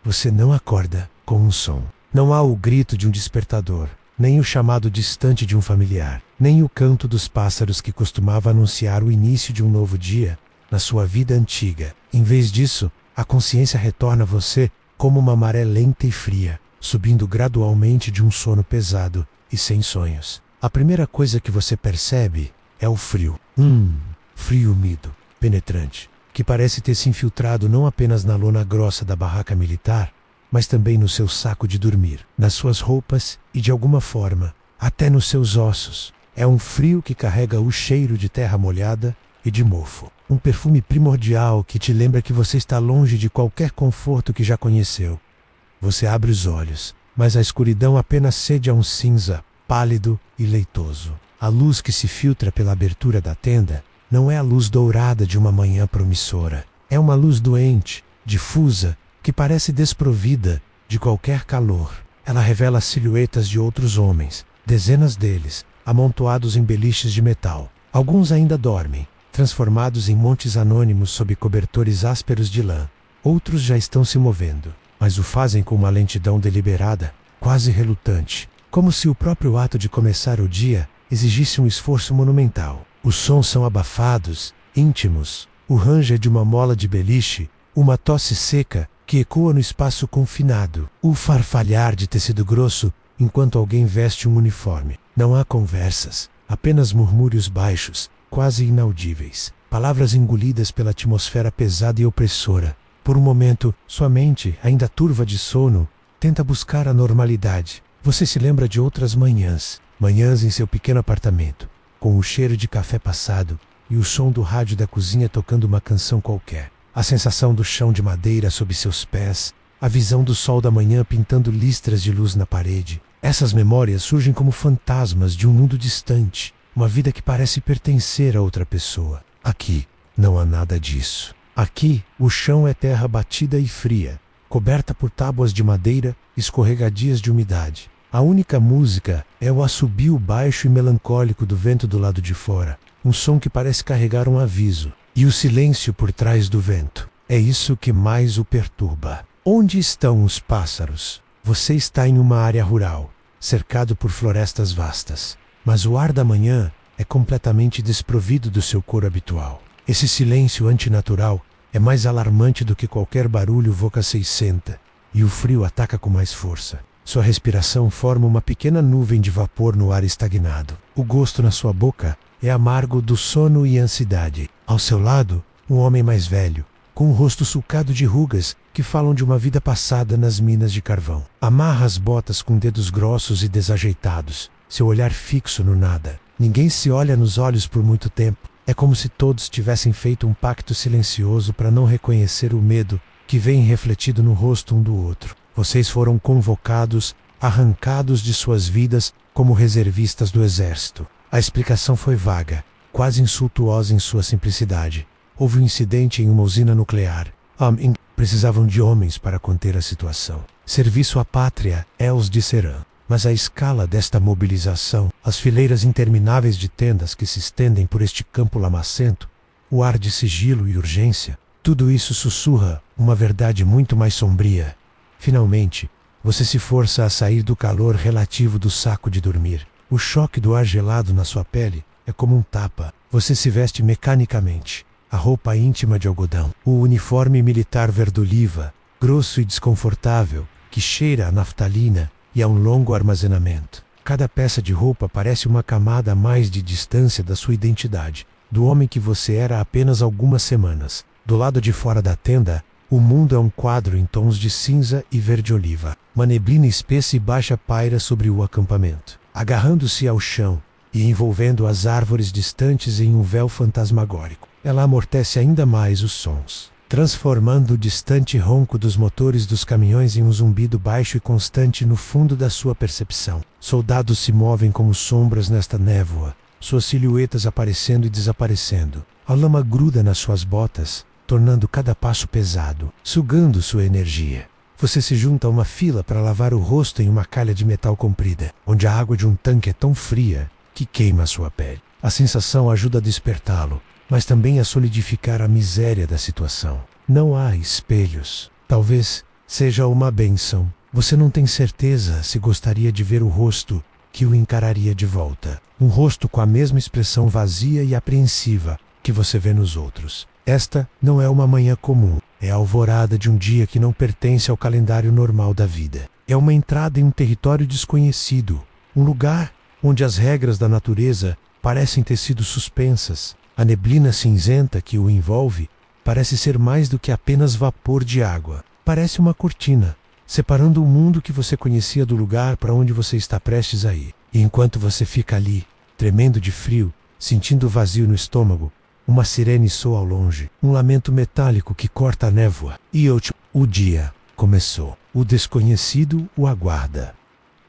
você não acorda com um som. Não há o grito de um despertador, nem o chamado distante de um familiar, nem o canto dos pássaros que costumava anunciar o início de um novo dia na sua vida antiga. Em vez disso, a consciência retorna a você como uma maré lenta e fria, subindo gradualmente de um sono pesado e sem sonhos. A primeira coisa que você percebe é o frio. Frio úmido, penetrante, que parece ter se infiltrado não apenas na lona grossa da barraca militar, mas também no seu saco de dormir, nas suas roupas e, de alguma forma, até nos seus ossos. É um frio que carrega o cheiro de terra molhada e de mofo. Um perfume primordial que te lembra que você está longe de qualquer conforto que já conheceu. Você abre os olhos, mas a escuridão apenas cede a um cinza pálido e leitoso. A luz que se filtra pela abertura da tenda não é a luz dourada de uma manhã promissora. É uma luz doente, difusa, que parece desprovida de qualquer calor. Ela revela as silhuetas de outros homens, dezenas deles, amontoados em beliches de metal. Alguns ainda dormem, transformados em montes anônimos sob cobertores ásperos de lã. Outros já estão se movendo, mas o fazem com uma lentidão deliberada, quase relutante, como se o próprio ato de começar o dia exigisse um esforço monumental. Os sons são abafados, íntimos, o ranger de uma mola de beliche, uma tosse seca que ecoa no espaço confinado, o farfalhar de tecido grosso enquanto alguém veste um uniforme. Não há conversas, apenas murmúrios baixos, quase inaudíveis, palavras engolidas pela atmosfera pesada e opressora. Por um momento, sua mente, ainda turva de sono, tenta buscar a normalidade. Você se lembra de outras manhãs em seu pequeno apartamento, com o cheiro de café passado e o som do rádio da cozinha tocando uma canção qualquer. A sensação do chão de madeira sob seus pés, a visão do sol da manhã pintando listras de luz na parede. Essas memórias surgem como fantasmas de um mundo distante, uma vida que parece pertencer a outra pessoa. Aqui, não há nada disso. Aqui, o chão é terra batida e fria, coberta por tábuas de madeira escorregadias de umidade. A única música é o assobio baixo e melancólico do vento do lado de fora, um som que parece carregar um aviso. E o silêncio por trás do vento. É isso que mais o perturba. Onde estão os pássaros? Você está em uma área rural, cercado por florestas vastas. Mas o ar da manhã é completamente desprovido do seu coro habitual. Esse silêncio antinatural é mais alarmante do que qualquer barulho Voca 600, e o frio ataca com mais força. Sua respiração forma uma pequena nuvem de vapor no ar estagnado. O gosto na sua boca é amargo do sono e ansiedade. Ao seu lado, um homem mais velho, com o rosto sulcado de rugas que falam de uma vida passada nas minas de carvão. Amarra as botas com dedos grossos e desajeitados, seu olhar fixo no nada. Ninguém se olha nos olhos por muito tempo. É como se todos tivessem feito um pacto silencioso para não reconhecer o medo que vem refletido no rosto um do outro. Vocês foram convocados, arrancados de suas vidas como reservistas do exército. A explicação foi vaga, quase insultuosa em sua simplicidade. Houve um incidente em uma usina nuclear. Precisavam de homens para conter a situação. Serviço à pátria é os disserão. Mas a escala desta mobilização, as fileiras intermináveis de tendas que se estendem por este campo lamacento, o ar de sigilo e urgência, tudo isso sussurra uma verdade muito mais sombria. Finalmente, você se força a sair do calor relativo do saco de dormir. O choque do ar gelado na sua pele é como um tapa. Você se veste mecanicamente. A roupa íntima de algodão. O uniforme militar verde-oliva, grosso e desconfortável, que cheira a naftalina e a um longo armazenamento. Cada peça de roupa parece uma camada a mais de distância da sua identidade, do homem que você era há apenas algumas semanas. Do lado de fora da tenda, o mundo é um quadro em tons de cinza e verde-oliva. Uma neblina espessa e baixa paira sobre o acampamento, agarrando-se ao chão e envolvendo as árvores distantes em um véu fantasmagórico. Ela amortece ainda mais os sons, transformando o distante ronco dos motores dos caminhões em um zumbido baixo e constante no fundo da sua percepção. Soldados se movem como sombras nesta névoa, suas silhuetas aparecendo e desaparecendo. A lama gruda nas suas botas, tornando cada passo pesado, sugando sua energia. Você se junta a uma fila para lavar o rosto em uma calha de metal comprida, onde a água de um tanque é tão fria que queima a sua pele. A sensação ajuda a despertá-lo, mas também a solidificar a miséria da situação. Não há espelhos. Talvez seja uma bênção. Você não tem certeza se gostaria de ver o rosto que o encararia de volta. Um rosto com a mesma expressão vazia e apreensiva que você vê nos outros. Esta não é uma manhã comum. É a alvorada de um dia que não pertence ao calendário normal da vida. É uma entrada em um território desconhecido. Um lugar onde as regras da natureza parecem ter sido suspensas. A neblina cinzenta que o envolve parece ser mais do que apenas vapor de água. Parece uma cortina, separando o mundo que você conhecia do lugar para onde você está prestes a ir. E enquanto você fica ali, tremendo de frio, sentindo vazio no estômago, uma sirene soa ao longe, um lamento metálico que corta a névoa. E o dia começou. O desconhecido o aguarda.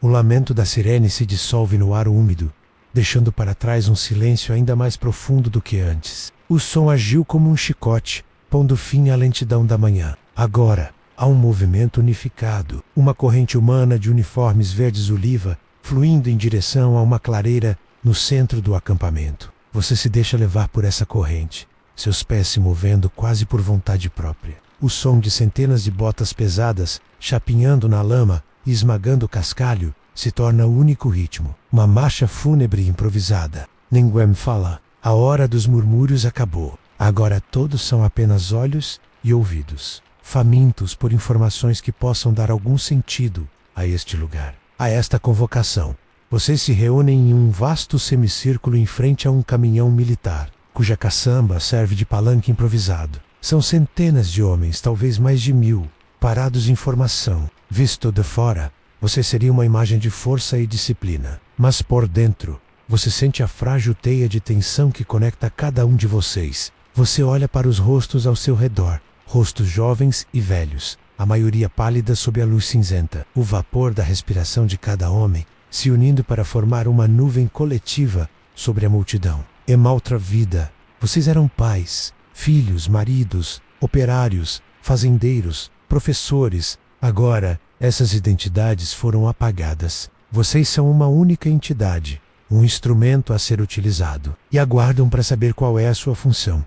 O lamento da sirene se dissolve no ar úmido, deixando para trás um silêncio ainda mais profundo do que antes. O som agiu como um chicote, pondo fim à lentidão da manhã. Agora, há um movimento unificado, uma corrente humana de uniformes verdes oliva, fluindo em direção a uma clareira no centro do acampamento. Você se deixa levar por essa corrente, seus pés se movendo quase por vontade própria. O som de centenas de botas pesadas, chapinhando na lama e esmagando o cascalho, se torna o único ritmo. Uma marcha fúnebre improvisada. Ninguém fala. A hora dos murmúrios acabou. Agora todos são apenas olhos e ouvidos, famintos por informações que possam dar algum sentido a este lugar, a esta convocação. Vocês se reúnem em um vasto semicírculo em frente a um caminhão militar, cuja caçamba serve de palanque improvisado. São centenas de homens, talvez mais de 1000, parados em formação. Visto de fora, você seria uma imagem de força e disciplina. Mas por dentro, você sente a frágil teia de tensão que conecta cada um de vocês. Você olha para os rostos ao seu redor, rostos jovens e velhos, a maioria pálida sob a luz cinzenta. O vapor da respiração de cada homem se unindo para formar uma nuvem coletiva sobre a multidão. Em uma outra vida, vocês eram pais, filhos, maridos, operários, fazendeiros, professores. Agora, essas identidades foram apagadas. Vocês são uma única entidade, um instrumento a ser utilizado, e aguardam para saber qual é a sua função.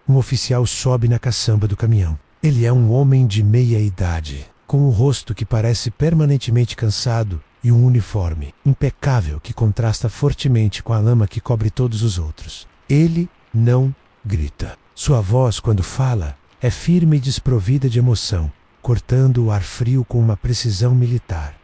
Um oficial sobe na caçamba do caminhão. Ele é um homem de meia idade, com um rosto que parece permanentemente cansado e um uniforme impecável que contrasta fortemente com a lama que cobre todos os outros. Ele não grita. Sua voz, quando fala, é firme e desprovida de emoção, cortando o ar frio com uma precisão militar.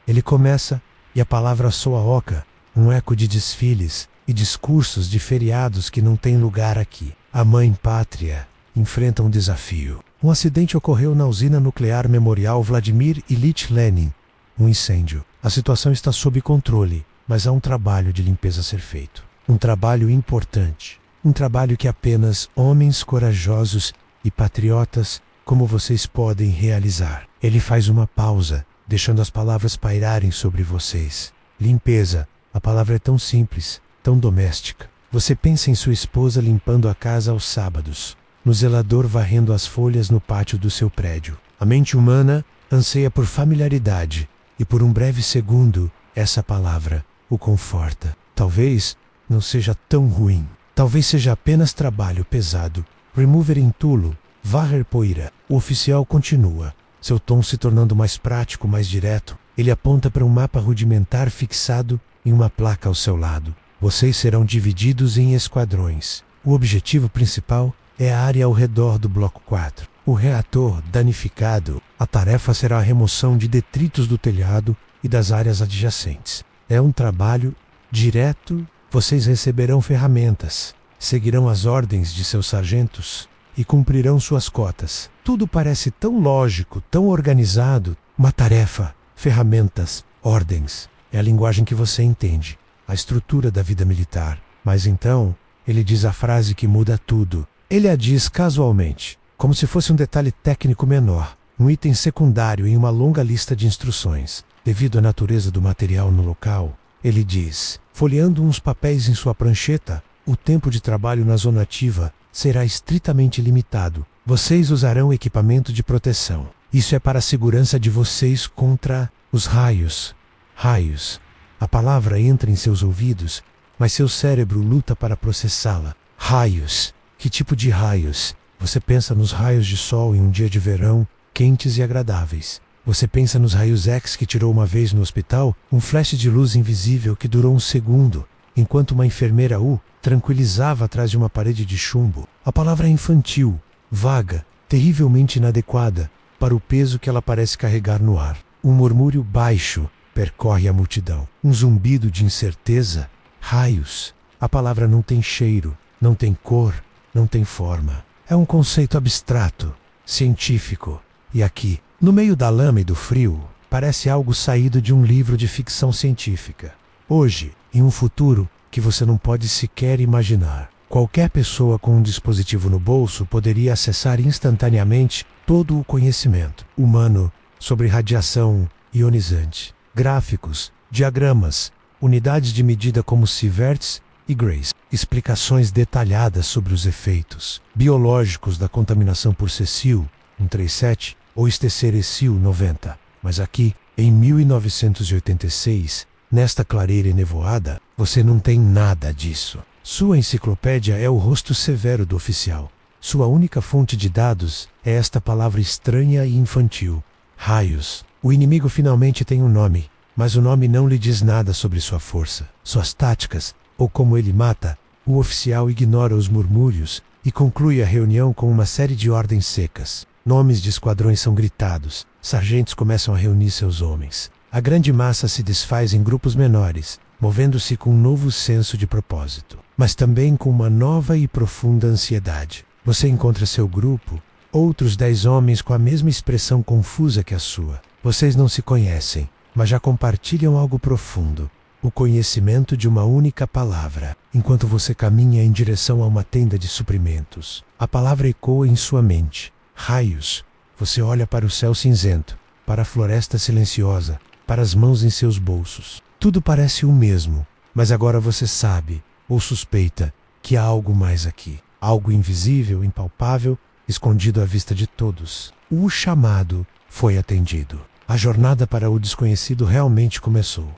Ele começa e a palavra soa oca, um eco de desfiles e discursos de feriados que não têm lugar aqui. A mãe pátria enfrenta um desafio. Um acidente ocorreu na usina nuclear Memorial Vladimir Ilyich Lenin. Um incêndio. A situação está sob controle, mas há um trabalho de limpeza a ser feito. Um trabalho importante. Um trabalho que apenas homens corajosos e patriotas como vocês podem realizar. Ele faz uma pausa, deixando as palavras pairarem sobre vocês. Limpeza. A palavra é tão simples, tão doméstica. Você pensa em sua esposa limpando a casa aos sábados, no zelador varrendo as folhas no pátio do seu prédio. A mente humana anseia por familiaridade, e por um breve segundo, essa palavra o conforta. Talvez não seja tão ruim. Talvez seja apenas trabalho pesado. Remover entulo, varrer poeira. O oficial continua, seu tom se tornando mais prático, mais direto. Ele aponta para um mapa rudimentar fixado em uma placa ao seu lado. Vocês serão divididos em esquadrões. O objetivo principal é a área ao redor do Bloco 4. O reator danificado, a tarefa será a remoção de detritos do telhado e das áreas adjacentes. É um trabalho direto. Vocês receberão ferramentas, seguirão as ordens de seus sargentos e cumprirão suas cotas. Tudo parece tão lógico, tão organizado. Uma tarefa, ferramentas, ordens. É a linguagem que você entende, a estrutura da vida militar. Mas então, ele diz a frase que muda tudo. Ele a diz casualmente, como se fosse um detalhe técnico menor, um item secundário em uma longa lista de instruções. Devido à natureza do material no local, ele diz, folheando uns papéis em sua prancheta, o tempo de trabalho na zona ativa será estritamente limitado. Vocês usarão equipamento de proteção. Isso é para a segurança de vocês contra os raios. Raios. A palavra entra em seus ouvidos, mas seu cérebro luta para processá-la. Raios. Que tipo de raios? Você pensa nos raios de sol em um dia de verão, quentes e agradáveis. Você pensa nos raios X que tirou uma vez no hospital, um flash de luz invisível que durou um segundo, enquanto uma enfermeira o tranquilizava atrás de uma parede de chumbo. A palavra é infantil, vaga, terrivelmente inadequada para o peso que ela parece carregar no ar. Um murmúrio baixo percorre a multidão. Um zumbido de incerteza. Raios. A palavra não tem cheiro, não tem cor, não tem forma. É um conceito abstrato, científico. E aqui, no meio da lama e do frio, parece algo saído de um livro de ficção científica. Hoje, em um futuro que você não pode sequer imaginar, qualquer pessoa com um dispositivo no bolso poderia acessar instantaneamente todo o conhecimento humano sobre radiação ionizante, gráficos, diagramas, unidades de medida como sieverts e grays, explicações detalhadas sobre os efeitos biológicos da contaminação por cecil 137 ou estecerecil 90. Mas aqui, em 1986, nesta clareira enevoada, você não tem nada disso. Sua enciclopédia é o rosto severo do oficial. Sua única fonte de dados é esta palavra estranha e infantil: raios. O inimigo finalmente tem um nome, mas o nome não lhe diz nada sobre sua força, suas táticas, ou como ele mata. O oficial ignora os murmúrios e conclui a reunião com uma série de ordens secas. Nomes de esquadrões são gritados, sargentos começam a reunir seus homens. A grande massa se desfaz em grupos menores, movendo-se com um novo senso de propósito, mas também com uma nova e profunda ansiedade. Você encontra seu grupo, outros 10 homens com a mesma expressão confusa que a sua. Vocês não se conhecem, mas já compartilham algo profundo, o conhecimento de uma única palavra. Enquanto você caminha em direção a uma tenda de suprimentos, a palavra ecoa em sua mente. Raios. Você olha para o céu cinzento, para a floresta silenciosa, para as mãos em seus bolsos. Tudo parece o mesmo, mas agora você sabe, ou suspeita, que há algo mais aqui. Algo invisível, impalpável, escondido à vista de todos. O chamado foi atendido. A jornada para o desconhecido realmente começou.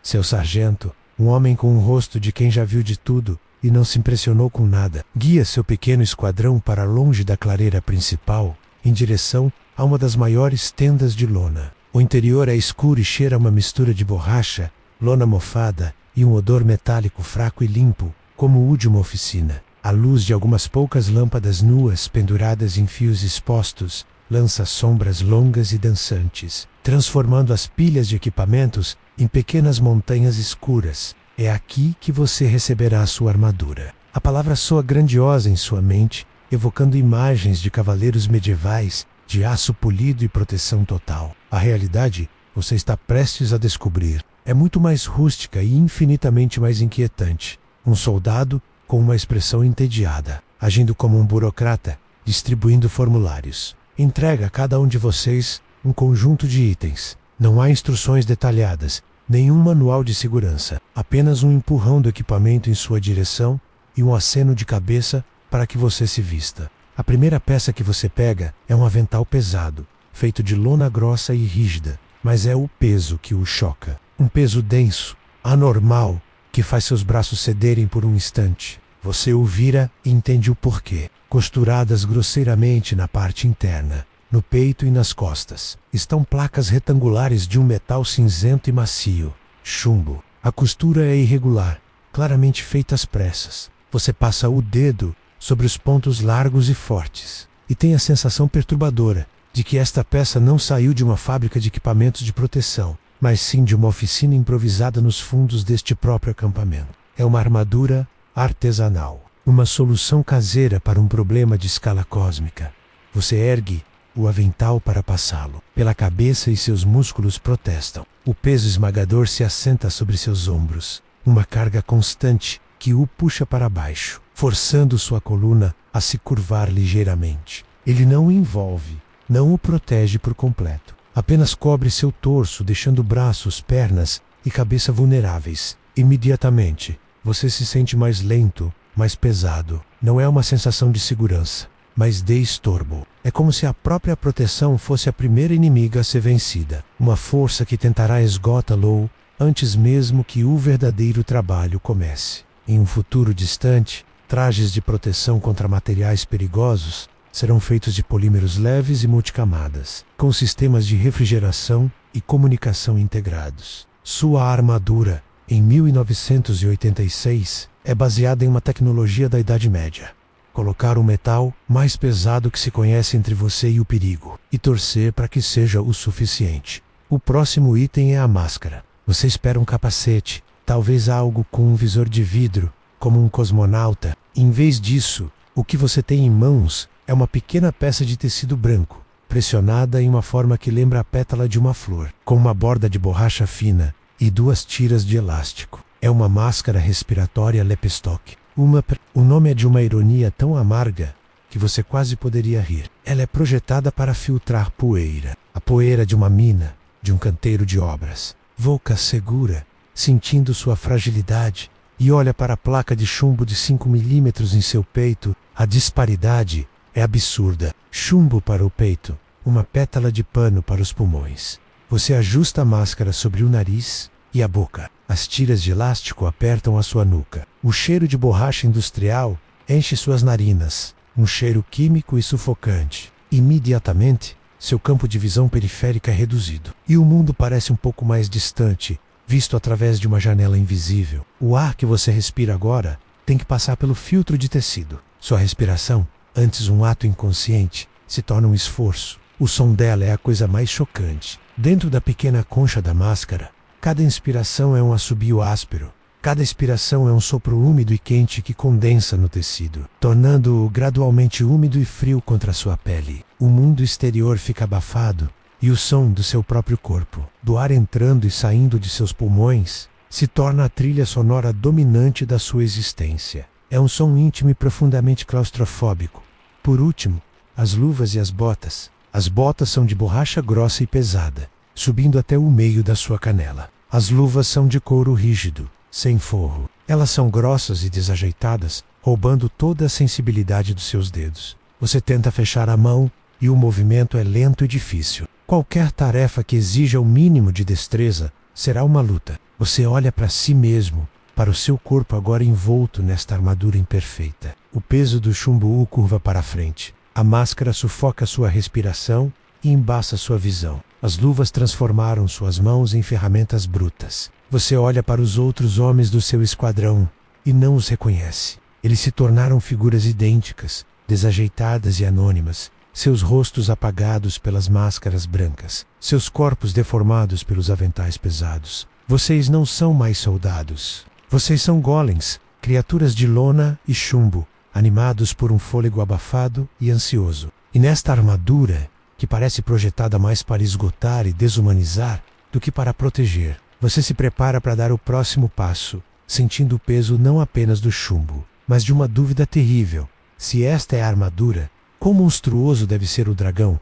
Seu sargento, um homem com um rosto de quem já viu de tudo e não se impressionou com nada, guia seu pequeno esquadrão para longe da clareira principal, em direção a uma das maiores tendas de lona. O interior é escuro e cheira a uma mistura de borracha, lona mofada e um odor metálico fraco e limpo, como o de uma oficina. A luz de algumas poucas lâmpadas nuas penduradas em fios expostos lança sombras longas e dançantes, transformando as pilhas de equipamentos em pequenas montanhas escuras. É aqui que você receberá a sua armadura. A palavra soa grandiosa em sua mente, evocando imagens de cavaleiros medievais, de aço polido e proteção total. A realidade, você está prestes a descobrir, é muito mais rústica e infinitamente mais inquietante. Um soldado com uma expressão entediada, agindo como um burocrata, distribuindo formulários. Entrega a cada um de vocês um conjunto de itens. Não há instruções detalhadas, nenhum manual de segurança, apenas um empurrão do equipamento em sua direção e um aceno de cabeça para que você se vista. A primeira peça que você pega é um avental pesado, feito de lona grossa e rígida, mas é o peso que o choca. Um peso denso, anormal, que faz seus braços cederem por um instante. Você o vira e entende o porquê. Costuradas grosseiramente na parte interna, no peito e nas costas, estão placas retangulares de um metal cinzento e macio, chumbo. A costura é irregular, claramente feita às pressas. Você passa o dedo sobre os pontos largos e fortes, e tem a sensação perturbadora de que esta peça não saiu de uma fábrica de equipamentos de proteção, mas sim de uma oficina improvisada nos fundos deste próprio acampamento. É uma armadura artesanal, uma solução caseira para um problema de escala cósmica. Você ergue o avental para passá-lo pela cabeça e seus músculos protestam. O peso esmagador se assenta sobre seus ombros, uma carga constante que o puxa para baixo, forçando sua coluna a se curvar ligeiramente. Ele não o envolve, não o protege por completo. Apenas cobre seu torso, deixando braços, pernas e cabeça vulneráveis. Imediatamente, você se sente mais lento, mais pesado. Não é uma sensação de segurança, mas de estorbo. É como se a própria proteção fosse a primeira inimiga a ser vencida. Uma força que tentará esgotá-lo antes mesmo que o verdadeiro trabalho comece. Em um futuro distante, trajes de proteção contra materiais perigosos serão feitos de polímeros leves e multicamadas, com sistemas de refrigeração e comunicação integrados. Sua armadura, em 1986, é baseada em uma tecnologia da Idade Média. Colocar o metal mais pesado que se conhece entre você e o perigo, e torcer para que seja o suficiente. O próximo item é a máscara. Você espera um capacete, talvez algo com um visor de vidro, como um cosmonauta. Em vez disso, o que você tem em mãos é uma pequena peça de tecido branco, pressionada em uma forma que lembra a pétala de uma flor, com uma borda de borracha fina e 2 tiras de elástico. É uma máscara respiratória Lepstock. O nome é de uma ironia tão amarga que você quase poderia rir. Ela é projetada para filtrar poeira. A poeira de uma mina, de um canteiro de obras. Volca segura, sentindo sua fragilidade, e olha para a placa de chumbo de 5 milímetros em seu peito. A disparidade é absurda. Chumbo para o peito, uma pétala de pano para os pulmões. Você ajusta a máscara sobre o nariz e a boca. As tiras de elástico apertam a sua nuca. O cheiro de borracha industrial enche suas narinas, um cheiro químico e sufocante. Imediatamente, seu campo de visão periférica é reduzido, e o mundo parece um pouco mais distante, visto através de uma janela invisível. O ar que você respira agora tem que passar pelo filtro de tecido. Sua respiração, antes um ato inconsciente, se torna um esforço. O som dela é a coisa mais chocante. Dentro da pequena concha da máscara, cada inspiração é um assobio áspero. Cada expiração é um sopro úmido e quente que condensa no tecido, tornando-o gradualmente úmido e frio contra sua pele. O mundo exterior fica abafado e o som do seu próprio corpo, do ar entrando e saindo de seus pulmões, se torna a trilha sonora dominante da sua existência. É um som íntimo e profundamente claustrofóbico. Por último, as luvas e as botas. As botas são de borracha grossa e pesada, subindo até o meio da sua canela. As luvas são de couro rígido, sem forro. Elas são grossas e desajeitadas, roubando toda a sensibilidade dos seus dedos. Você tenta fechar a mão e o movimento é lento e difícil. Qualquer tarefa que exija o mínimo de destreza será uma luta. Você olha para si mesmo, para o seu corpo agora envolto nesta armadura imperfeita. O peso do chumbo o curva para a frente. A máscara sufoca sua respiração e embaça sua visão. As luvas transformaram suas mãos em ferramentas brutas. Você olha para os outros homens do seu esquadrão e não os reconhece. Eles se tornaram figuras idênticas, desajeitadas e anônimas, seus rostos apagados pelas máscaras brancas, seus corpos deformados pelos aventais pesados. Vocês não são mais soldados. Vocês são golems, criaturas de lona e chumbo, animados por um fôlego abafado e ansioso. E nesta armadura, que parece projetada mais para esgotar e desumanizar do que para proteger, você se prepara para dar o próximo passo, sentindo o peso não apenas do chumbo, mas de uma dúvida terrível. Se esta é a armadura, quão monstruoso deve ser o dragão?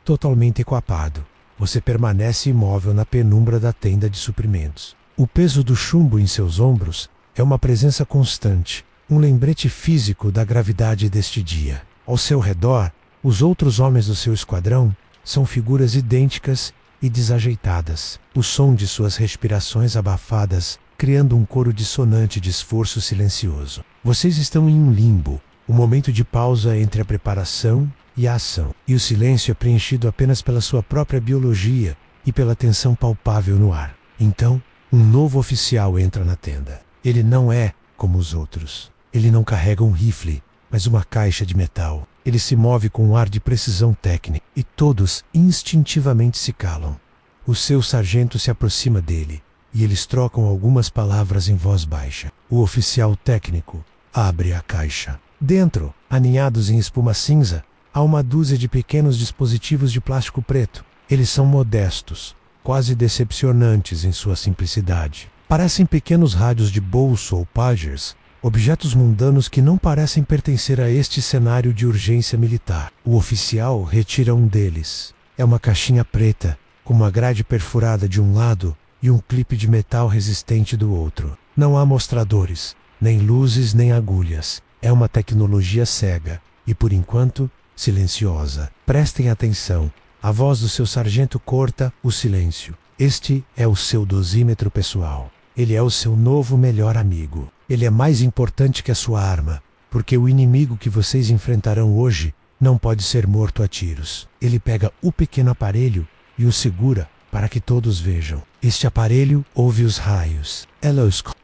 Totalmente equipado, você permanece imóvel na penumbra da tenda de suprimentos. O peso do chumbo em seus ombros é uma presença constante, um lembrete físico da gravidade deste dia. Ao seu redor, os outros homens do seu esquadrão são figuras idênticas e desajeitadas. O som de suas respirações abafadas, criando um coro dissonante de esforço silencioso. Vocês estão em um limbo, um momento de pausa entre a preparação e a ação. E o silêncio é preenchido apenas pela sua própria biologia e pela tensão palpável no ar. Então, um novo oficial entra na tenda. Ele não é como os outros. Ele não carrega um rifle, mas uma caixa de metal. Ele se move com um ar de precisão técnica, e todos instintivamente se calam. O seu sargento se aproxima dele, e eles trocam algumas palavras em voz baixa. O oficial técnico abre a caixa. Dentro, aninhados em espuma cinza, há uma dúzia de pequenos dispositivos de plástico preto. Eles são modestos, quase decepcionantes em sua simplicidade. Parecem pequenos rádios de bolso ou pagers, objetos mundanos que não parecem pertencer a este cenário de urgência militar. O oficial retira um deles. É uma caixinha preta, com uma grade perfurada de um lado e um clipe de metal resistente do outro. Não há mostradores, nem luzes nem agulhas. É uma tecnologia cega e, por enquanto, silenciosa. Prestem atenção. A voz do seu sargento corta o silêncio. Este é o seu dosímetro pessoal. Ele é o seu novo melhor amigo. Ele é mais importante que a sua arma, porque o inimigo que vocês enfrentarão hoje não pode ser morto a tiros. Ele pega o pequeno aparelho e o segura para que todos vejam. Este aparelho ouve os raios.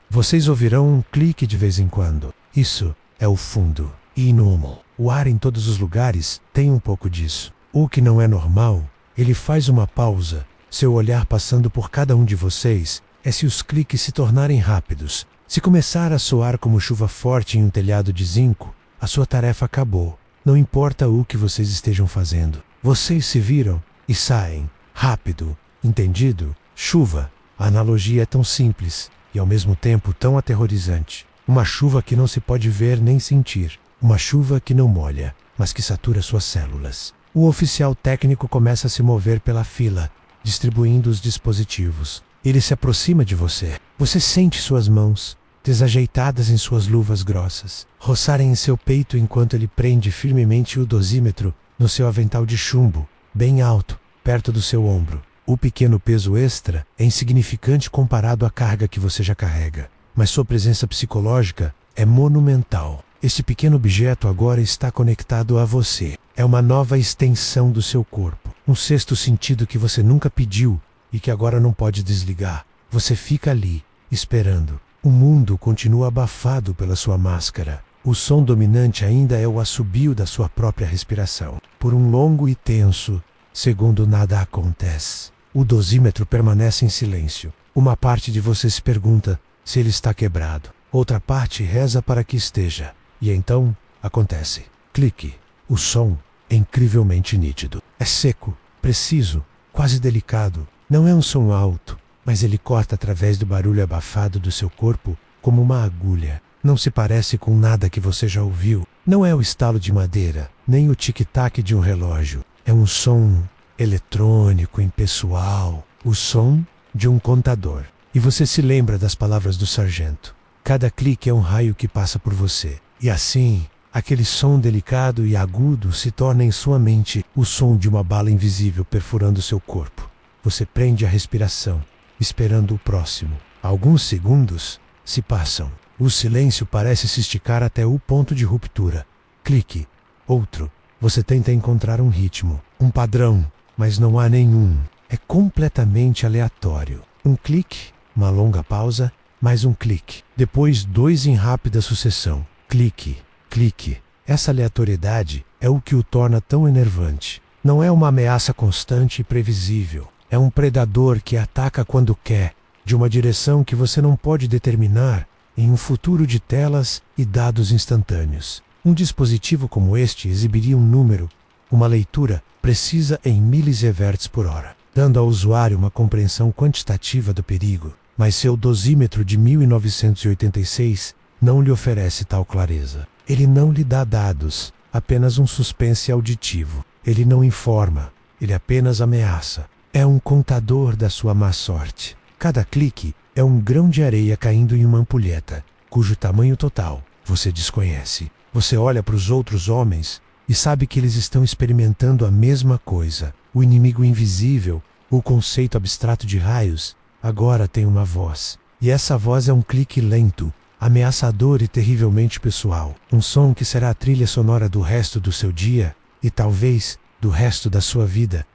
Vocês ouvirão um clique de vez em quando. Isso é o fundo. Inumo. O ar em todos os lugares tem um pouco disso. O que não é normal, ele faz uma pausa. Seu olhar passando por cada um de vocês é se os cliques se tornarem rápidos. Se começar a soar como chuva forte em um telhado de zinco, a sua tarefa acabou. Não importa o que vocês estejam fazendo. Vocês se viram e saem. Rápido. Entendido? Chuva. A analogia é tão simples e ao mesmo tempo tão aterrorizante. Uma chuva que não se pode ver nem sentir. Uma chuva que não molha, mas que satura suas células. O oficial técnico começa a se mover pela fila, distribuindo os dispositivos. Ele se aproxima de você. Você sente suas mãos, desajeitadas em suas luvas grossas, roçarem em seu peito enquanto ele prende firmemente o dosímetro no seu avental de chumbo, bem alto, perto do seu ombro. O pequeno peso extra é insignificante comparado à carga que você já carrega, mas sua presença psicológica é monumental. Este pequeno objeto agora está conectado a você. É uma nova extensão do seu corpo. Um sexto sentido que você nunca pediu e que agora não pode desligar. Você fica ali, esperando. O mundo continua abafado pela sua máscara. O som dominante ainda é o assobio da sua própria respiração. Por um longo e tenso segundo, nada acontece. O dosímetro permanece em silêncio. Uma parte de você se pergunta se ele está quebrado. Outra parte reza para que esteja. E então, acontece. Clique. O som é incrivelmente nítido. É seco, preciso, quase delicado. Não é um som alto, mas ele corta através do barulho abafado do seu corpo como uma agulha. Não se parece com nada que você já ouviu. Não é o estalo de madeira, nem o tic-tac de um relógio. É um som eletrônico, impessoal. O som de um contador. E você se lembra das palavras do sargento. Cada clique é um raio que passa por você. E assim, aquele som delicado e agudo se torna em sua mente o som de uma bala invisível perfurando seu corpo. Você prende a respiração, esperando o próximo. Alguns segundos se passam. O silêncio parece se esticar até o ponto de ruptura. Clique. Outro. Você tenta encontrar um ritmo, um padrão, mas não há nenhum. É completamente aleatório. Um clique, uma longa pausa, mais um clique. Depois 2 em rápida sucessão. Clique, clique. Essa aleatoriedade é o que o torna tão enervante. Não é uma ameaça constante e previsível. É um predador que ataca quando quer, de uma direção que você não pode determinar, em um futuro de telas e dados instantâneos. Um dispositivo como este exibiria um número, uma leitura precisa em millisieverts por hora, dando ao usuário uma compreensão quantitativa do perigo. Mas seu dosímetro de 1986 não lhe oferece tal clareza. Ele não lhe dá dados, apenas um suspense auditivo. Ele não informa, ele apenas ameaça. É um contador da sua má sorte. Cada clique é um grão de areia caindo em uma ampulheta, cujo tamanho total você desconhece. Você olha para os outros homens e sabe que eles estão experimentando a mesma coisa. O inimigo invisível, o conceito abstrato de raios, agora tem uma voz. E essa voz é um clique lento, ameaçador e terrivelmente pessoal. Um som que será a trilha sonora do resto do seu dia e talvez do resto da sua vida.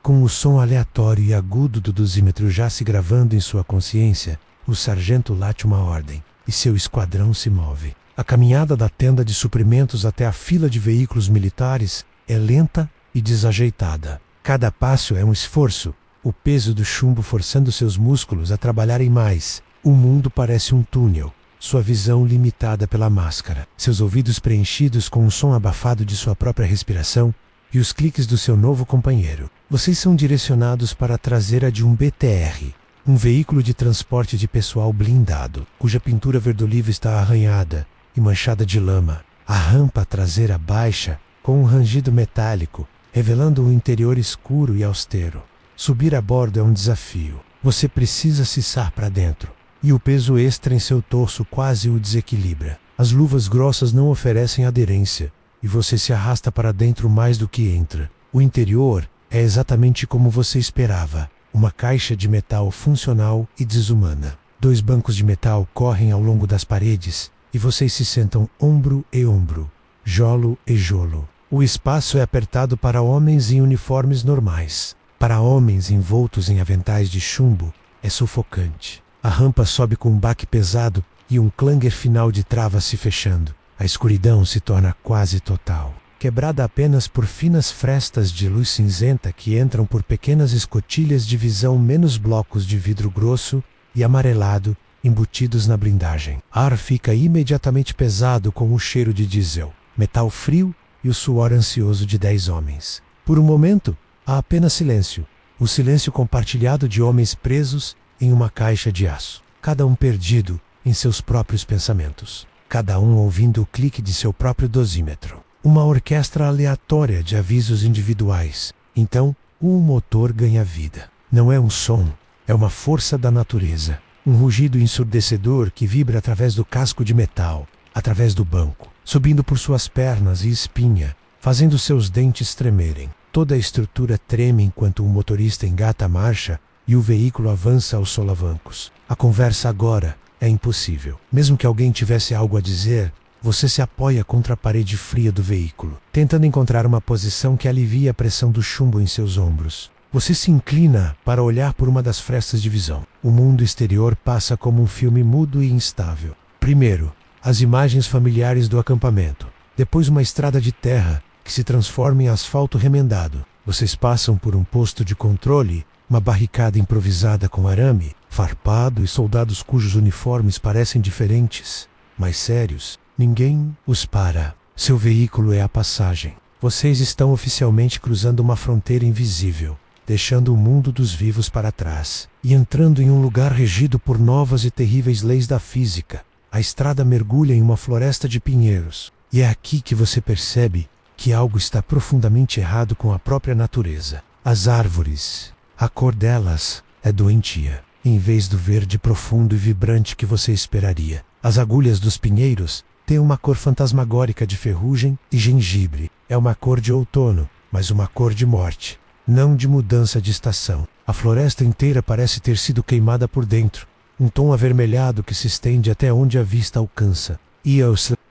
Com o som aleatório e agudo do dosímetro já se gravando em sua consciência, o sargento late uma ordem e seu esquadrão se move. A caminhada da tenda de suprimentos até a fila de veículos militares é lenta e desajeitada. Cada passo é um esforço, o peso do chumbo forçando seus músculos a trabalharem mais. O mundo parece um túnel, sua visão limitada pela máscara, seus ouvidos preenchidos com o som abafado de sua própria respiração e os cliques do seu novo companheiro. Vocês são direcionados para a traseira de um BTR, um veículo de transporte de pessoal blindado, cuja pintura verde-oliva está arranhada e manchada de lama. A rampa traseira baixa, com um rangido metálico, revelando um interior escuro e austero. Subir a bordo é um desafio. Você precisa se içar para dentro, e o peso extra em seu torso quase o desequilibra. As luvas grossas não oferecem aderência, e você se arrasta para dentro mais do que entra. O interior é exatamente como você esperava, uma caixa de metal funcional e desumana. 2 bancos de metal correm ao longo das paredes, e vocês se sentam ombro e ombro, jolo e jolo. O espaço é apertado para homens em uniformes normais. Para homens envoltos em aventais de chumbo, é sufocante. A rampa sobe com um baque pesado e um clanger final de travas se fechando. A escuridão se torna quase total, quebrada apenas por finas frestas de luz cinzenta que entram por pequenas escotilhas de visão menos blocos de vidro grosso e amarelado embutidos na blindagem. Ar fica imediatamente pesado com o cheiro de diesel, metal frio e o suor ansioso de 10 homens. Por um momento, há apenas silêncio. O silêncio compartilhado de homens presos em uma caixa de aço. Cada um perdido em seus próprios pensamentos. Cada um ouvindo o clique de seu próprio dosímetro. Uma orquestra aleatória de avisos individuais. Então, um motor ganha vida. Não é um som, é uma força da natureza. Um rugido ensurdecedor que vibra através do casco de metal, através do banco, subindo por suas pernas e espinha, fazendo seus dentes tremerem. Toda a estrutura treme enquanto o motorista engata a marcha e o veículo avança aos solavancos. A conversa agora é impossível. Mesmo que alguém tivesse algo a dizer, você se apoia contra a parede fria do veículo, tentando encontrar uma posição que alivie a pressão do chumbo em seus ombros. Você se inclina para olhar por uma das frestas de visão. O mundo exterior passa como um filme mudo e instável. Primeiro, as imagens familiares do acampamento. Depois uma estrada de terra que se transforma em asfalto remendado. Vocês passam por um posto de controle, uma barricada improvisada com arame, farpado e soldados cujos uniformes parecem diferentes, mais sérios. Ninguém os para. Seu veículo é a passagem. Vocês estão oficialmente cruzando uma fronteira invisível, deixando o mundo dos vivos para trás e entrando em um lugar regido por novas e terríveis leis da física. A estrada mergulha em uma floresta de pinheiros, e é aqui que você percebe que algo está profundamente errado com a própria natureza. As árvores, a cor delas é doentia, em vez do verde profundo e vibrante que você esperaria. As agulhas dos pinheiros têm uma cor fantasmagórica de ferrugem e gengibre. É uma cor de outono, mas uma cor de morte, não de mudança de estação. A floresta inteira parece ter sido queimada por dentro, um tom avermelhado que se estende até onde a vista alcança. E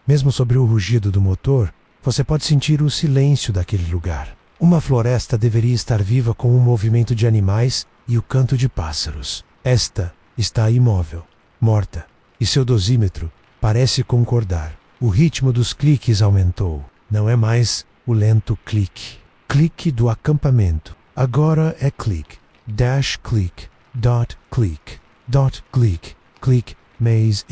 mesmo sobre o rugido do motor, você pode sentir o silêncio daquele lugar. Uma floresta deveria estar viva com o movimento de animais e o canto de pássaros. Esta está imóvel, morta, e seu dosímetro parece concordar. O ritmo dos cliques aumentou. Não é mais o lento clique. Clique do acampamento. Agora é clique. Dash click. Dot click. Dot click. Click. Maze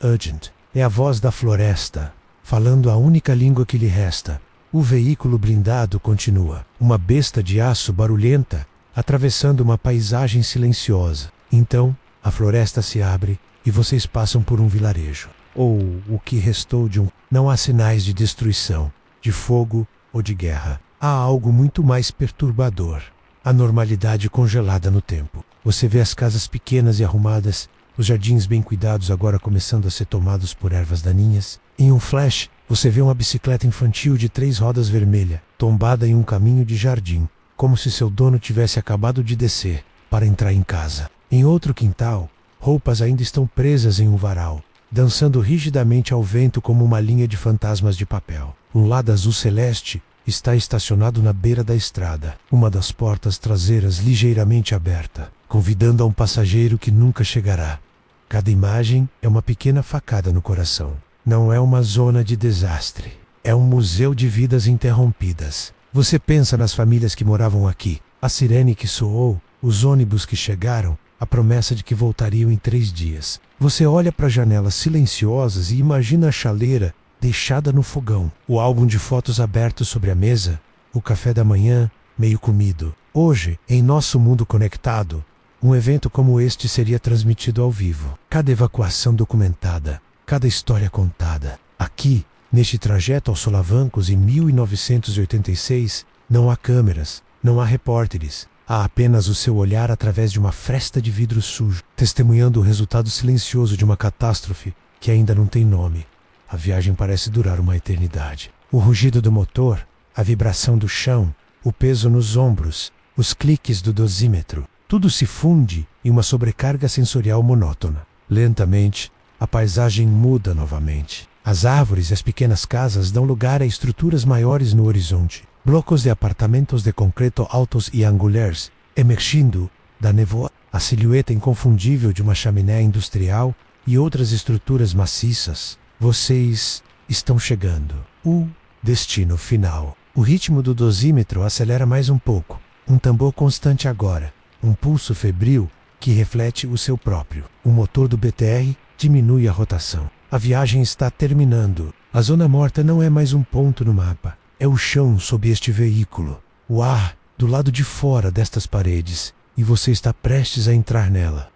urgent. É a voz da floresta, falando a única língua que lhe resta. O veículo blindado continua. Uma besta de aço barulhenta, atravessando uma paisagem silenciosa. Então, a floresta se abre e vocês passam por um vilarejo. Ou o que restou de um... Não há sinais de destruição, de fogo ou de guerra. Há algo muito mais perturbador. A normalidade congelada no tempo. Você vê as casas pequenas e arrumadas, os jardins bem cuidados agora começando a ser tomados por ervas daninhas. Em um flash, você vê uma bicicleta infantil de 3 rodas vermelha, tombada em um caminho de jardim, como se seu dono tivesse acabado de descer para entrar em casa. Em outro quintal, roupas ainda estão presas em um varal, dançando rigidamente ao vento como uma linha de fantasmas de papel. Um lado azul celeste está estacionado na beira da estrada, uma das portas traseiras ligeiramente aberta, convidando a um passageiro que nunca chegará. Cada imagem é uma pequena facada no coração. Não é uma zona de desastre. É um museu de vidas interrompidas. Você pensa nas famílias que moravam aqui, a sirene que soou, os ônibus que chegaram, a promessa de que voltariam em 3 dias. Você olha para as janelas silenciosas e imagina a chaleira deixada no fogão, o álbum de fotos aberto sobre a mesa, o café da manhã meio comido. Hoje, em nosso mundo conectado, um evento como este seria transmitido ao vivo. Cada evacuação documentada, cada história contada. Aqui, neste trajeto aos solavancos em 1986, não há câmeras, não há repórteres. Há apenas o seu olhar através de uma fresta de vidro sujo, testemunhando o resultado silencioso de uma catástrofe que ainda não tem nome. A viagem parece durar uma eternidade. O rugido do motor, a vibração do chão, o peso nos ombros, os cliques do dosímetro, tudo se funde em uma sobrecarga sensorial monótona. Lentamente, a paisagem muda novamente. As árvores e as pequenas casas dão lugar a estruturas maiores no horizonte. Blocos de apartamentos de concreto altos e angulares, emergindo da névoa, a silhueta inconfundível de uma chaminé industrial e outras estruturas maciças. Vocês estão chegando. O destino final. O ritmo do dosímetro acelera mais um pouco. Um tambor constante agora. Um pulso febril que reflete o seu próprio. O motor do BTR diminui a rotação. A viagem está terminando. A zona morta não é mais um ponto no mapa. É o chão sob este veículo. O ar do lado de fora destas paredes. E você está prestes a entrar nela.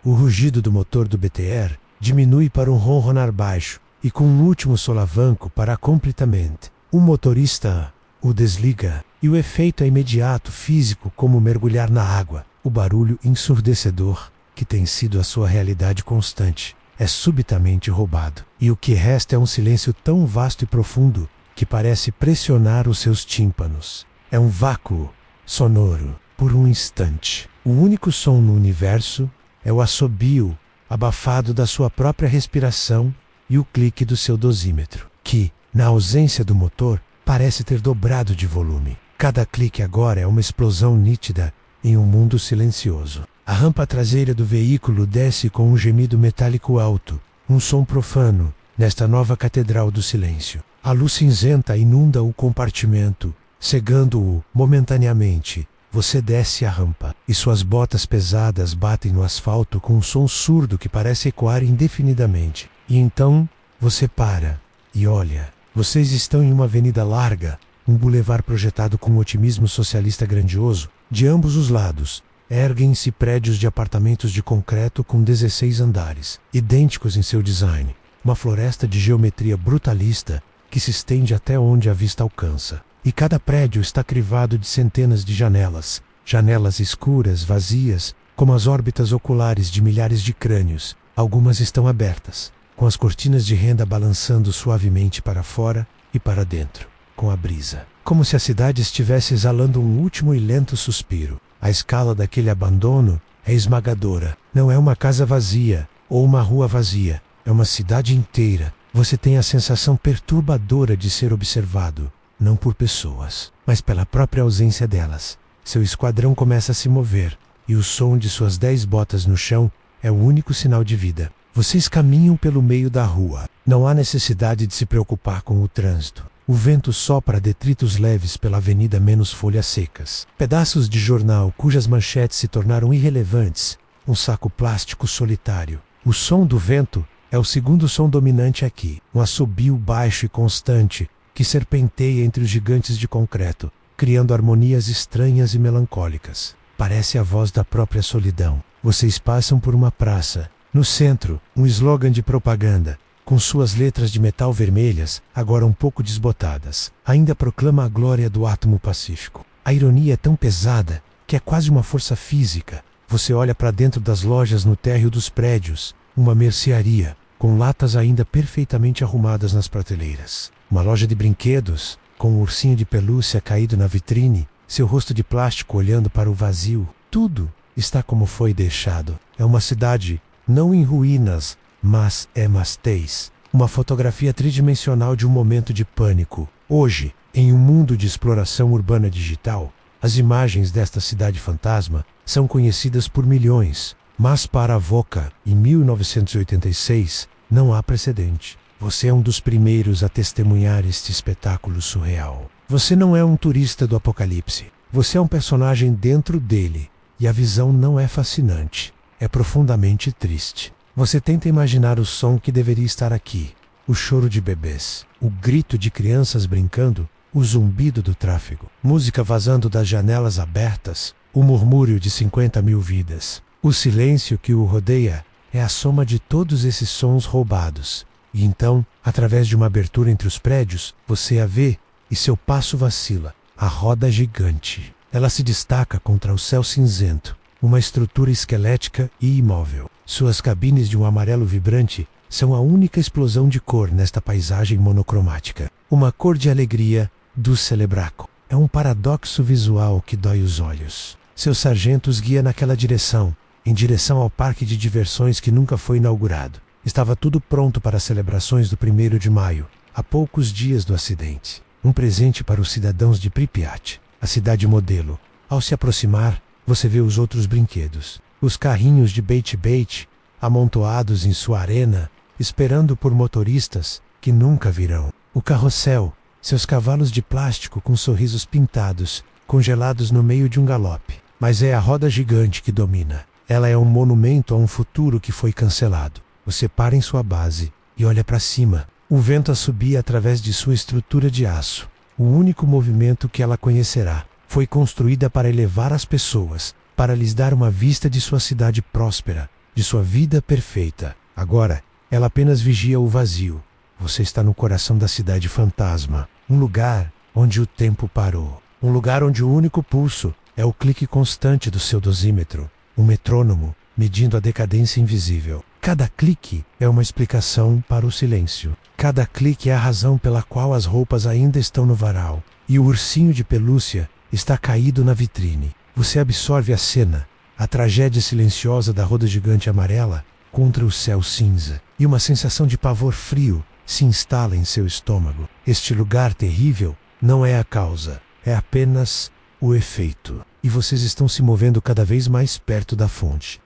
O rugido do motor do BTR diminui para um ronronar baixo e com um último solavanco para completamente. O motorista o desliga e o efeito é imediato, físico, como mergulhar na água. O barulho ensurdecedor, que tem sido a sua realidade constante, é subitamente roubado. E o que resta é um silêncio tão vasto e profundo que parece pressionar os seus tímpanos. É um vácuo sonoro. Por um instante, o único som no universo é o assobio abafado da sua própria respiração e o clique do seu dosímetro, que, na ausência do motor, parece ter dobrado de volume. Cada clique agora é uma explosão nítida em um mundo silencioso. A rampa traseira do veículo desce com um gemido metálico alto, um som profano, nesta nova catedral do silêncio. A luz cinzenta inunda o compartimento, cegando-o momentaneamente. Você desce a rampa, e suas botas pesadas batem no asfalto com um som surdo que parece ecoar indefinidamente. E então, você para e olha. Vocês estão em uma avenida larga, um bulevar projetado com um otimismo socialista grandioso. De ambos os lados, erguem-se prédios de apartamentos de concreto com 16 andares, idênticos em seu design. Uma floresta de geometria brutalista que se estende até onde a vista alcança. E cada prédio está crivado de centenas de janelas. Janelas escuras, vazias, como as órbitas oculares de milhares de crânios. Algumas estão abertas, com as cortinas de renda balançando suavemente para fora e para dentro, com a brisa. Como se a cidade estivesse exalando um último e lento suspiro. A escala daquele abandono é esmagadora. Não é uma casa vazia ou uma rua vazia. É uma cidade inteira. Você tem a sensação perturbadora de ser observado. Não por pessoas, mas pela própria ausência delas. Seu esquadrão começa a se mover, e o som de suas 10 botas no chão é o único sinal de vida. Vocês caminham pelo meio da rua. Não há necessidade de se preocupar com o trânsito. O vento sopra detritos leves pela avenida menos folhas secas. Pedaços de jornal cujas manchetes se tornaram irrelevantes. Um saco plástico solitário. O som do vento é o segundo som dominante aqui. Um assobio baixo e constante que serpenteia entre os gigantes de concreto, criando harmonias estranhas e melancólicas. Parece a voz da própria solidão. Vocês passam por uma praça. No centro, um slogan de propaganda, com suas letras de metal vermelhas, agora um pouco desbotadas, ainda proclama a glória do átomo pacífico. A ironia é tão pesada que é quase uma força física. Você olha para dentro das lojas no térreo dos prédios, uma mercearia, com latas ainda perfeitamente arrumadas nas prateleiras. Uma loja de brinquedos, com um ursinho de pelúcia caído na vitrine, seu rosto de plástico olhando para o vazio. Tudo está como foi deixado. É uma cidade, não em ruínas, mas mastéis. Uma fotografia tridimensional de um momento de pânico. Hoje, em um mundo de exploração urbana digital, as imagens desta cidade fantasma são conhecidas por milhões. Mas para a Voca, em 1986, não há precedente. Você é um dos primeiros a testemunhar este espetáculo surreal. Você não é um turista do apocalipse. Você é um personagem dentro dele. E a visão não é fascinante. É profundamente triste. Você tenta imaginar o som que deveria estar aqui. O choro de bebês. O grito de crianças brincando. O zumbido do tráfego. Música vazando das janelas abertas. O murmúrio de 50 mil vidas. O silêncio que o rodeia é a soma de todos esses sons roubados. E então, através de uma abertura entre os prédios, você a vê e seu passo vacila. A roda gigante. Ela se destaca contra o céu cinzento, uma estrutura esquelética e imóvel. Suas cabines de um amarelo vibrante são a única explosão de cor nesta paisagem monocromática. Uma cor de alegria do celebraco. É um paradoxo visual que dói os olhos. Seu sargento os guia naquela direção, em direção ao parque de diversões que nunca foi inaugurado. Estava tudo pronto para as celebrações do 1º de maio, a poucos dias do acidente. Um presente para os cidadãos de Pripyat, a cidade modelo. Ao se aproximar, você vê os outros brinquedos. Os carrinhos de Beit-Beit, amontoados em sua arena, esperando por motoristas que nunca virão. O carrossel, seus cavalos de plástico com sorrisos pintados, congelados no meio de um galope. Mas é a roda gigante que domina. Ela é um monumento a um futuro que foi cancelado. Você para em sua base e olha para cima. O vento assobia através de sua estrutura de aço. O único movimento que ela conhecerá. Foi construída para elevar as pessoas, para lhes dar uma vista de sua cidade próspera, de sua vida perfeita. Agora, ela apenas vigia o vazio. Você está no coração da cidade fantasma. Um lugar onde o tempo parou. Um lugar onde o único pulso é o clique constante do seu dosímetro. Um metrônomo medindo a decadência invisível. Cada clique é uma explicação para o silêncio. Cada clique é a razão pela qual as roupas ainda estão no varal. E o ursinho de pelúcia está caído na vitrine. Você absorve a cena, a tragédia silenciosa da roda gigante amarela contra o céu cinza. E uma sensação de pavor frio se instala em seu estômago. Este lugar terrível não é a causa, é apenas o efeito. E vocês estão se movendo cada vez mais perto da fonte.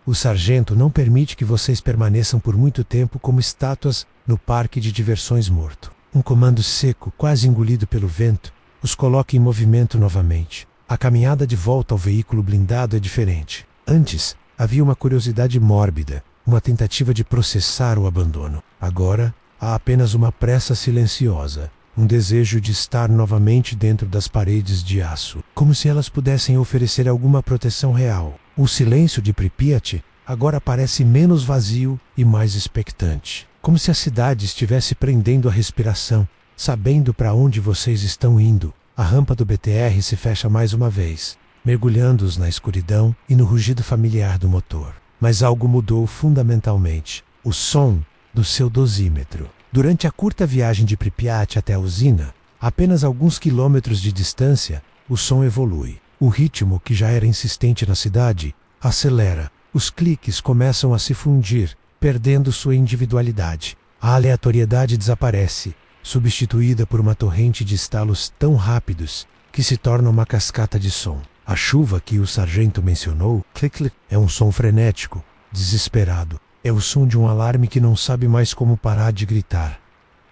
O sargento não permite que vocês permaneçam por muito tempo como estátuas no parque de diversões morto. Um comando seco, quase engolido pelo vento, os coloca em movimento novamente. A caminhada de volta ao veículo blindado é diferente. Antes, havia uma curiosidade mórbida, uma tentativa de processar o abandono. Agora, há apenas uma pressa silenciosa, um desejo de estar novamente dentro das paredes de aço, como se elas pudessem oferecer alguma proteção real. O silêncio de Pripyat agora parece menos vazio e mais expectante, como se a cidade estivesse prendendo a respiração, sabendo para onde vocês estão indo. A rampa do BTR se fecha mais uma vez, mergulhando-os na escuridão e no rugido familiar do motor. Mas algo mudou fundamentalmente: o som do seu dosímetro. Durante a curta viagem de Pripyat até a usina, a apenas alguns quilômetros de distância, o som evolui. O ritmo, que já era insistente na cidade, acelera. Os cliques começam a se fundir, perdendo sua individualidade. A aleatoriedade desaparece, substituída por uma torrente de estalos tão rápidos que se torna uma cascata de som. A chuva que o sargento mencionou, clic-clic, é um som frenético, desesperado. É o som de um alarme que não sabe mais como parar de gritar.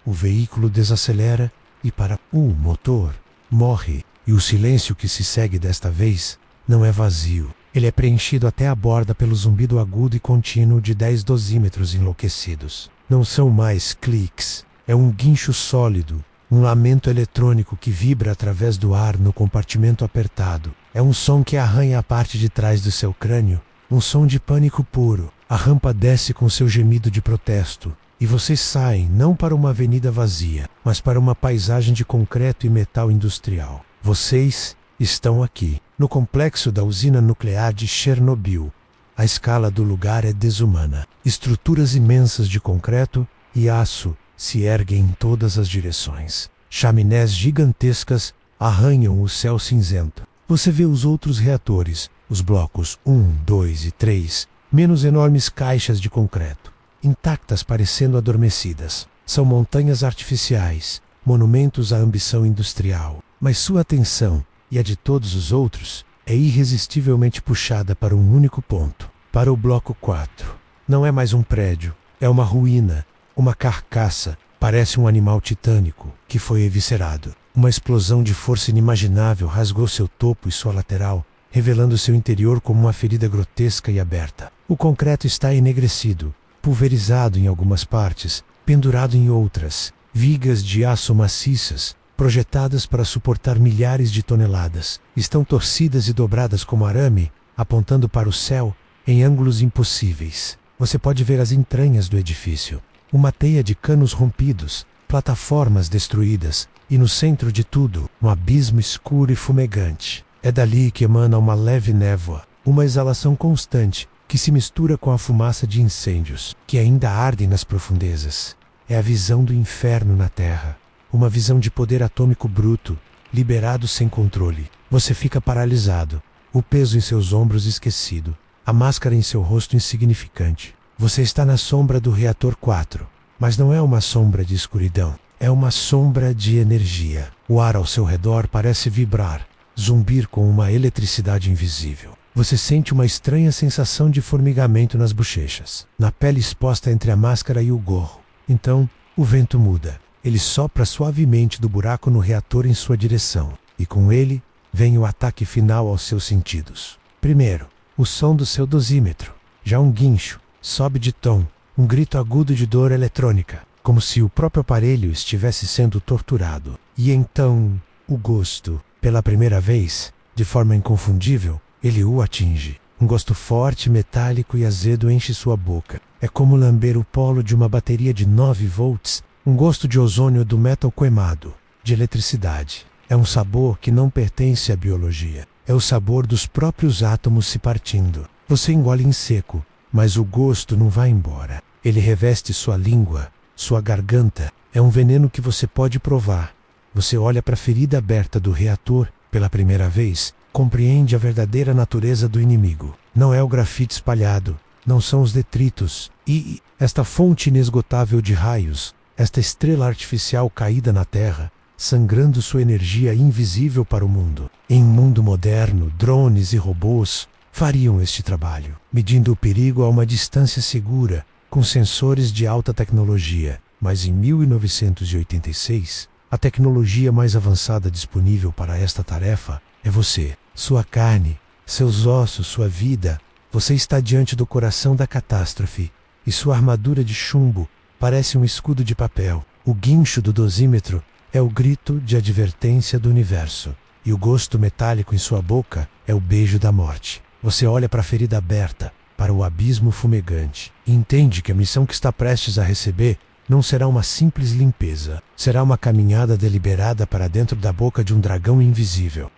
O veículo desacelera e para o motor morre. E o silêncio que se segue desta vez não é vazio. Ele é preenchido até a borda pelo zumbido agudo e contínuo de 10 dosímetros enlouquecidos. Não são mais cliques. É um guincho sólido, um lamento eletrônico que vibra através do ar no compartimento apertado. É um som que arranha a parte de trás do seu crânio, um som de pânico puro. A rampa desce com seu gemido de protesto, e vocês saem não para uma avenida vazia, mas para uma paisagem de concreto e metal industrial. Vocês estão aqui, no complexo da usina nuclear de Chernobyl. A escala do lugar é desumana. Estruturas imensas de concreto e aço se erguem em todas as direções. Chaminés gigantescas arranham o céu cinzento. Você vê os outros reatores, os blocos 1, 2 e 3, menos enormes caixas de concreto, intactas parecendo adormecidas. São montanhas artificiais, monumentos à ambição industrial. Mas sua atenção, e a de todos os outros, é irresistivelmente puxada para um único ponto, para o bloco 4. Não é mais um prédio, é uma ruína, uma carcaça, parece um animal titânico que foi eviscerado. Uma explosão de força inimaginável rasgou seu topo e sua lateral, revelando seu interior como uma ferida grotesca e aberta. O concreto está enegrecido, pulverizado em algumas partes, pendurado em outras, vigas de aço maciças, projetadas para suportar milhares de toneladas, estão torcidas e dobradas como arame, apontando para o céu em ângulos impossíveis. Você pode ver as entranhas do edifício, uma teia de canos rompidos, plataformas destruídas, e no centro de tudo, um abismo escuro e fumegante. É dali que emana uma leve névoa, uma exalação constante que se mistura com a fumaça de incêndios que ainda ardem nas profundezas. É a visão do inferno na Terra. Uma visão de poder atômico bruto, liberado sem controle. Você fica paralisado, o peso em seus ombros esquecido, a máscara em seu rosto insignificante. Você está na sombra do reator 4, mas não é uma sombra de escuridão, é uma sombra de energia. O ar ao seu redor parece vibrar, zumbir com uma eletricidade invisível. Você sente uma estranha sensação de formigamento nas bochechas, na pele exposta entre a máscara e o gorro. Então, o vento muda. Ele sopra suavemente do buraco no reator em sua direção, e com ele vem o ataque final aos seus sentidos. Primeiro, o som do seu dosímetro. Já um guincho, sobe de tom, um grito agudo de dor eletrônica, como se o próprio aparelho estivesse sendo torturado. E então, o gosto. Pela primeira vez, de forma inconfundível, ele o atinge. Um gosto forte, metálico e azedo enche sua boca. É como lamber o polo de uma bateria de 9 volts, um gosto de ozônio do metal queimado, de eletricidade. É um sabor que não pertence à biologia. É o sabor dos próprios átomos se partindo. Você engole em seco, mas o gosto não vai embora. Ele reveste sua língua, sua garganta. É um veneno que você pode provar. Você olha para a ferida aberta do reator pela primeira vez, compreende a verdadeira natureza do inimigo. Não é o grafite espalhado, não são os detritos, e esta fonte inesgotável de raios, esta estrela artificial caída na Terra, sangrando sua energia invisível para o mundo. Em um mundo moderno, drones e robôs fariam este trabalho, medindo o perigo a uma distância segura, com sensores de alta tecnologia. Mas em 1986, a tecnologia mais avançada disponível para esta tarefa é você. Sua carne, seus ossos, sua vida. Você está diante do coração da catástrofe, e sua armadura de chumbo parece um escudo de papel. O guincho do dosímetro é o grito de advertência do universo, e o gosto metálico em sua boca é o beijo da morte. Você olha para a ferida aberta, para o abismo fumegante, e entende que a missão que está prestes a receber não será uma simples limpeza, será uma caminhada deliberada para dentro da boca de um dragão invisível.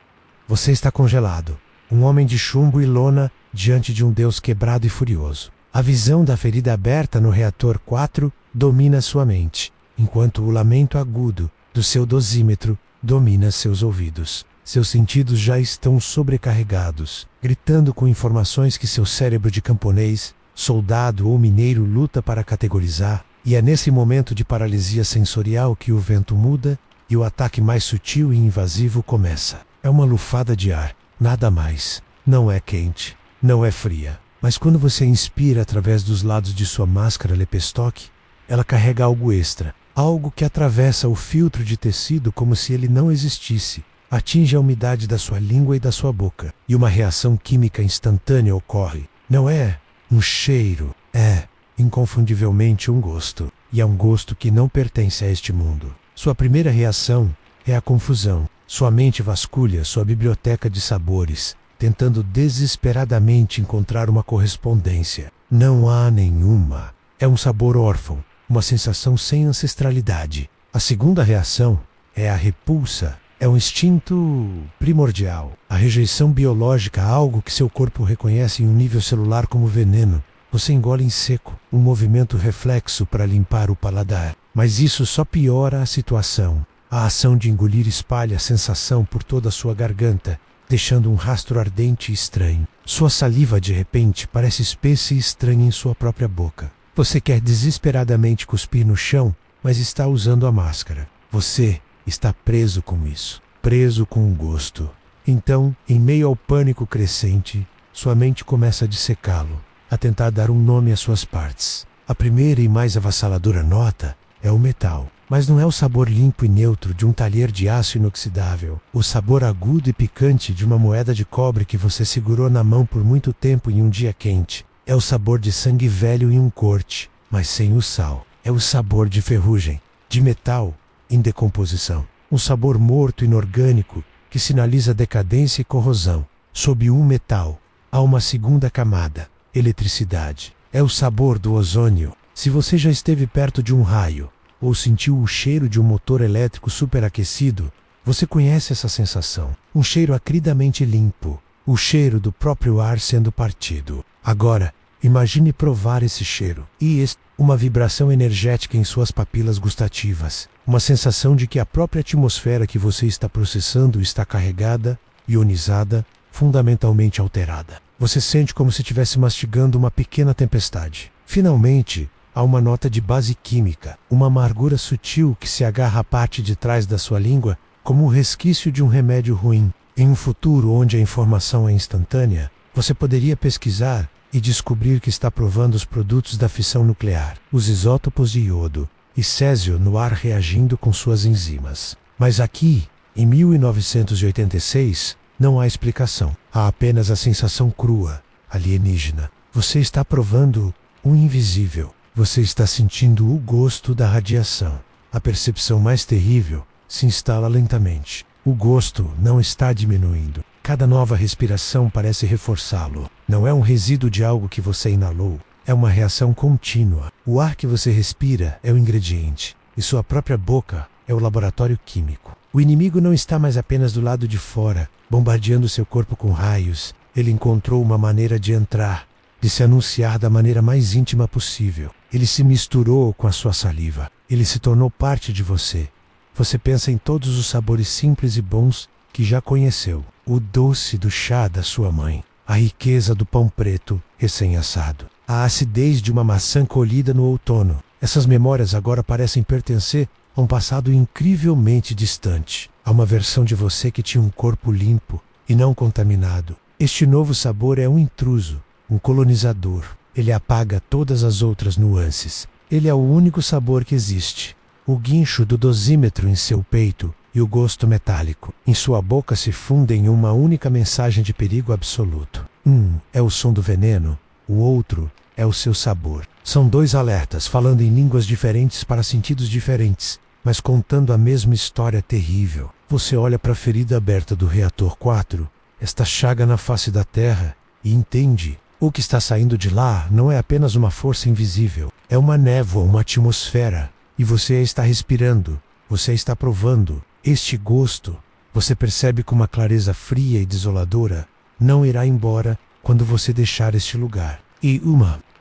Você está congelado, um homem de chumbo e lona diante de um Deus quebrado e furioso. A visão da ferida aberta no reator 4 domina sua mente, enquanto o lamento agudo do seu dosímetro domina seus ouvidos. Seus sentidos já estão sobrecarregados, gritando com informações que seu cérebro de camponês, soldado ou mineiro luta para categorizar. E é nesse momento de paralisia sensorial que o vento muda e o ataque mais sutil e invasivo começa. É uma lufada de ar, nada mais. Não é quente, não é fria. Mas quando você inspira através dos lados de sua máscara Lepestock, ela carrega algo extra, algo que atravessa o filtro de tecido como se ele não existisse. Atinge a umidade da sua língua e da sua boca, e uma reação química instantânea ocorre. Não é um cheiro, é inconfundivelmente um gosto, e é um gosto que não pertence a este mundo. Sua primeira reação é a confusão. Sua mente vasculha sua biblioteca de sabores, tentando desesperadamente encontrar uma correspondência. Não há nenhuma. É um sabor órfão, uma sensação sem ancestralidade. A segunda reação é a repulsa. É um instinto primordial, a rejeição biológica a algo que seu corpo reconhece em um nível celular como veneno. Você engole em seco, um movimento reflexo para limpar o paladar. Mas isso só piora a situação. A ação de engolir espalha a sensação por toda a sua garganta, deixando um rastro ardente e estranho. Sua saliva, de repente, parece espessa e estranha em sua própria boca. Você quer desesperadamente cuspir no chão, mas está usando a máscara. Você está preso com isso, preso com o gosto. Então, em meio ao pânico crescente, sua mente começa a dissecá-lo, a tentar dar um nome às suas partes. A primeira e mais avassaladora nota é o metal. Mas não é o sabor limpo e neutro de um talher de aço inoxidável, o sabor agudo e picante de uma moeda de cobre que você segurou na mão por muito tempo em um dia quente. É o sabor de sangue velho em um corte, mas sem o sal. É o sabor de ferrugem, de metal em decomposição. Um sabor morto inorgânico que sinaliza decadência e corrosão. Sob um metal, há uma segunda camada, eletricidade. É o sabor do ozônio. Se você já esteve perto de um raio, ou sentiu o cheiro de um motor elétrico superaquecido, você conhece essa sensação. Um cheiro acridamente limpo, o cheiro do próprio ar sendo partido. Agora, imagine provar esse cheiro. E uma vibração energética em suas papilas gustativas. Uma sensação de que a própria atmosfera que você está processando está carregada, ionizada, fundamentalmente alterada. Você sente como se estivesse mastigando uma pequena tempestade. Finalmente, há uma nota de base química, uma amargura sutil que se agarra à parte de trás da sua língua como o resquício de um remédio ruim. Em um futuro onde a informação é instantânea, você poderia pesquisar e descobrir que está provando os produtos da fissão nuclear, os isótopos de iodo e césio no ar reagindo com suas enzimas. Mas aqui, em 1986, não há explicação. Há apenas a sensação crua, alienígena. Você está provando o invisível. Você está sentindo o gosto da radiação. A percepção mais terrível se instala lentamente. O gosto não está diminuindo. Cada nova respiração parece reforçá-lo. Não é um resíduo de algo que você inalou. É uma reação contínua. O ar que você respira é o ingrediente. E sua própria boca é o laboratório químico. O inimigo não está mais apenas do lado de fora, bombardeando seu corpo com raios. Ele encontrou uma maneira de entrar, de se anunciar da maneira mais íntima possível. Ele se misturou com a sua saliva. Ele se tornou parte de você. Você pensa em todos os sabores simples e bons que já conheceu. O doce do chá da sua mãe. A riqueza do pão preto recém-assado. A acidez de uma maçã colhida no outono. Essas memórias agora parecem pertencer a um passado incrivelmente distante. A uma versão de você que tinha um corpo limpo e não contaminado. Este novo sabor é um intruso, um colonizador. Ele apaga todas as outras nuances. Ele é o único sabor que existe. O guincho do dosímetro em seu peito e o gosto metálico em sua boca se fundem em uma única mensagem de perigo absoluto. Um é o som do veneno, o outro é o seu sabor. São dois alertas falando em línguas diferentes para sentidos diferentes, mas contando a mesma história terrível. Você olha para a ferida aberta do reator 4, esta chaga na face da Terra, e entende. O que está saindo de lá não é apenas uma força invisível. É uma névoa, uma atmosfera. E você a está respirando. Você a está provando. Este gosto, você percebe com uma clareza fria e desoladora, não irá embora quando você deixar este lugar. E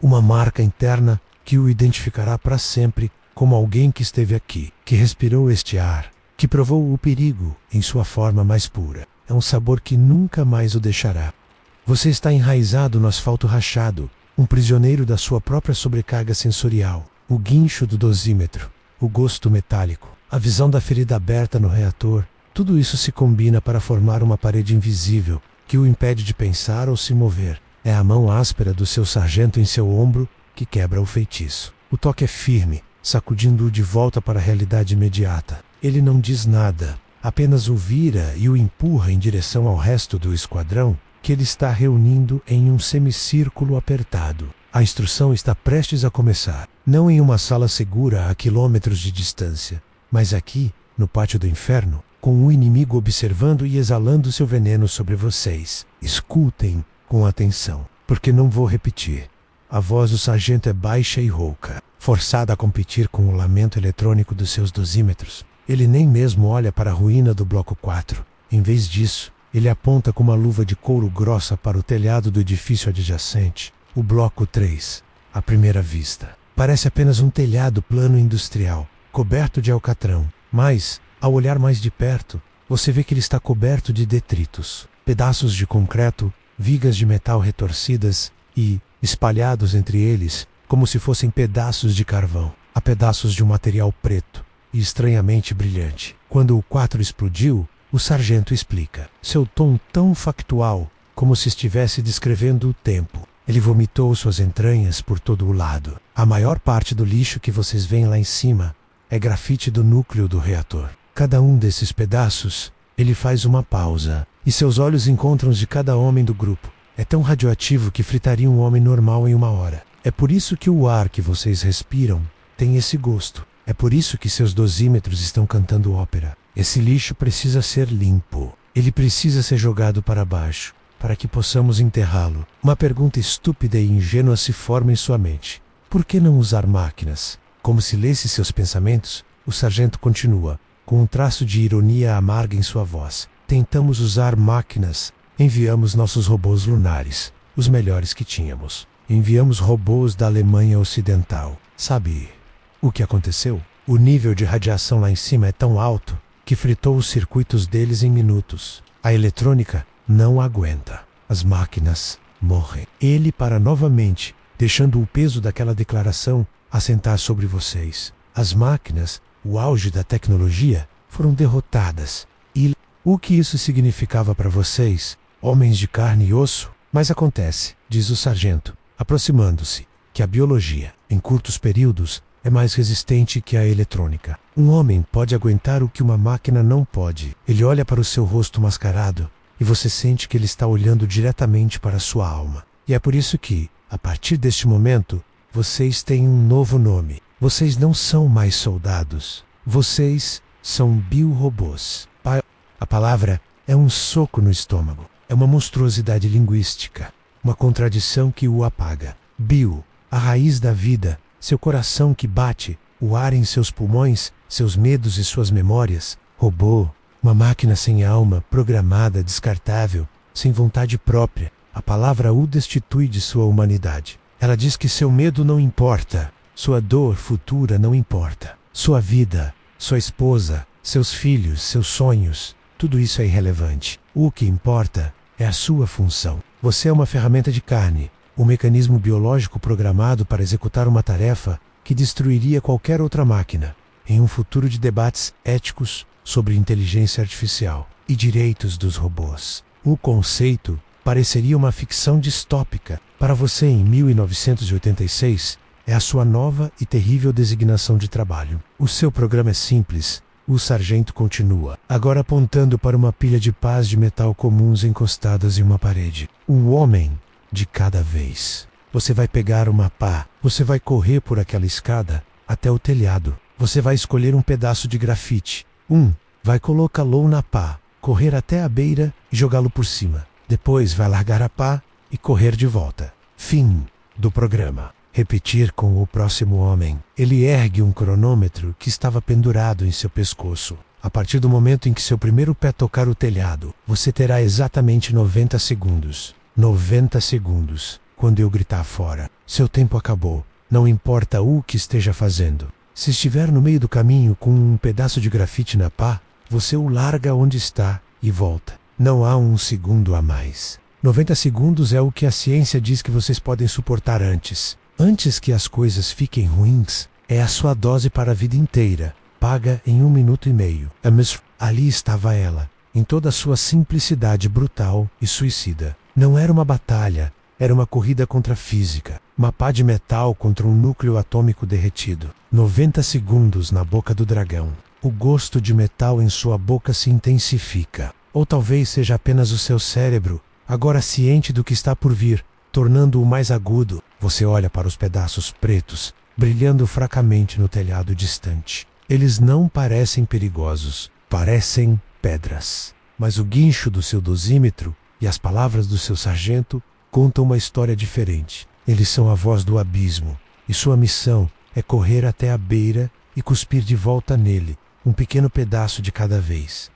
uma marca interna que o identificará para sempre como alguém que esteve aqui, que respirou este ar, que provou o perigo em sua forma mais pura. É um sabor que nunca mais o deixará. Você está enraizado no asfalto rachado, um prisioneiro da sua própria sobrecarga sensorial. O guincho do dosímetro, o gosto metálico, a visão da ferida aberta no reator, tudo isso se combina para formar uma parede invisível que o impede de pensar ou se mover. É a mão áspera do seu sargento em seu ombro que quebra o feitiço. O toque é firme, sacudindo-o de volta para a realidade imediata. Ele não diz nada, apenas o vira e o empurra em direção ao resto do esquadrão que ele está reunindo em um semicírculo apertado. A instrução está prestes a começar, não em uma sala segura a quilômetros de distância, mas aqui, no pátio do inferno, com o inimigo observando e exalando seu veneno sobre vocês. Escutem com atenção, porque não vou repetir. A voz do sargento é baixa e rouca, forçada a competir com o lamento eletrônico dos seus dosímetros. Ele nem mesmo olha para a ruína do bloco 4. Em vez disso, ele aponta com uma luva de couro grossa para o telhado do edifício adjacente. O bloco 3, à primeira vista, parece apenas um telhado plano industrial, coberto de alcatrão. Mas, ao olhar mais de perto, você vê que ele está coberto de detritos, pedaços de concreto, vigas de metal retorcidas e, espalhados entre eles, como se fossem pedaços de carvão, há pedaços de um material preto e estranhamente brilhante. Quando o 4 explodiu, o sargento explica, seu tom tão factual, como se estivesse descrevendo o tempo. Ele vomitou suas entranhas por todo o lado. A maior parte do lixo que vocês veem lá em cima é grafite do núcleo do reator. Cada um desses pedaços, ele faz uma pausa, e seus olhos encontram os de cada homem do grupo. É tão radioativo que fritaria um homem normal em 1 hora. É por isso que o ar que vocês respiram tem esse gosto. É por isso que seus dosímetros estão cantando ópera. Esse lixo precisa ser limpo. Ele precisa ser jogado para baixo, para que possamos enterrá-lo. Uma pergunta estúpida e ingênua se forma em sua mente. Por que não usar máquinas? Como se lesse seus pensamentos, o sargento continua, com um traço de ironia amarga em sua voz. Tentamos usar máquinas. Enviamos nossos robôs lunares, os melhores que tínhamos. Enviamos robôs da Alemanha Ocidental. Sabe o que aconteceu? O nível de radiação lá em cima é tão alto que fritou os circuitos deles em minutos. A eletrônica não aguenta. As máquinas morrem. Ele para novamente deixando o peso daquela declaração assentar sobre vocês. As máquinas, o auge da tecnologia, foram derrotadas. E o que isso significava para vocês, homens de carne e osso? Mas acontece, diz o sargento, aproximando-se, que a biologia, em curtos períodos, é mais resistente que a eletrônica. Um homem pode aguentar o que uma máquina não pode. Ele olha para o seu rosto mascarado e você sente que ele está olhando diretamente para a sua alma. E é por isso que, a partir deste momento, vocês têm um novo nome. Vocês não são mais soldados. Vocês são biorobôs. A palavra é um soco no estômago. É uma monstruosidade linguística. Uma contradição que o apaga. Bio, a raiz da vida, seu coração que bate, o ar em seus pulmões, seus medos e suas memórias. Robô, uma máquina sem alma, programada, descartável, sem vontade própria. A palavra o destitui de sua humanidade. Ela diz que seu medo não importa, sua dor futura não importa, sua vida, sua esposa, seus filhos, seus sonhos, tudo isso é irrelevante. O que importa é a sua função. Você é uma ferramenta de carne, um mecanismo biológico programado para executar uma tarefa que destruiria qualquer outra máquina, em um futuro de debates éticos sobre inteligência artificial e direitos dos robôs. O conceito pareceria uma ficção distópica. Para você, em 1986, é a sua nova e terrível designação de trabalho. O seu programa é simples. O sargento continua, agora apontando para uma pilha de pás de metal comuns encostadas em uma parede. Um homem de cada vez. Você vai pegar uma pá, você vai correr por aquela escada até o telhado. Você vai escolher um pedaço de grafite. Vai colocá-lo na pá, correr até a beira e jogá-lo por cima. Depois vai largar a pá e correr de volta. Fim do programa. Repetir com o próximo homem. Ele ergue um cronômetro que estava pendurado em seu pescoço. A partir do momento em que seu primeiro pé tocar o telhado, você terá exatamente 90 segundos. 90 segundos. Quando eu gritar fora, seu tempo acabou. Não importa o que esteja fazendo. Se estiver no meio do caminho com um pedaço de grafite na pá, você o larga onde está e volta. Não há um segundo a mais. 90 segundos é o que a ciência diz que vocês podem suportar antes. Antes que as coisas fiquem ruins, é a sua dose para a vida inteira, paga em 1 minuto e meio. Ali estava ela, em toda a sua simplicidade brutal e suicida. Não era uma batalha, era uma corrida contra a física. Uma pá de metal contra um núcleo atômico derretido. 90 segundos na boca do dragão. O gosto de metal em sua boca se intensifica. Ou talvez seja apenas o seu cérebro, agora ciente do que está por vir, tornando-o mais agudo. Você olha para os pedaços pretos, brilhando fracamente no telhado distante. Eles não parecem perigosos, parecem pedras. Mas o guincho do seu dosímetro e as palavras do seu sargento contam uma história diferente. Eles são a voz do abismo, e sua missão é correr até a beira e cuspir de volta nele, um pequeno pedaço de cada vez.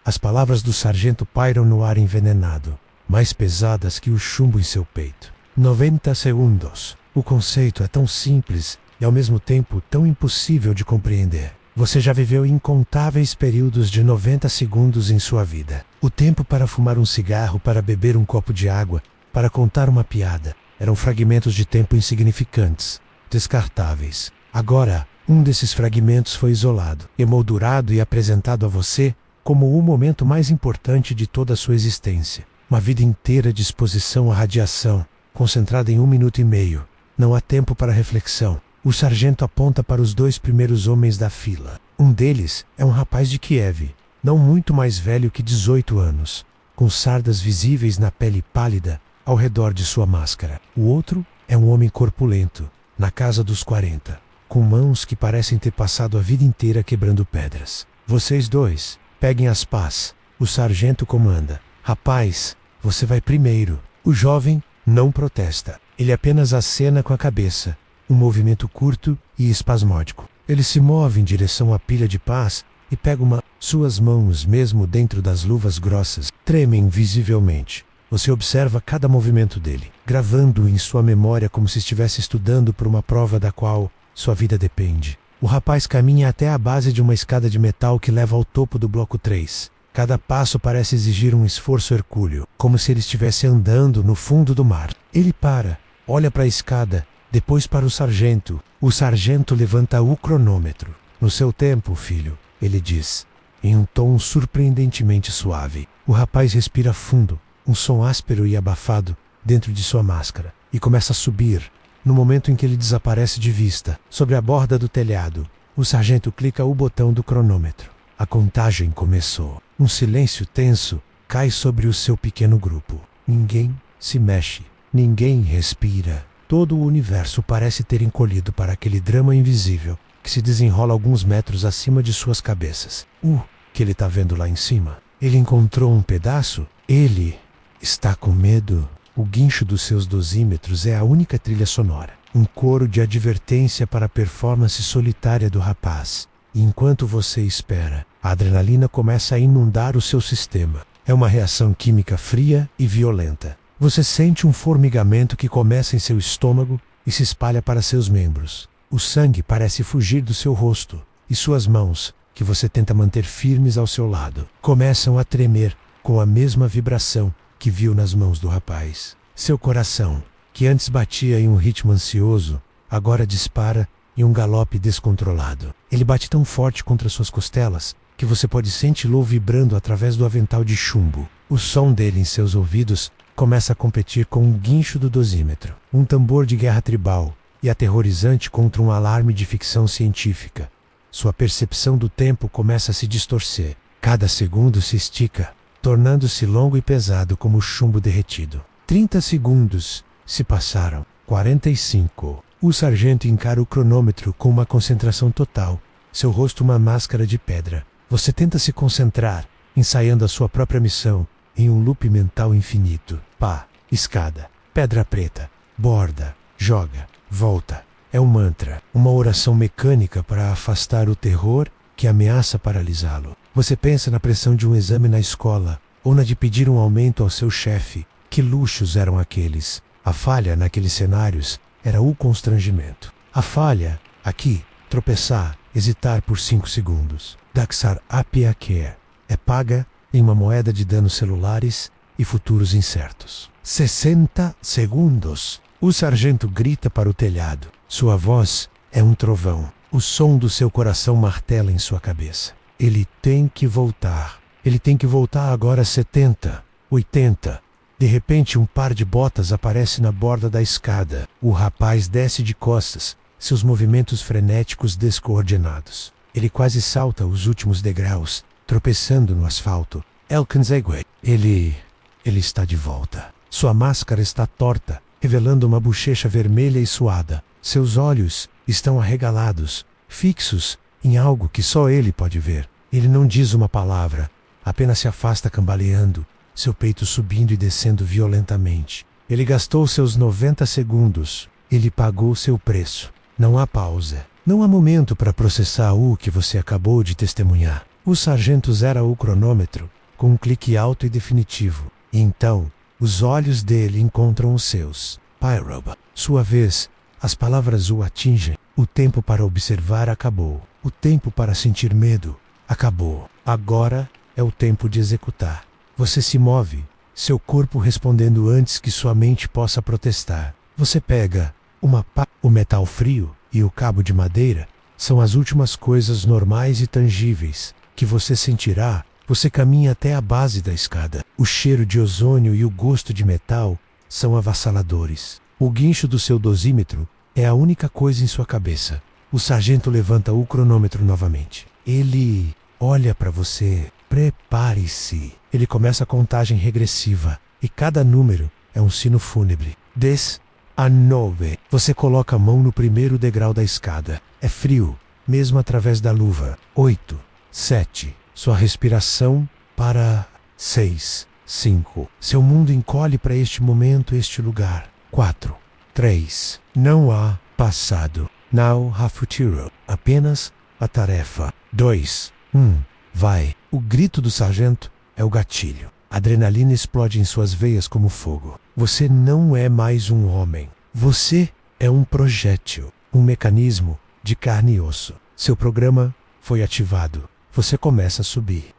As palavras do sargento pairam no ar envenenado, mais pesadas que o chumbo em seu peito. 90 segundos. O conceito é tão simples e ao mesmo tempo tão impossível de compreender. Você já viveu incontáveis períodos de 90 segundos em sua vida. O tempo para fumar um cigarro, para beber um copo de água, para contar uma piada. Eram fragmentos de tempo insignificantes, descartáveis. Agora, um desses fragmentos foi isolado, emoldurado e apresentado a você como o momento mais importante de toda a sua existência. Uma vida inteira de exposição à radiação, concentrada em 1 minuto e meio. Não há tempo para reflexão. O sargento aponta para os 2 primeiros homens da fila. Um deles é um rapaz de Kiev, não muito mais velho que 18 anos, com sardas visíveis na pele pálida ao redor de sua máscara. O outro é um homem corpulento, na casa dos 40, com mãos que parecem ter passado a vida inteira quebrando pedras. Vocês dois, peguem as pás. O sargento comanda. Rapaz, você vai primeiro. O jovem não protesta. Ele apenas acena com a cabeça, um movimento curto e espasmódico. Ele se move em direção à pilha de pás e pega uma. Suas mãos, mesmo dentro das luvas grossas, tremem visivelmente. Você observa cada movimento dele, gravando-o em sua memória como se estivesse estudando por uma prova da qual sua vida depende. O rapaz caminha até a base de uma escada de metal que leva ao topo do bloco 3. Cada passo parece exigir um esforço hercúleo, como se ele estivesse andando no fundo do mar. Ele para, olha para a escada, depois para o sargento. O sargento levanta o cronômetro. No seu tempo, filho, ele diz, em um tom surpreendentemente suave. O rapaz respira fundo, um som áspero e abafado dentro de sua máscara, e começa a subir. No momento em que ele desaparece de vista, sobre a borda do telhado, o sargento clica o botão do cronômetro. A contagem começou. Um silêncio tenso cai sobre o seu pequeno grupo. Ninguém se mexe, ninguém respira. Todo o universo parece ter encolhido para aquele drama invisível que se desenrola alguns metros acima de suas cabeças. Que ele está vendo lá em cima? Ele encontrou um pedaço? Ele está com medo? O guincho dos seus dosímetros é a única trilha sonora. Um coro de advertência para a performance solitária do rapaz. E enquanto você espera, a adrenalina começa a inundar o seu sistema. É uma reação química fria e violenta. Você sente um formigamento que começa em seu estômago e se espalha para seus membros. O sangue parece fugir do seu rosto, e suas mãos, que você tenta manter firmes ao seu lado, começam a tremer com a mesma vibração que viu nas mãos do rapaz. Seu coração, que antes batia em um ritmo ansioso, agora dispara em um galope descontrolado. Ele bate tão forte contra suas costelas que você pode senti-lo vibrando através do avental de chumbo. O som dele em seus ouvidos começa a competir com um guincho do dosímetro, um tambor de guerra tribal e aterrorizante contra um alarme de ficção científica. Sua percepção do tempo começa a se distorcer. Cada segundo se estica, tornando-se longo e pesado como chumbo derretido. 30 segundos se passaram. 45. O sargento encara o cronômetro com uma concentração total, seu rosto uma máscara de pedra. Você tenta se concentrar, ensaiando a sua própria missão em um loop mental infinito. Pá, escada, pedra preta, borda, joga, volta. É um mantra, uma oração mecânica para afastar o terror que ameaça paralisá-lo. Você pensa na pressão de um exame na escola, ou na de pedir um aumento ao seu chefe. Que luxos eram aqueles? A falha naqueles cenários era o constrangimento. A falha, aqui, tropeçar, hesitar por 5 segundos. Daxar Apiaquer é paga em uma moeda de danos celulares e futuros incertos. 60 segundos. O sargento grita para o telhado. Sua voz é um trovão. O som do seu coração martela em sua cabeça. Ele tem que voltar. Ele tem que voltar agora. 70, 80. De repente, um par de botas aparece na borda da escada. O rapaz desce de costas, seus movimentos frenéticos descoordenados. Ele quase salta os últimos degraus, tropeçando no asfalto. Elkanzegue. Ele está de volta. Sua máscara está torta, revelando uma bochecha vermelha e suada. Seus olhos estão arregalados, fixos em algo que só ele pode ver. Ele não diz uma palavra, apenas se afasta cambaleando, seu peito subindo e descendo violentamente. Ele gastou seus 90 segundos. Ele pagou seu preço. Não há pausa. Não há momento para processar o que você acabou de testemunhar. O sargento zera o cronômetro com um clique alto e definitivo. E então, os olhos dele encontram os seus. Pyroba. Sua vez, as palavras o atingem. O tempo para observar acabou. O tempo para sentir medo acabou. Agora é o tempo de executar. Você se move, seu corpo respondendo antes que sua mente possa protestar. Você pega uma pá. O metal frio e o cabo de madeira são as últimas coisas normais e tangíveis que você sentirá. Você caminha até a base da escada. O cheiro de ozônio e o gosto de metal são avassaladores. O guincho do seu dosímetro é a única coisa em sua cabeça. O sargento levanta o cronômetro novamente. Ele olha para você. Prepare-se. Ele começa a contagem regressiva e cada número é um sino fúnebre. 10 a 9. Você coloca a mão no primeiro degrau da escada. É frio, mesmo através da luva. 8, 7. Sua respiração para. 6, 5. Seu mundo encolhe para este momento, este lugar. 4, 3. Não há passado. Now ha futuro. Apenas a tarefa. 2, 1. Vai. O grito do sargento é o gatilho. A adrenalina explode em suas veias como fogo. Você não é mais um homem. Você é um projétil. Um mecanismo de carne e osso. Seu programa foi ativado. Você começa a subir.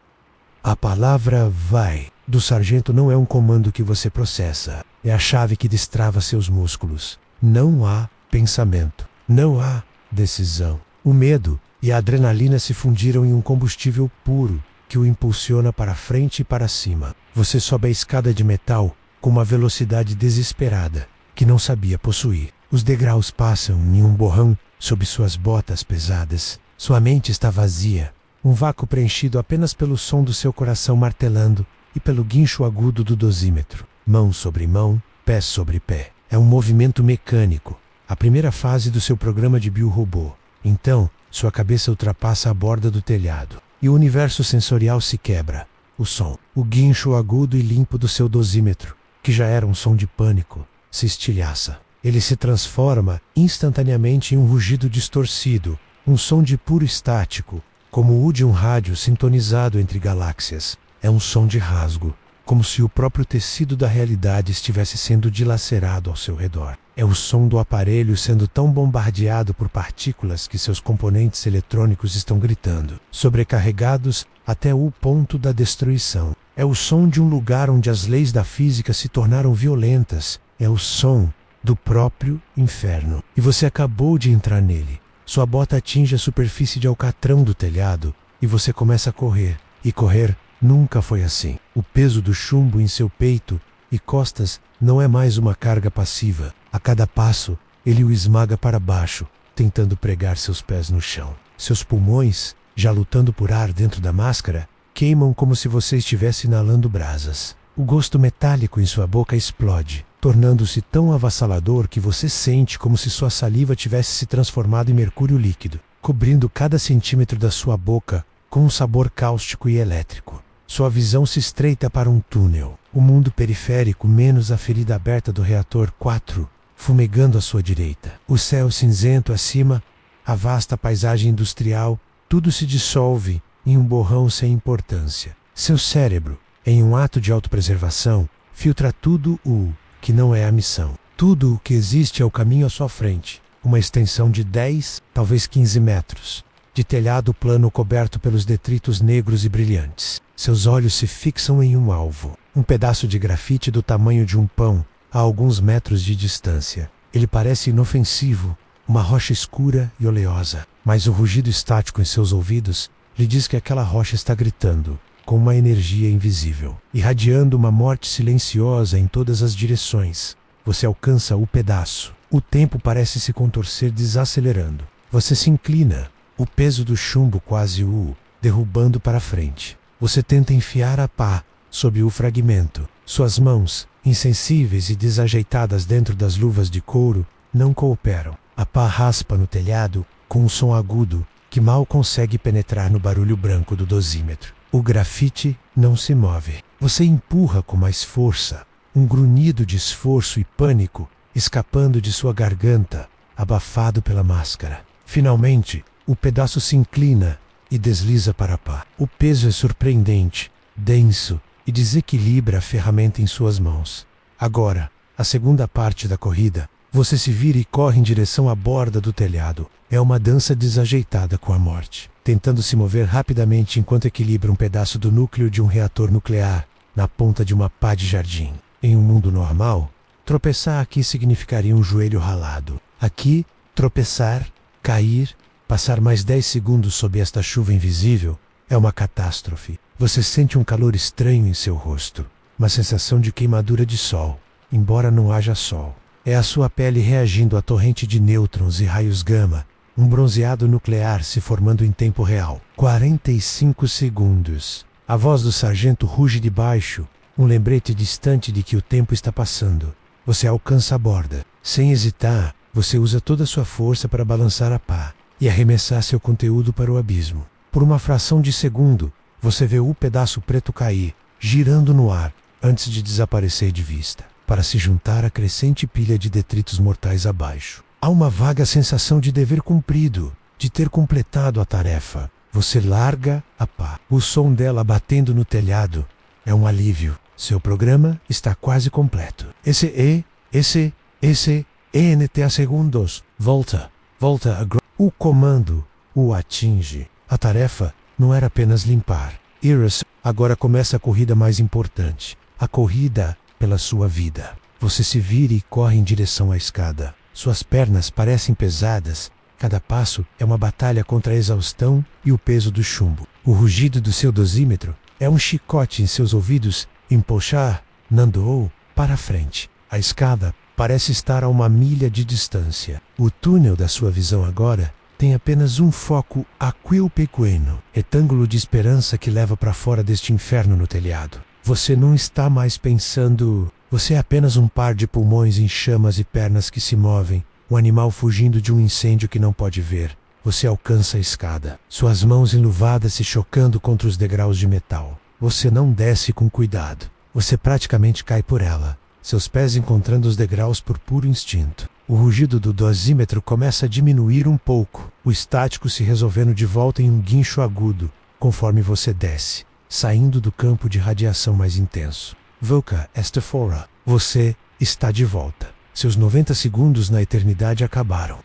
A palavra vai do sargento não é um comando que você processa, é a chave que destrava seus músculos. Não há pensamento, não há decisão. O medo e a adrenalina se fundiram em um combustível puro que o impulsiona para frente e para cima. Você sobe a escada de metal com uma velocidade desesperada que não sabia possuir. Os degraus passam em um borrão sob suas botas pesadas. Sua mente está vazia, um vácuo preenchido apenas pelo som do seu coração martelando e pelo guincho agudo do dosímetro. Mão sobre mão, pé sobre pé. É um movimento mecânico, a primeira fase do seu programa de biorobô. Então, sua cabeça ultrapassa a borda do telhado e o universo sensorial se quebra. O som, o guincho agudo e limpo do seu dosímetro, que já era um som de pânico, se estilhaça. Ele se transforma instantaneamente em um rugido distorcido, um som de puro estático, como o de um rádio sintonizado entre galáxias. É um som de rasgo, como se o próprio tecido da realidade estivesse sendo dilacerado ao seu redor. É o som do aparelho sendo tão bombardeado por partículas que seus componentes eletrônicos estão gritando, sobrecarregados até o ponto da destruição. É o som de um lugar onde as leis da física se tornaram violentas. É o som do próprio inferno. E você acabou de entrar nele. Sua bota atinge a superfície de alcatrão do telhado e você começa a correr. E correr nunca foi assim. O peso do chumbo em seu peito e costas não é mais uma carga passiva. A cada passo, ele o esmaga para baixo, tentando pregar seus pés no chão. Seus pulmões, já lutando por ar dentro da máscara, queimam como se você estivesse inalando brasas. O gosto metálico em sua boca explode, tornando-se tão avassalador que você sente como se sua saliva tivesse se transformado em mercúrio líquido, cobrindo cada centímetro da sua boca com um sabor cáustico e elétrico. Sua visão se estreita para um túnel, o mundo periférico menos a ferida aberta do reator 4, fumegando à sua direita. O céu cinzento acima, a vasta paisagem industrial, tudo se dissolve em um borrão sem importância. Seu cérebro, em um ato de autopreservação, filtra tudo o que não é a missão. Tudo o que existe é o caminho à sua frente, uma extensão de 10, talvez 15 metros, de telhado plano coberto pelos detritos negros e brilhantes. Seus olhos se fixam em um alvo, um pedaço de grafite do tamanho de um pão, a alguns metros de distância. Ele parece inofensivo, uma rocha escura e oleosa, mas o rugido estático em seus ouvidos lhe diz que aquela rocha está gritando, com uma energia invisível, irradiando uma morte silenciosa em todas as direções. Você alcança o pedaço. O tempo parece se contorcer desacelerando. Você se inclina, o peso do chumbo quase o derrubando para frente. Você tenta enfiar a pá sob o fragmento. Suas mãos, insensíveis e desajeitadas dentro das luvas de couro, não cooperam. A pá raspa no telhado com um som agudo que mal consegue penetrar no barulho branco do dosímetro. O grafite não se move. Você empurra com mais força, um grunhido de esforço e pânico escapando de sua garganta, abafado pela máscara. Finalmente, o pedaço se inclina e desliza para a pá. O peso é surpreendente, denso e desequilibra a ferramenta em suas mãos. Agora, a segunda parte da corrida, você se vira e corre em direção à borda do telhado. É uma dança desajeitada com a morte, tentando se mover rapidamente enquanto equilibra um pedaço do núcleo de um reator nuclear na ponta de uma pá de jardim. Em um mundo normal, tropeçar aqui significaria um joelho ralado. Aqui, tropeçar, cair, passar mais 10 segundos sob esta chuva invisível é uma catástrofe. Você sente um calor estranho em seu rosto, uma sensação de queimadura de sol, embora não haja sol. É a sua pele reagindo à torrente de nêutrons e raios gama, um bronzeado nuclear se formando em tempo real. 45 segundos. A voz do sargento ruge de baixo, um lembrete distante de que o tempo está passando. Você alcança a borda. Sem hesitar, você usa toda a sua força para balançar a pá e arremessar seu conteúdo para o abismo. Por uma fração de segundo, você vê o pedaço preto cair, girando no ar, antes de desaparecer de vista, para se juntar à crescente pilha de detritos mortais abaixo. Há uma vaga sensação de dever cumprido, de ter completado a tarefa. Você larga a pá. O som dela batendo no telhado é um alívio. Seu programa está quase completo. ENT a segundos. Volta a o comando o atinge. A tarefa não era apenas limpar. Iris Agora começa a corrida mais importante. A corrida pela sua vida. Você se vira e corre em direção à escada. Suas pernas parecem pesadas. Cada passo é uma batalha contra a exaustão e o peso do chumbo. O rugido do seu dosímetro é um chicote em seus ouvidos. Empuxar, Nando, para frente. A escada parece estar a 1 milha de distância. O túnel da sua visão agora tem apenas um foco aquil pequeno, retângulo de esperança que leva para fora deste inferno no telhado. Você não está mais pensando. Você é apenas um par de pulmões em chamas e pernas que se movem, um animal fugindo de um incêndio que não pode ver. Você alcança a escada, suas mãos enluvadas se chocando contra os degraus de metal. Você não desce com cuidado. Você praticamente cai por ela, seus pés encontrando os degraus por puro instinto. O rugido do dosímetro começa a diminuir um pouco, o estático se resolvendo de volta em um guincho agudo, conforme você desce, saindo do campo de radiação mais intenso. Voca esta fora. Você está de volta. Seus 90 segundos na eternidade acabaram.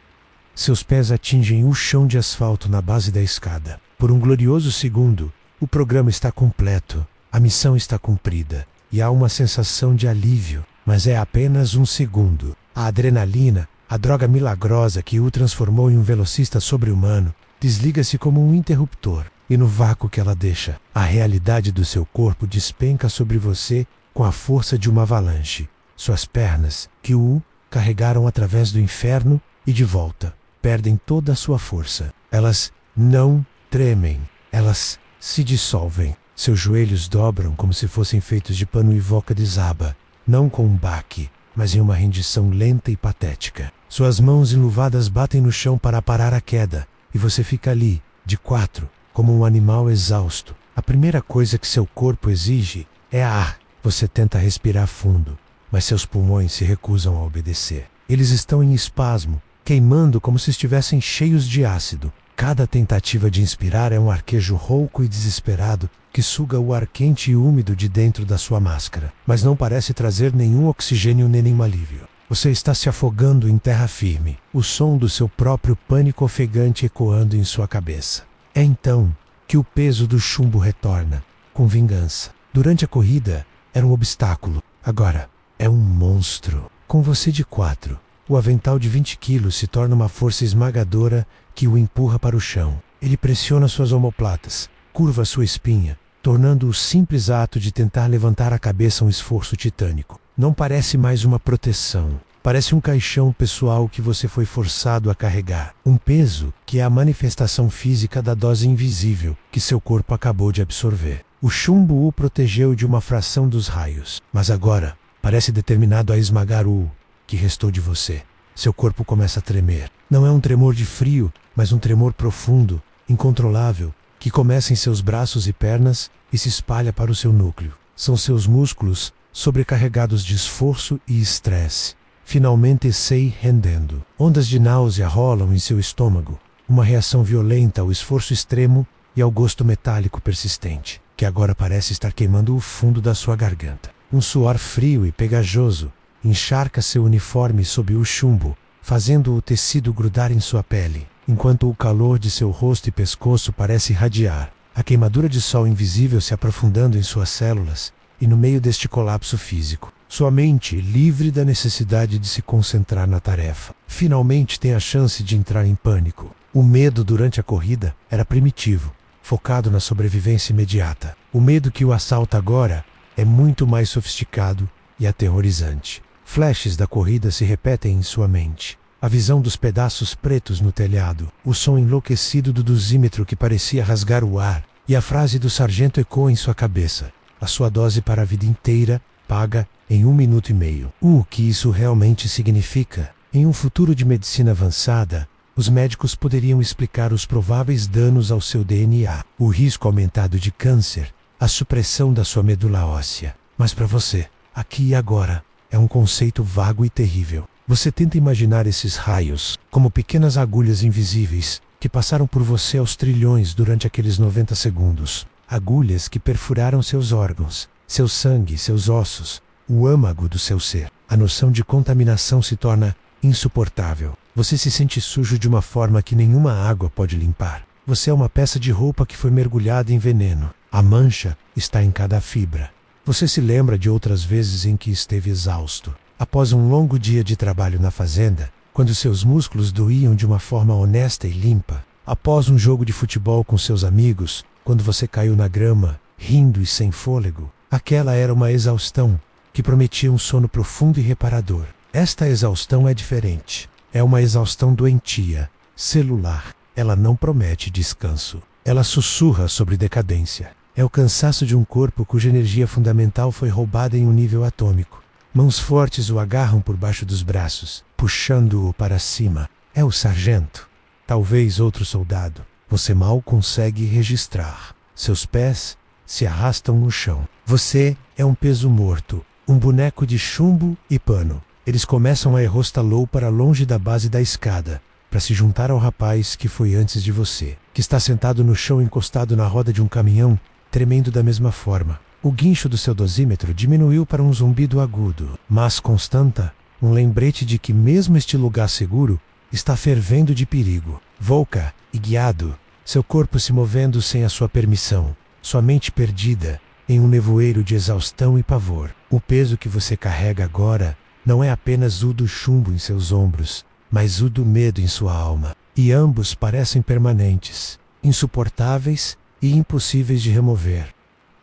Seus pés atingem o chão de asfalto na base da escada. Por um glorioso segundo, o programa está completo, a missão está cumprida, e há uma sensação de alívio, mas é apenas um segundo. A adrenalina, a droga milagrosa que o transformou em um velocista sobre-humano, desliga-se como um interruptor, e no vácuo que ela deixa, a realidade do seu corpo despenca sobre você com a força de uma avalanche. Suas pernas, que o carregaram através do inferno e de volta, perdem toda a sua força. Elas não tremem, elas se dissolvem. Seus joelhos dobram como se fossem feitos de pano e Voca desaba, não com um baque, mas em uma rendição lenta e patética. Suas mãos enluvadas batem no chão para parar a queda, e você fica ali, de quatro, como um animal exausto. A primeira coisa que seu corpo exige é ar. Você tenta respirar fundo, mas seus pulmões se recusam a obedecer. Eles estão em espasmo, queimando como se estivessem cheios de ácido. Cada tentativa de inspirar é um arquejo rouco e desesperado que suga o ar quente e úmido de dentro da sua máscara, mas não parece trazer nenhum oxigênio nem nenhum alívio. Você está se afogando em terra firme, o som do seu próprio pânico ofegante ecoando em sua cabeça. É então que o peso do chumbo retorna, com vingança. Durante a corrida, era um obstáculo. Agora, é um monstro. Com você de quatro, o avental de 20 quilos se torna uma força esmagadora que o empurra para o chão. Ele pressiona suas omoplatas, curva sua espinha, tornando o simples ato de tentar levantar a cabeça um esforço titânico. Não parece mais uma proteção. Parece um caixão pessoal que você foi forçado a carregar. Um peso que é a manifestação física da dose invisível que seu corpo acabou de absorver. O chumbo o protegeu de uma fração dos raios, mas agora parece determinado a esmagar o que restou de você. Seu corpo começa a tremer. Não é um tremor de frio, mas um tremor profundo, incontrolável, que começa em seus braços e pernas e se espalha para o seu núcleo. São seus músculos sobrecarregados de esforço e estresse, finalmente se rendendo. Ondas de náusea rolam em seu estômago, uma reação violenta ao esforço extremo e ao gosto metálico persistente, que agora parece estar queimando o fundo da sua garganta. Um suor frio e pegajoso encharca seu uniforme sob o chumbo, fazendo o tecido grudar em sua pele, enquanto o calor de seu rosto e pescoço parece irradiar, a queimadura de sol invisível se aprofundando em suas células, e no meio deste colapso físico, sua mente, livre da necessidade de se concentrar na tarefa, finalmente tem a chance de entrar em pânico. O medo durante a corrida era primitivo, focado na sobrevivência imediata. O medo que o assalta agora é muito mais sofisticado e aterrorizante. Flashes da corrida se repetem em sua mente. A visão dos pedaços pretos no telhado, o som enlouquecido do dosímetro que parecia rasgar o ar, e a frase do sargento ecoa em sua cabeça: a sua dose para a vida inteira, paga em 1 minuto e meio. O que isso realmente significa? Em um futuro de medicina avançada, os médicos poderiam explicar os prováveis danos ao seu DNA, o risco aumentado de câncer, a supressão da sua medula óssea. Mas para você, aqui e agora, é um conceito vago e terrível. Você tenta imaginar esses raios como pequenas agulhas invisíveis que passaram por você aos trilhões durante aqueles 90 segundos. Agulhas que perfuraram seus órgãos, seu sangue, seus ossos, o âmago do seu ser. A noção de contaminação se torna insuportável. Você se sente sujo de uma forma que nenhuma água pode limpar. Você é uma peça de roupa que foi mergulhada em veneno. A mancha está em cada fibra. Você se lembra de outras vezes em que esteve exausto, após um longo dia de trabalho na fazenda, quando seus músculos doíam de uma forma honesta e limpa, após um jogo de futebol com seus amigos, quando você caiu na grama, rindo e sem fôlego. Aquela era uma exaustão que prometia um sono profundo e reparador. Esta exaustão é diferente. É uma exaustão doentia, celular. Ela não promete descanso. Ela sussurra sobre decadência. É o cansaço de um corpo cuja energia fundamental foi roubada em um nível atômico. Mãos fortes o agarram por baixo dos braços, puxando-o para cima. É o sargento. Talvez outro soldado. Você mal consegue registrar. Seus pés se arrastam no chão. Você é um peso morto, um boneco de chumbo e pano. Eles começam a arrastá-lo para longe da base da escada, para se juntar ao rapaz que foi antes de você, que está sentado no chão encostado na roda de um caminhão, tremendo da mesma forma. O guincho do seu dosímetro diminuiu para um zumbido agudo, mas constanta um lembrete de que mesmo este lugar seguro está fervendo de perigo. Volca e guiado, seu corpo se movendo sem a sua permissão, sua mente perdida em um nevoeiro de exaustão e pavor. O peso que você carrega agora não é apenas o do chumbo em seus ombros, mas o do medo em sua alma. E ambos parecem permanentes, insuportáveis e impossíveis de remover.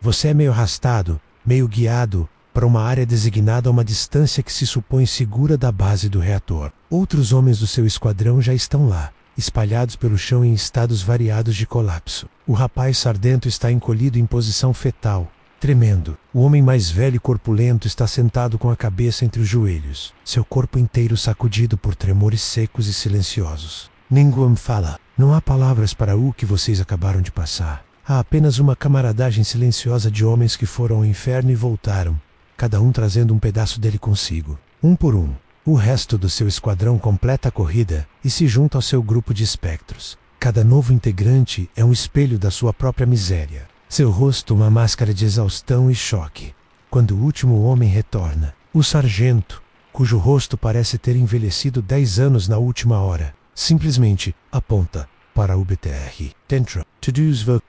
Você é meio arrastado, meio guiado, para uma área designada a uma distância que se supõe segura da base do reator. Outros homens do seu esquadrão já estão lá, espalhados pelo chão em estados variados de colapso. O rapaz sardento está encolhido em posição fetal, tremendo. O homem mais velho e corpulento está sentado com a cabeça entre os joelhos, seu corpo inteiro sacudido por tremores secos e silenciosos. Ninguém fala. Não há palavras para o que vocês acabaram de passar. Há apenas uma camaradagem silenciosa de homens que foram ao inferno e voltaram, cada um trazendo um pedaço dele consigo. Um por um, o resto do seu esquadrão completa a corrida e se junta ao seu grupo de espectros. Cada novo integrante é um espelho da sua própria miséria. Seu rosto uma máscara de exaustão e choque. Quando o último homem retorna, o sargento, cujo rosto parece ter envelhecido 10 anos na última hora, simplesmente aponta para o BTR. Dentro.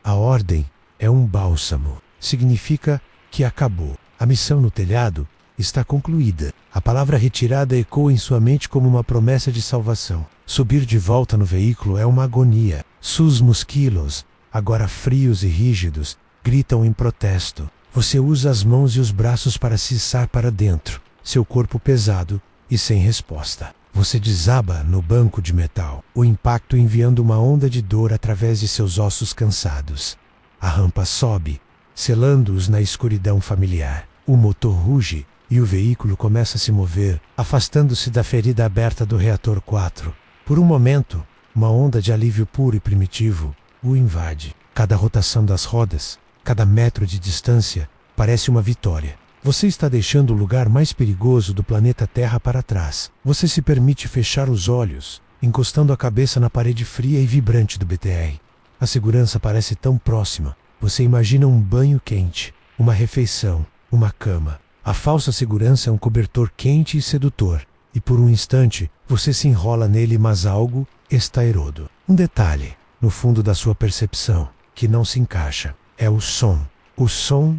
A ordem é um bálsamo. Significa que acabou. A missão no telhado está concluída. A palavra retirada ecoa em sua mente como uma promessa de salvação. Subir de volta no veículo é uma agonia. Seus musquilos, agora frios e rígidos, gritam em protesto. Você usa as mãos e os braços para se içar para dentro, seu corpo pesado e sem resposta. Você desaba no banco de metal, o impacto enviando uma onda de dor através de seus ossos cansados. A rampa sobe, selando-os na escuridão familiar. O motor ruge e o veículo começa a se mover, afastando-se da ferida aberta do reator 4. Por um momento, uma onda de alívio puro e primitivo o invade. Cada rotação das rodas, cada metro de distância, parece uma vitória. Você está deixando o lugar mais perigoso do planeta Terra para trás. Você se permite fechar os olhos, encostando a cabeça na parede fria e vibrante do BTR. A segurança parece tão próxima. Você imagina um banho quente, uma refeição, uma cama. A falsa segurança é um cobertor quente e sedutor, e por um instante você se enrola nele, mas algo está erodo. Um detalhe, no fundo da sua percepção, que não se encaixa, é o som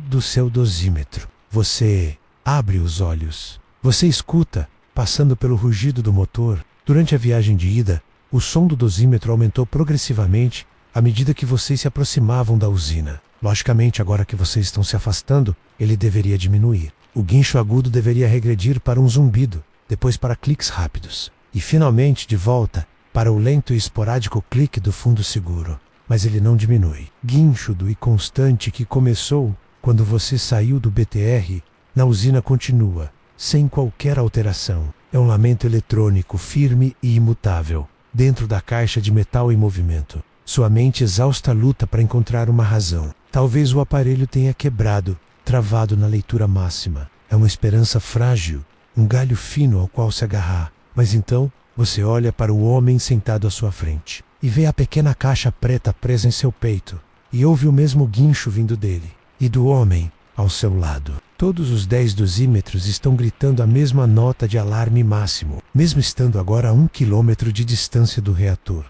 do seu dosímetro. Você abre os olhos. Você escuta, passando pelo rugido do motor. Durante a viagem de ida, o som do dosímetro aumentou progressivamente à medida que vocês se aproximavam da usina. Logicamente, agora que vocês estão se afastando, ele deveria diminuir. O guincho agudo deveria regredir para um zumbido, depois para cliques rápidos, e finalmente de volta para o lento e esporádico clique do fundo seguro. Mas ele não diminui. Guinchudo e constante que começou quando você saiu do BTR, na usina continua, sem qualquer alteração. É um lamento eletrônico firme e imutável, dentro da caixa de metal em movimento. Sua mente exausta luta para encontrar uma razão. Talvez o aparelho tenha quebrado, travado na leitura máxima. É uma esperança frágil, um galho fino ao qual se agarrar. Mas então, você olha para o homem sentado à sua frente, e vê a pequena caixa preta presa em seu peito, e ouve o mesmo guincho vindo dele. E do homem ao seu lado. Todos os 10 dosímetros estão gritando a mesma nota de alarme máximo, mesmo estando agora a 1 quilômetro de distância do reator.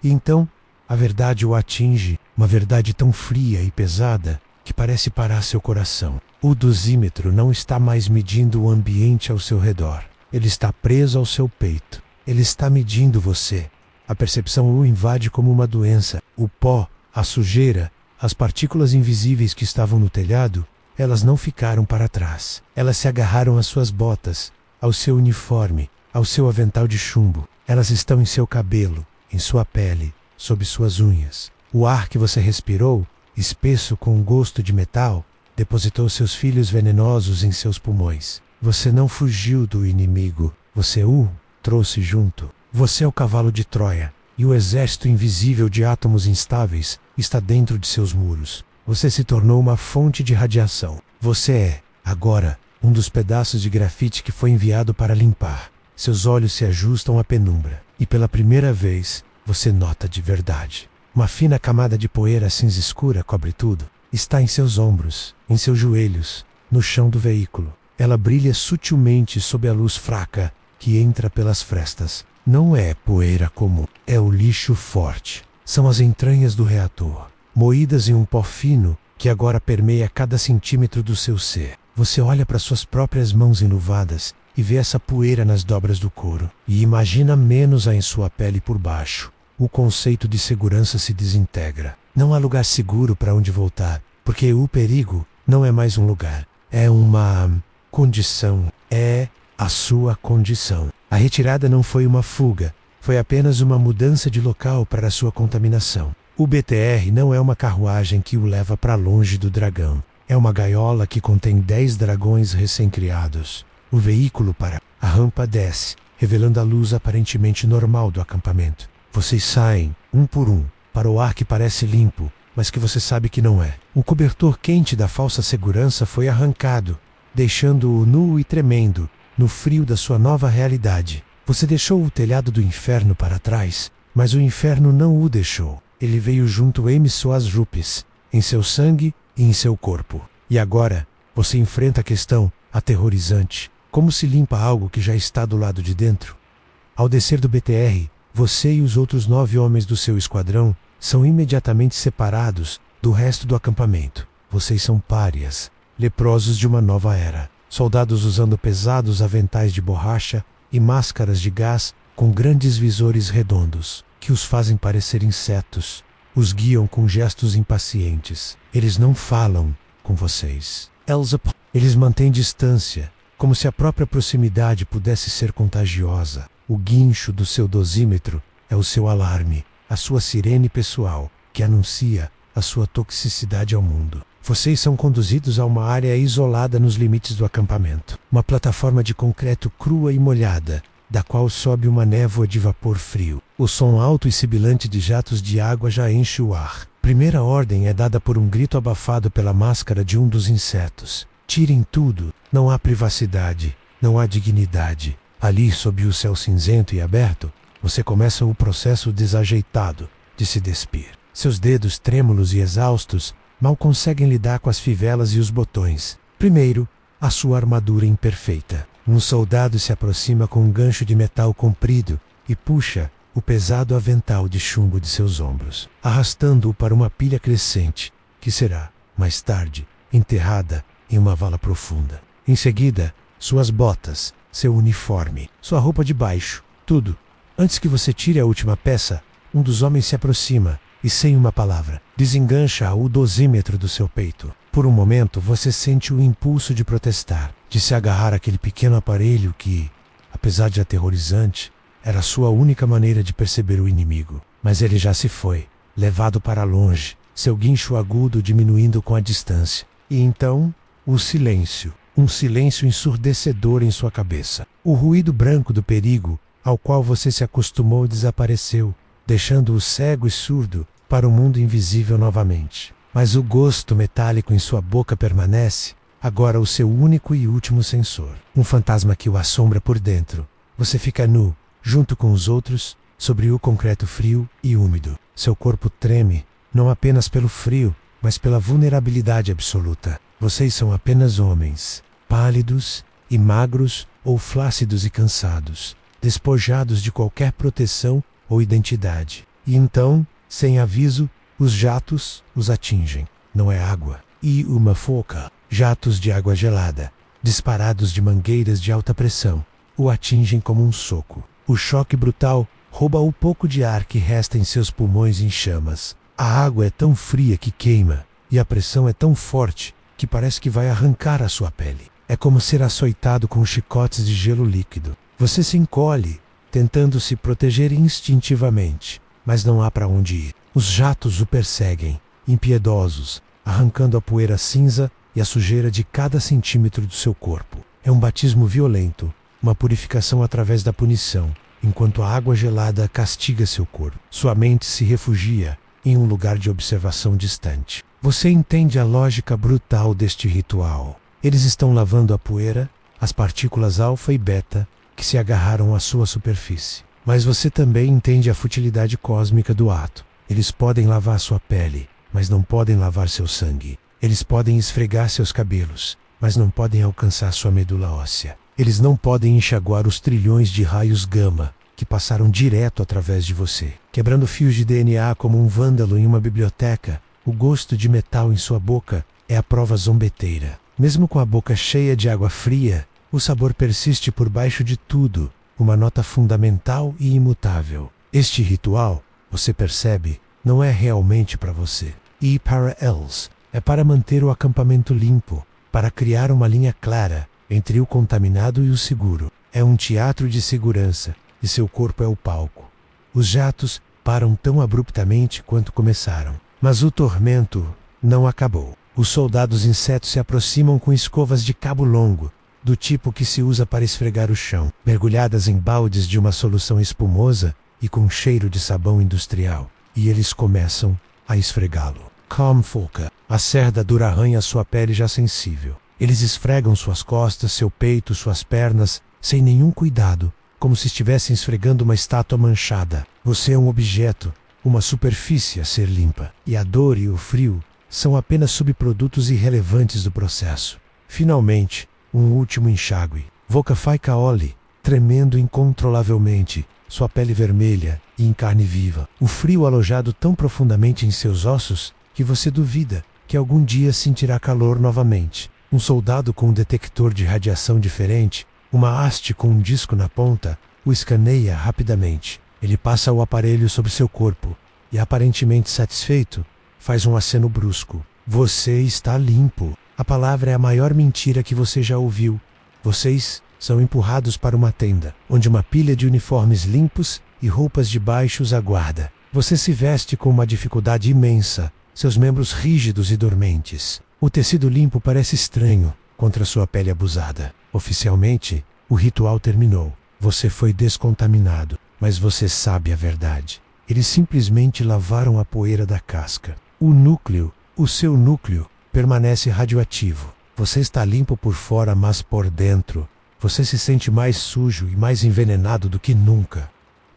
E então, a verdade o atinge, uma verdade tão fria e pesada que parece parar seu coração. O dosímetro não está mais medindo o ambiente ao seu redor. Ele está preso ao seu peito. Ele está medindo você. A percepção o invade como uma doença. O pó, a sujeira, as partículas invisíveis que estavam no telhado, elas não ficaram para trás. Elas se agarraram às suas botas, ao seu uniforme, ao seu avental de chumbo. Elas estão em seu cabelo, em sua pele, sob suas unhas. O ar que você respirou, espesso com um gosto de metal, depositou seus filhos venenosos em seus pulmões. Você não fugiu do inimigo, você o trouxe junto. Você é o cavalo de Troia, e o exército invisível de átomos instáveis está dentro de seus muros. Você se tornou uma fonte de radiação. Você é, agora, um dos pedaços de grafite que foi enviado para limpar. Seus olhos se ajustam à penumbra, e pela primeira vez, você nota de verdade. Uma fina camada de poeira cinza escura cobre tudo. Está em seus ombros, em seus joelhos, no chão do veículo. Ela brilha sutilmente sob a luz fraca que entra pelas frestas. Não é poeira comum, é o lixo forte. São as entranhas do reator, moídas em um pó fino que agora permeia cada centímetro do seu ser. Você olha para suas próprias mãos enluvadas e vê essa poeira nas dobras do couro, e imagina menos-a em sua pele por baixo. O conceito de segurança se desintegra. Não há lugar seguro para onde voltar, porque o perigo não é mais um lugar, é uma condição, é a sua condição. A retirada não foi uma fuga, foi apenas uma mudança de local para a sua contaminação. O BTR não é uma carruagem que o leva para longe do dragão. É uma gaiola que contém 10 dragões recém-criados. O veículo para. A rampa desce, revelando a luz aparentemente normal do acampamento. Vocês saem, um por um, para o ar que parece limpo, mas que você sabe que não é. O cobertor quente da falsa segurança foi arrancado, deixando-o nu e tremendo, no frio da sua nova realidade. Você deixou o telhado do inferno para trás, mas o inferno não o deixou. Ele veio junto em suas jupes, em seu sangue e em seu corpo. E agora, você enfrenta a questão aterrorizante. Como se limpa algo que já está do lado de dentro? Ao descer do BTR, você e os outros 9 homens do seu esquadrão são imediatamente separados do resto do acampamento. Vocês são párias, leprosos de uma nova era. Soldados usando pesados aventais de borracha e máscaras de gás com grandes visores redondos, que os fazem parecer insetos. Os guiam com gestos impacientes. Eles não falam com vocês. Eles mantêm distância, como se a própria proximidade pudesse ser contagiosa. O guincho do seu dosímetro é o seu alarme, a sua sirene pessoal, que anuncia a sua toxicidade ao mundo. Vocês são conduzidos a uma área isolada nos limites do acampamento. Uma plataforma de concreto crua e molhada, da qual sobe uma névoa de vapor frio. O som alto e sibilante de jatos de água já enche o ar. Primeira ordem é dada por um grito abafado pela máscara de um dos insetos. Tirem tudo, não há privacidade, não há dignidade. Ali, sob o céu cinzento e aberto, você começa o processo desajeitado de se despir. Seus dedos trêmulos e exaustos mal conseguem lidar com as fivelas e os botões. Primeiro, a sua armadura imperfeita. Um soldado se aproxima com um gancho de metal comprido e puxa o pesado avental de chumbo de seus ombros, arrastando-o para uma pilha crescente, que será, mais tarde, enterrada em uma vala profunda. Em seguida, suas botas, seu uniforme, sua roupa de baixo, tudo. Antes que você tire a última peça, um dos homens se aproxima e, sem uma palavra, desengancha o dosímetro do seu peito. Por um momento, você sente o impulso de protestar, de se agarrar àquele pequeno aparelho que, apesar de aterrorizante, era a sua única maneira de perceber o inimigo. Mas ele já se foi, levado para longe, seu guincho agudo diminuindo com a distância. E então, o silêncio. Um silêncio ensurdecedor em sua cabeça. O ruído branco do perigo, ao qual você se acostumou, desapareceu, deixando-o cego e surdo para o mundo invisível novamente. Mas o gosto metálico em sua boca permanece, agora o seu único e último sensor. Um fantasma que o assombra por dentro. Você fica nu, junto com os outros, sobre o concreto frio e úmido. Seu corpo treme, não apenas pelo frio, mas pela vulnerabilidade absoluta. Vocês são apenas homens, pálidos e magros ou flácidos e cansados, despojados de qualquer proteção ou identidade. E então, sem aviso, os jatos os atingem. Não é água, e uma foca. Jatos de água gelada, disparados de mangueiras de alta pressão, o atingem como um soco. O choque brutal rouba o pouco de ar que resta em seus pulmões em chamas. A água é tão fria que queima, e a pressão é tão forte que parece que vai arrancar a sua pele. É como ser açoitado com chicotes de gelo líquido. Você se encolhe, tentando se proteger instintivamente, mas não há para onde ir. Os jatos o perseguem, impiedosos, arrancando a poeira cinza e a sujeira de cada centímetro do seu corpo. É um batismo violento, uma purificação através da punição, enquanto a água gelada castiga seu corpo. Sua mente se refugia em um lugar de observação distante. Você entende a lógica brutal deste ritual. Eles estão lavando a poeira, as partículas alfa e beta que se agarraram à sua superfície. Mas você também entende a futilidade cósmica do ato. Eles podem lavar sua pele, mas não podem lavar seu sangue. Eles podem esfregar seus cabelos, mas não podem alcançar sua medula óssea. Eles não podem enxaguar os trilhões de raios gama que passaram direto através de você, quebrando fios de DNA como um vândalo em uma biblioteca. O gosto de metal em sua boca é a prova zombeteira. Mesmo com a boca cheia de água fria, o sabor persiste por baixo de tudo, uma nota fundamental e imutável. Este ritual, você percebe, não é realmente para você. E para eles, é para manter o acampamento limpo, para criar uma linha clara entre o contaminado e o seguro. É um teatro de segurança, e seu corpo é o palco. Os jatos param tão abruptamente quanto começaram. Mas o tormento não acabou. Os soldados insetos se aproximam com escovas de cabo longo, do tipo que se usa para esfregar o chão, mergulhadas em baldes de uma solução espumosa e com cheiro de sabão industrial. E eles começam a esfregá-lo. Calm foca. A cerda dura arranha sua pele já sensível. Eles esfregam suas costas, seu peito, suas pernas, sem nenhum cuidado, como se estivessem esfregando uma estátua manchada. Você é um objeto, uma superfície a ser limpa. E a dor e o frio são apenas subprodutos irrelevantes do processo. Finalmente, um último enxágue. Voca fai caole, tremendo incontrolavelmente, sua pele vermelha e em carne viva. O frio alojado tão profundamente em seus ossos que você duvida que algum dia sentirá calor novamente. Um soldado com um detector de radiação diferente, uma haste com um disco na ponta, o escaneia rapidamente. Ele passa o aparelho sobre seu corpo e, aparentemente satisfeito, faz um aceno brusco. Você está limpo. A palavra é a maior mentira que você já ouviu. Vocês são empurrados para uma tenda, onde uma pilha de uniformes limpos e roupas de baixo os aguarda. Você se veste com uma dificuldade imensa, seus membros rígidos e dormentes. O tecido limpo parece estranho contra sua pele abusada. Oficialmente, o ritual terminou. Você foi descontaminado, mas você sabe a verdade. Eles simplesmente lavaram a poeira da casca. O seu núcleo, permanece radioativo. Você está limpo por fora, mas por dentro, você se sente mais sujo e mais envenenado do que nunca.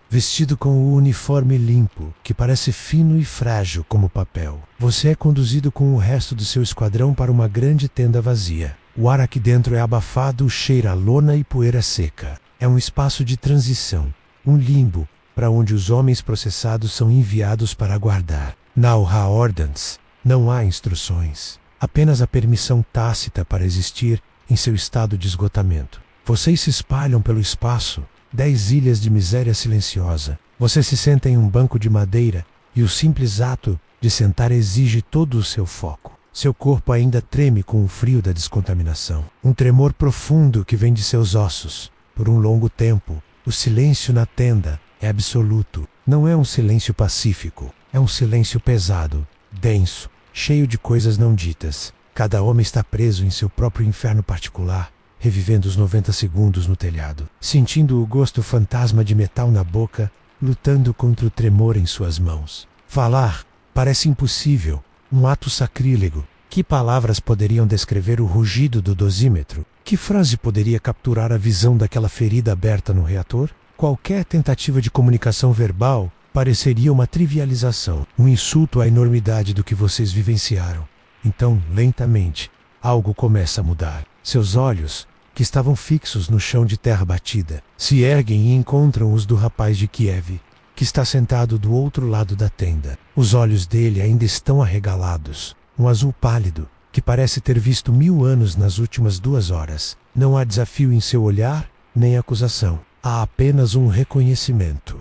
Vestido com o uniforme limpo, que parece fino e frágil como papel, você é conduzido com o resto do seu esquadrão para uma grande tenda vazia. O ar aqui dentro é abafado, cheira a lona e poeira seca. É um espaço de transição, um limbo, para onde os homens processados são enviados para aguardar. Não há ordens, não há instruções, apenas a permissão tácita para existir em seu estado de esgotamento. Vocês se espalham pelo espaço, 10 ilhas de miséria silenciosa. Você se senta em um banco de madeira e o simples ato de sentar exige todo o seu foco. Seu corpo ainda treme com o frio da descontaminação. Um tremor profundo que vem de seus ossos. Por um longo tempo, o silêncio na tenda é absoluto. Não é um silêncio pacífico, é um silêncio pesado, denso, cheio de coisas não ditas. Cada homem está preso em seu próprio inferno particular, revivendo os 90 segundos no telhado, sentindo o gosto fantasma de metal na boca, lutando contra o tremor em suas mãos. Falar parece impossível, um ato sacrílego. Que palavras poderiam descrever o rugido do dosímetro? Que frase poderia capturar a visão daquela ferida aberta no reator? Qualquer tentativa de comunicação verbal pareceria uma trivialização, um insulto à enormidade do que vocês vivenciaram. Então, lentamente, algo começa a mudar. Seus olhos, que estavam fixos no chão de terra batida, se erguem e encontram os do rapaz de Kiev, que está sentado do outro lado da tenda. Os olhos dele ainda estão arregalados, um azul pálido, que parece ter visto 1000 anos nas últimas 2 horas. Não há desafio em seu olhar, nem acusação. Há apenas um reconhecimento.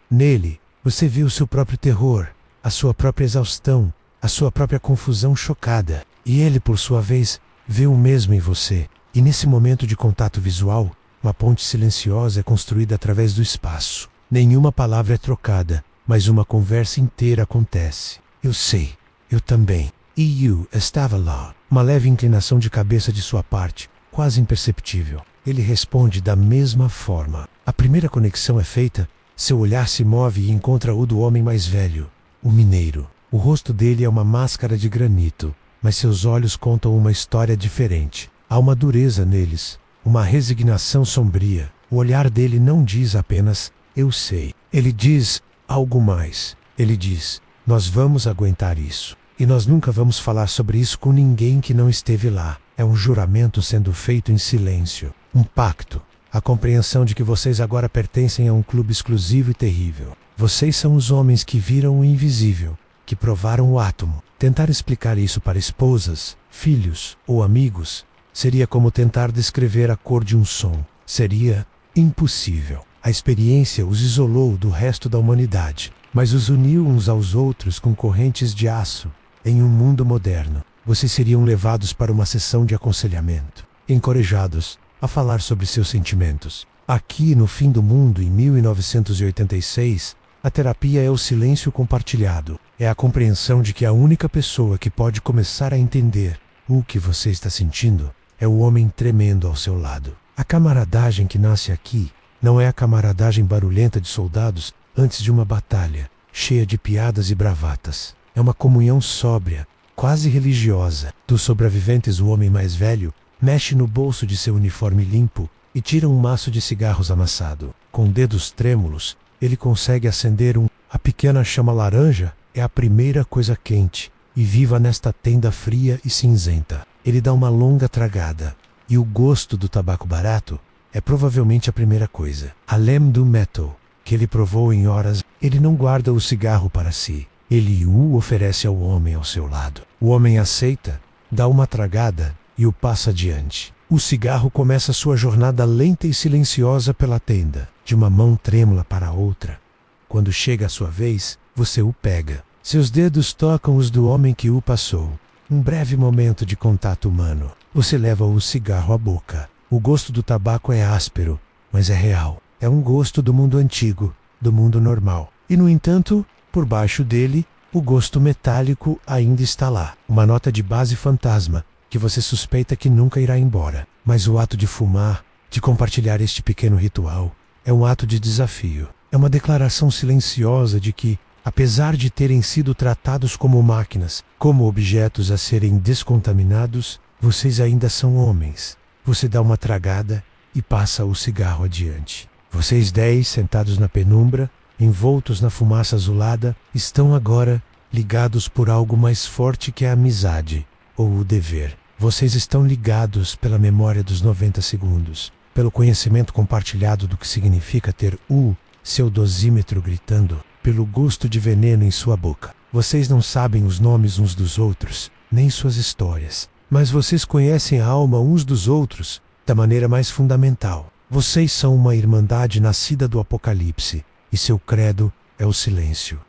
Nele, você vê o seu próprio terror, a sua própria exaustão, a sua própria confusão chocada. E ele, por sua vez, vê o mesmo em você. E nesse momento de contato visual, uma ponte silenciosa é construída através do espaço. Nenhuma palavra é trocada, mas uma conversa inteira acontece. Eu sei, eu também. E eu estava lá. Uma leve inclinação de cabeça de sua parte, quase imperceptível. Ele responde da mesma forma. A primeira conexão é feita, seu olhar se move e encontra o do homem mais velho, o mineiro. O rosto dele é uma máscara de granito, mas seus olhos contam uma história diferente. Há uma dureza neles, uma resignação sombria. O olhar dele não diz apenas, eu sei. Ele diz algo mais. Ele diz, nós vamos aguentar isso. E nós nunca vamos falar sobre isso com ninguém que não esteve lá. É um juramento sendo feito em silêncio. Um pacto. A compreensão de que vocês agora pertencem a um clube exclusivo e terrível. Vocês são os homens que viram o invisível, que provaram o átomo. Tentar explicar isso para esposas, filhos ou amigos seria como tentar descrever a cor de um som. Seria impossível. A experiência os isolou do resto da humanidade, mas os uniu uns aos outros com correntes de aço. Em um mundo moderno, vocês seriam levados para uma sessão de aconselhamento, encorajados a falar sobre seus sentimentos. Aqui no fim do mundo, em 1986, a terapia é o silêncio compartilhado. É a compreensão de que a única pessoa que pode começar a entender o que você está sentindo é o homem tremendo ao seu lado. A camaradagem que nasce aqui não é a camaradagem barulhenta de soldados antes de uma batalha, cheia de piadas e bravatas. É uma comunhão sóbria, quase religiosa. Dos sobreviventes, o homem mais velho mexe no bolso de seu uniforme limpo e tira um maço de cigarros amassado. Com dedos trêmulos, ele consegue acender A pequena chama laranja é a primeira coisa quente e viva nesta tenda fria e cinzenta. Ele dá uma longa tragada, e o gosto do tabaco barato é provavelmente a primeira coisa. Além do metal, que ele provou em horas, ele não guarda o cigarro para si. Ele o oferece ao homem ao seu lado. O homem aceita, dá uma tragada e o passa adiante. O cigarro começa sua jornada lenta e silenciosa pela tenda, de uma mão trêmula para a outra. Quando chega a sua vez, você o pega. Seus dedos tocam os do homem que o passou. Um breve momento de contato humano. Você leva o cigarro à boca. O gosto do tabaco é áspero, mas é real. É um gosto do mundo antigo, do mundo normal. E, no entanto, por baixo dele, o gosto metálico ainda está lá. Uma nota de base fantasma, que você suspeita que nunca irá embora. Mas o ato de fumar, de compartilhar este pequeno ritual, é um ato de desafio. É uma declaração silenciosa de que, apesar de terem sido tratados como máquinas, como objetos a serem descontaminados, vocês ainda são homens. Você dá uma tragada e passa o cigarro adiante. Vocês 10, sentados na penumbra, envoltos na fumaça azulada, estão agora ligados por algo mais forte que a amizade ou o dever. Vocês estão ligados pela memória dos 90 segundos, pelo conhecimento compartilhado do que significa ter seu dosímetro gritando, pelo gosto de veneno em sua boca. Vocês não sabem os nomes uns dos outros, nem suas histórias, mas vocês conhecem a alma uns dos outros da maneira mais fundamental. Vocês são uma irmandade nascida do apocalipse, e seu credo é o silêncio.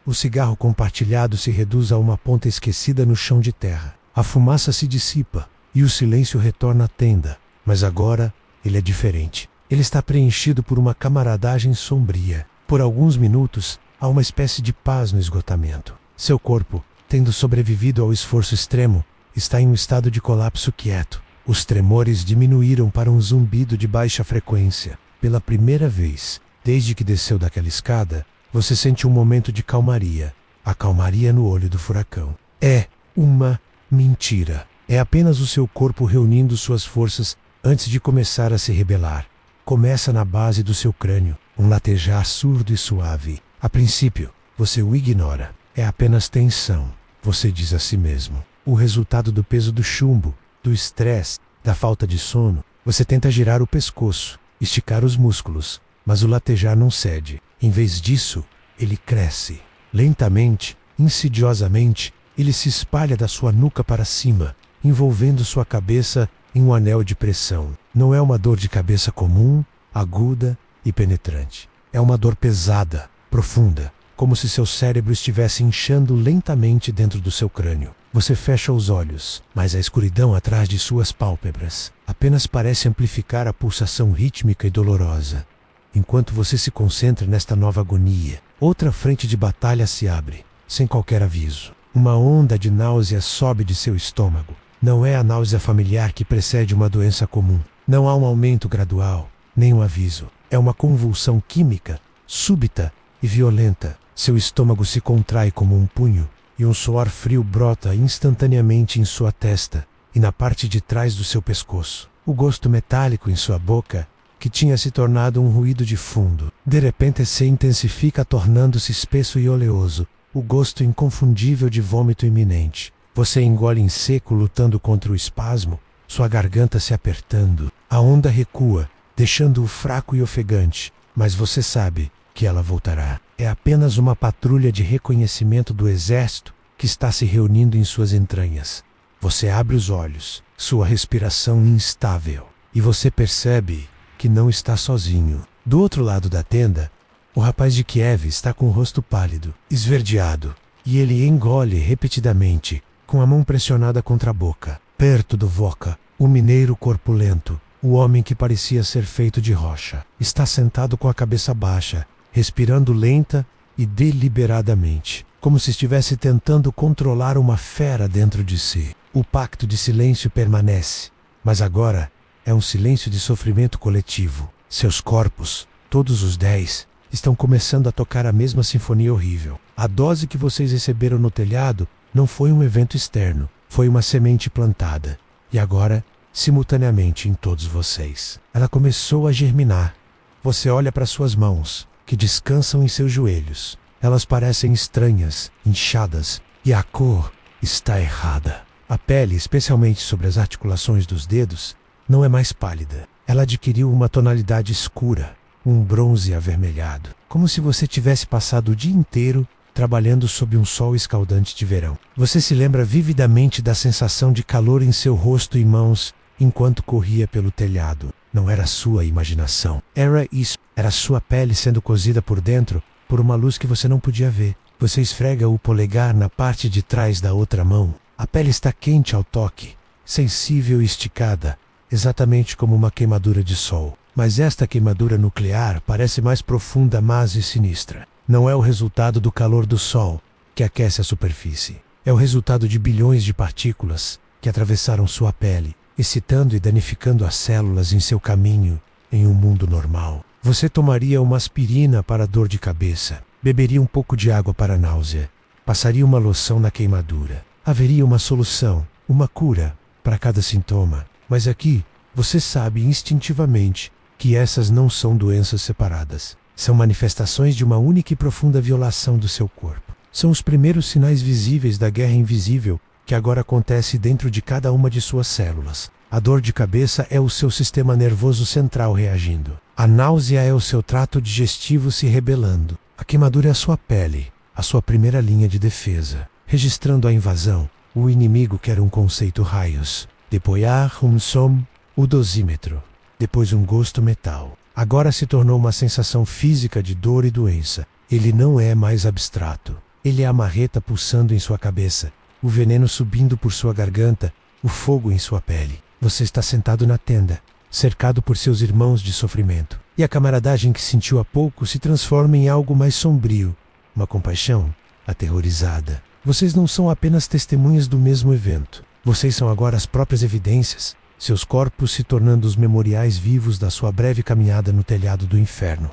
O cigarro compartilhado se reduz a uma ponta esquecida no chão de terra. A fumaça se dissipa, e o silêncio retorna à tenda, mas agora ele é diferente. Ele está preenchido por uma camaradagem sombria. Por alguns minutos, há uma espécie de paz no esgotamento. Seu corpo, tendo sobrevivido ao esforço extremo, está em um estado de colapso quieto. Os tremores diminuíram para um zumbido de baixa frequência. Pela primeira vez, desde que desceu daquela escada, você sente um momento de calmaria. A calmaria no olho do furacão. É uma mentira. É apenas o seu corpo reunindo suas forças antes de começar a se rebelar. Começa na base do seu crânio, um latejar surdo e suave. A princípio, você o ignora. É apenas tensão, você diz a si mesmo. O resultado do peso do chumbo, do estresse, da falta de sono. Você tenta girar o pescoço, esticar os músculos, mas o latejar não cede. Em vez disso, ele cresce. Lentamente, insidiosamente, Ele se espalha da sua nuca para cima, envolvendo sua cabeça em um anel de pressão. Não é uma dor de cabeça comum, aguda e penetrante. É uma dor pesada, profunda, como se seu cérebro estivesse inchando lentamente dentro do seu crânio. Você fecha os olhos, mas a escuridão atrás de suas pálpebras apenas parece amplificar a pulsação rítmica e dolorosa. Enquanto você se concentra nesta nova agonia, outra frente de batalha se abre, sem qualquer aviso. Uma onda de náusea sobe de seu estômago. Não é a náusea familiar que precede uma doença comum. Não há um aumento gradual, nem um aviso. É uma convulsão química, súbita e violenta. Seu estômago se contrai como um punho, e um suor frio brota instantaneamente em sua testa e na parte de trás do seu pescoço. O gosto metálico em sua boca, que tinha se tornado um ruído de fundo, de repente se intensifica, tornando-se espesso e oleoso. O gosto inconfundível de vômito iminente. Você engole em seco, lutando contra o espasmo, sua garganta se apertando. A onda recua, deixando-o fraco e ofegante, mas você sabe que ela voltará. É apenas uma patrulha de reconhecimento do exército que está se reunindo em suas entranhas. Você abre os olhos, sua respiração instável, e você percebe que não está sozinho. Do outro lado da tenda, o rapaz de Kiev está com o rosto pálido, esverdeado, e ele engole repetidamente, com a mão pressionada contra a boca. Perto do Voka, o mineiro corpulento, o homem que parecia ser feito de rocha, está sentado com a cabeça baixa, respirando lenta e deliberadamente, como se estivesse tentando controlar uma fera dentro de si. O pacto de silêncio permanece, mas agora é um silêncio de sofrimento coletivo. Seus corpos, todos os 10, estão começando a tocar a mesma sinfonia horrível. A dose que vocês receberam no telhado não foi um evento externo, foi uma semente plantada. E agora, simultaneamente em todos vocês, ela começou a germinar. Você olha para suas mãos, que descansam em seus joelhos. Elas parecem estranhas, inchadas, e a cor está errada. A pele, especialmente sobre as articulações dos dedos, não é mais pálida. Ela adquiriu uma tonalidade escura, um bronze avermelhado, como se você tivesse passado o dia inteiro trabalhando sob um sol escaldante de verão. Você se lembra vividamente da sensação de calor em seu rosto e mãos enquanto corria pelo telhado. Não era sua imaginação. Era isso. Era sua pele sendo cozida por dentro por uma luz que você não podia ver. Você esfrega o polegar na parte de trás da outra mão. A pele está quente ao toque, sensível e esticada, exatamente como uma queimadura de sol. Mas esta queimadura nuclear parece mais profunda, mas e sinistra. Não é o resultado do calor do sol que aquece a superfície. É o resultado de bilhões de partículas que atravessaram sua pele, excitando e danificando as células em seu caminho em um mundo normal. Você tomaria uma aspirina para a dor de cabeça, beberia um pouco de água para a náusea, passaria uma loção na queimadura. Haveria uma solução, uma cura para cada sintoma. Mas aqui, você sabe instintivamente que essas não são doenças separadas. São manifestações de uma única e profunda violação do seu corpo. São os primeiros sinais visíveis da guerra invisível que agora acontece dentro de cada uma de suas células. A dor de cabeça é o seu sistema nervoso central reagindo. A náusea é o seu trato digestivo se rebelando. A queimadura é a sua pele, a sua primeira linha de defesa. Registrando a invasão, o inimigo quer um conceito raios. Depois um som, o dosímetro. Depois um gosto metal. Agora se tornou uma sensação física de dor e doença. Ele não é mais abstrato. Ele é a marreta pulsando em sua cabeça, o veneno subindo por sua garganta, o fogo em sua pele. Você está sentado na tenda, cercado por seus irmãos de sofrimento. E a camaradagem que sentiu há pouco se transforma em algo mais sombrio, uma compaixão aterrorizada. Vocês não são apenas testemunhas do mesmo evento. Vocês são agora as próprias evidências, seus corpos se tornando os memoriais vivos da sua breve caminhada no telhado do inferno.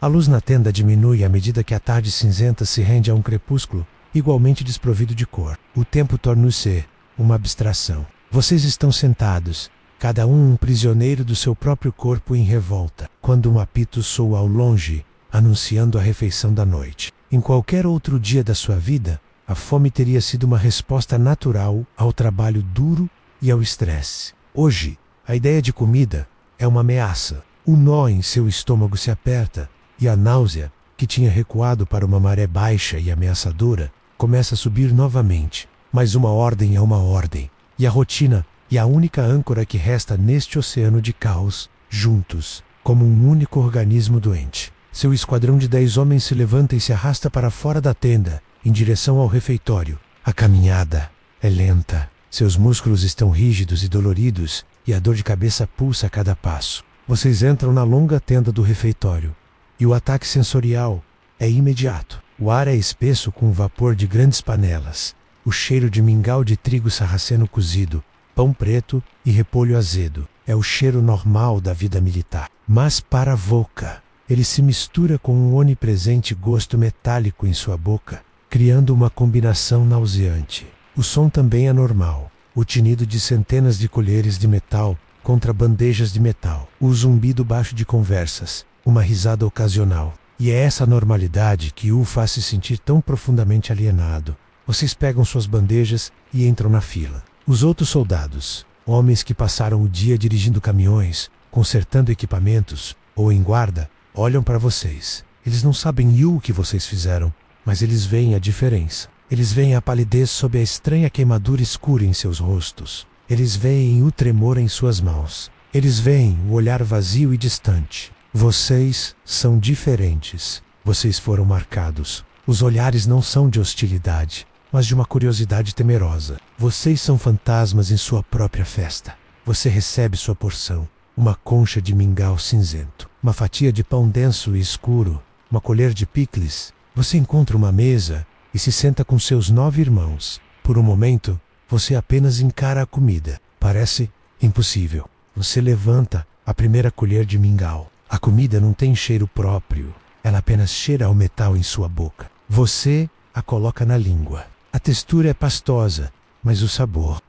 A luz na tenda diminui à medida que a tarde cinzenta se rende a um crepúsculo igualmente desprovido de cor. O tempo torna-se uma abstração. Vocês estão sentados, cada um prisioneiro do seu próprio corpo em revolta, quando um apito soa ao longe, anunciando a refeição da noite. Em qualquer outro dia da sua vida, a fome teria sido uma resposta natural ao trabalho duro e ao estresse. Hoje, a ideia de comida é uma ameaça. O nó em seu estômago se aperta e a náusea, que tinha recuado para uma maré baixa e ameaçadora, começa a subir novamente. Mas uma ordem é uma ordem. E a rotina é a única âncora que resta neste oceano de caos, juntos, como um único organismo doente. Seu esquadrão de 10 homens se levanta e se arrasta para fora da tenda, em direção ao refeitório. A caminhada é lenta. Seus músculos estão rígidos e doloridos, e a dor de cabeça pulsa a cada passo. Vocês entram na longa tenda do refeitório, e o ataque sensorial é imediato. O ar é espesso com o vapor de grandes panelas, o cheiro de mingau de trigo sarraceno cozido, pão preto e repolho azedo. É o cheiro normal da vida militar. Mas para Vodka, ele se mistura com um onipresente gosto metálico em sua boca, criando uma combinação nauseante. O som também é normal. O tinido de centenas de colheres de metal contra bandejas de metal. O zumbido baixo de conversas. Uma risada ocasional. E é essa normalidade que o faz se sentir tão profundamente alienado. Vocês pegam suas bandejas e entram na fila. Os outros soldados, homens que passaram o dia dirigindo caminhões, consertando equipamentos ou em guarda, olham para vocês. Eles não sabem o que vocês fizeram, mas eles veem a diferença. Eles veem a palidez sob a estranha queimadura escura em seus rostos. Eles veem o tremor em suas mãos. Eles veem o olhar vazio e distante. Vocês são diferentes. Vocês foram marcados. Os olhares não são de hostilidade, mas de uma curiosidade temerosa. Vocês são fantasmas em sua própria festa. Você recebe sua porção. Uma concha de mingau cinzento. Uma fatia de pão denso e escuro. Uma colher de picles. Você encontra uma mesa e se senta com seus 9 irmãos. Por um momento, você apenas encara a comida. Parece impossível. Você levanta a primeira colher de mingau. A comida não tem cheiro próprio. Ela apenas cheira ao metal em sua boca. Você a coloca na língua. A textura é pastosa, mas o sabor,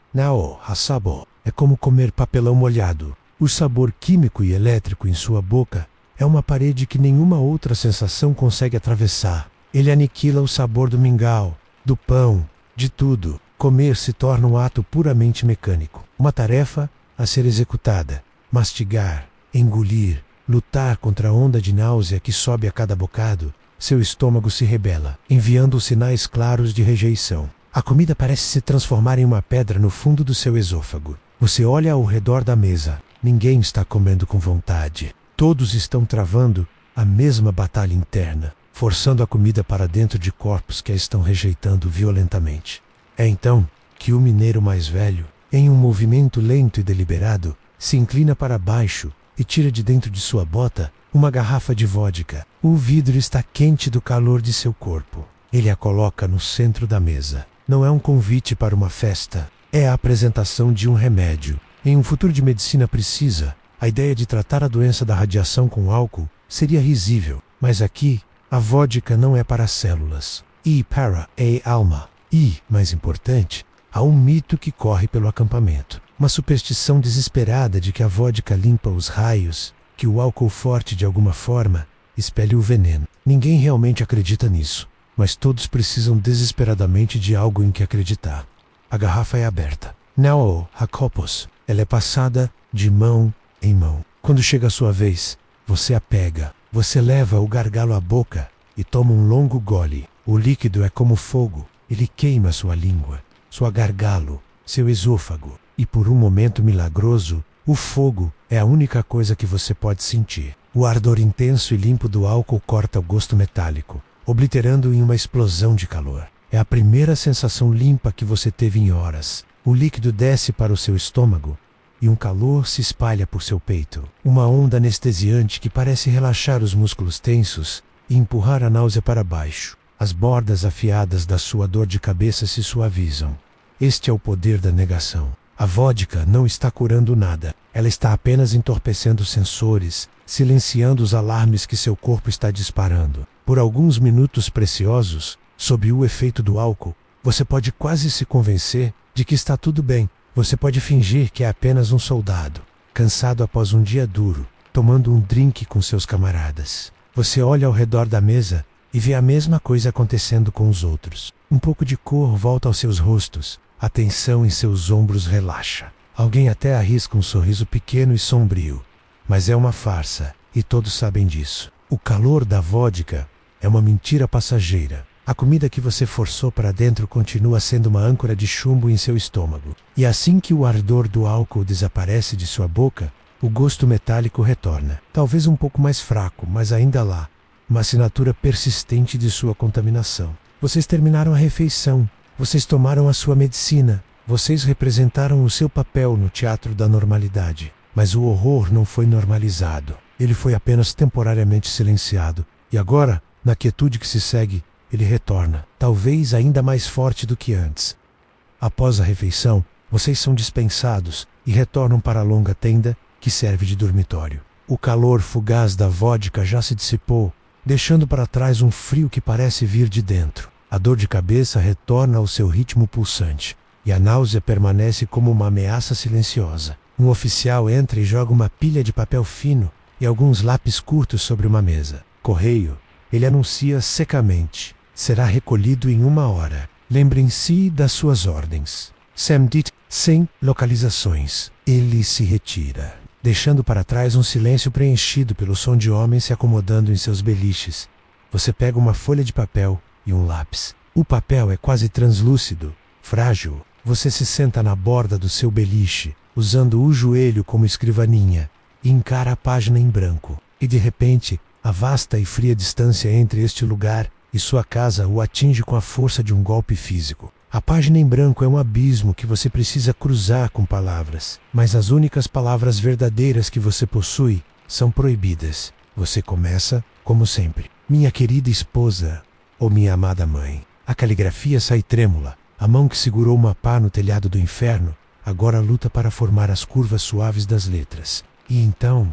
sabor, é como comer papelão molhado. O sabor químico e elétrico em sua boca é uma parede que nenhuma outra sensação consegue atravessar. Ele aniquila o sabor do mingau, do pão, de tudo. Comer se torna um ato puramente mecânico. Uma tarefa a ser executada. Mastigar, engolir, lutar contra a onda de náusea que sobe a cada bocado. Seu estômago se rebela, enviando sinais claros de rejeição. A comida parece se transformar em uma pedra no fundo do seu esôfago. Você olha ao redor da mesa. Ninguém está comendo com vontade. Todos estão travando a mesma batalha interna, forçando a comida para dentro de corpos que a estão rejeitando violentamente. É então que o mineiro mais velho, em um movimento lento e deliberado, se inclina para baixo e tira de dentro de sua bota uma garrafa de vodka. O vidro está quente do calor de seu corpo. Ele a coloca no centro da mesa. Não é um convite para uma festa. É a apresentação de um remédio. Em um futuro de medicina precisa, a ideia de tratar a doença da radiação com álcool seria risível. Mas aqui, a vodka não é para células. E para a alma. E, mais importante, há um mito que corre pelo acampamento. Uma superstição desesperada de que a vodka limpa os raios, que o álcool forte de alguma forma espelha o veneno. Ninguém realmente acredita nisso, mas todos precisam desesperadamente de algo em que acreditar. A garrafa é aberta. Now, Hakopos. Ela é passada de mão em mão. Quando chega a sua vez, você a pega. Você leva o gargalo à boca e toma um longo gole. O líquido é como fogo. Ele queima sua língua, sua gargalo, seu esôfago. E por um momento milagroso, o fogo é a única coisa que você pode sentir. O ardor intenso e limpo do álcool corta o gosto metálico, obliterando-o em uma explosão de calor. É a primeira sensação limpa que você teve em horas. O líquido desce para o seu estômago e um calor se espalha por seu peito. Uma onda anestesiante que parece relaxar os músculos tensos e empurrar a náusea para baixo. As bordas afiadas da sua dor de cabeça se suavizam. Este é o poder da negação. A vodka não está curando nada. Ela está apenas entorpecendo os sensores, silenciando os alarmes que seu corpo está disparando. Por alguns minutos preciosos, sob o efeito do álcool, você pode quase se convencer de que está tudo bem. Você pode fingir que é apenas um soldado, cansado após um dia duro, tomando um drink com seus camaradas. Você olha ao redor da mesa e vê a mesma coisa acontecendo com os outros. Um pouco de cor volta aos seus rostos. A tensão em seus ombros relaxa. Alguém até arrisca um sorriso pequeno e sombrio. Mas é uma farsa, e todos sabem disso. O calor da vodka é uma mentira passageira. A comida que você forçou para dentro continua sendo uma âncora de chumbo em seu estômago. E assim que o ardor do álcool desaparece de sua boca, o gosto metálico retorna. Talvez um pouco mais fraco, mas ainda lá. Uma assinatura persistente de sua contaminação. Vocês terminaram a refeição. Vocês tomaram a sua medicina. Vocês representaram o seu papel no teatro da normalidade. Mas o horror não foi normalizado. Ele foi apenas temporariamente silenciado. E agora, na quietude que se segue, ele retorna, talvez ainda mais forte do que antes. Após a refeição, vocês são dispensados e retornam para a longa tenda que serve de dormitório. O calor fugaz da vodka já se dissipou, deixando para trás um frio que parece vir de dentro. A dor de cabeça retorna ao seu ritmo pulsante, e a náusea permanece como uma ameaça silenciosa. Um oficial entra e joga uma pilha de papel fino e alguns lápis curtos sobre uma mesa. Correio, ele anuncia secamente. Será recolhido em 1 hora. Lembrem-se das suas ordens. Sam dit, sem localizações. Ele se retira, deixando para trás um silêncio preenchido pelo som de homens se acomodando em seus beliches. Você pega uma folha de papel e um lápis. O papel é quase translúcido, frágil. Você se senta na borda do seu beliche, usando o joelho como escrivaninha, e encara a página em branco. E de repente, a vasta e fria distância entre este lugar e sua casa o atinge com a força de um golpe físico. A página em branco é um abismo que você precisa cruzar com palavras, mas as únicas palavras verdadeiras que você possui são proibidas. Você começa, como sempre, minha querida esposa ou minha amada mãe. A caligrafia sai trêmula. A mão que segurou uma pá no telhado do inferno agora luta para formar as curvas suaves das letras. E então,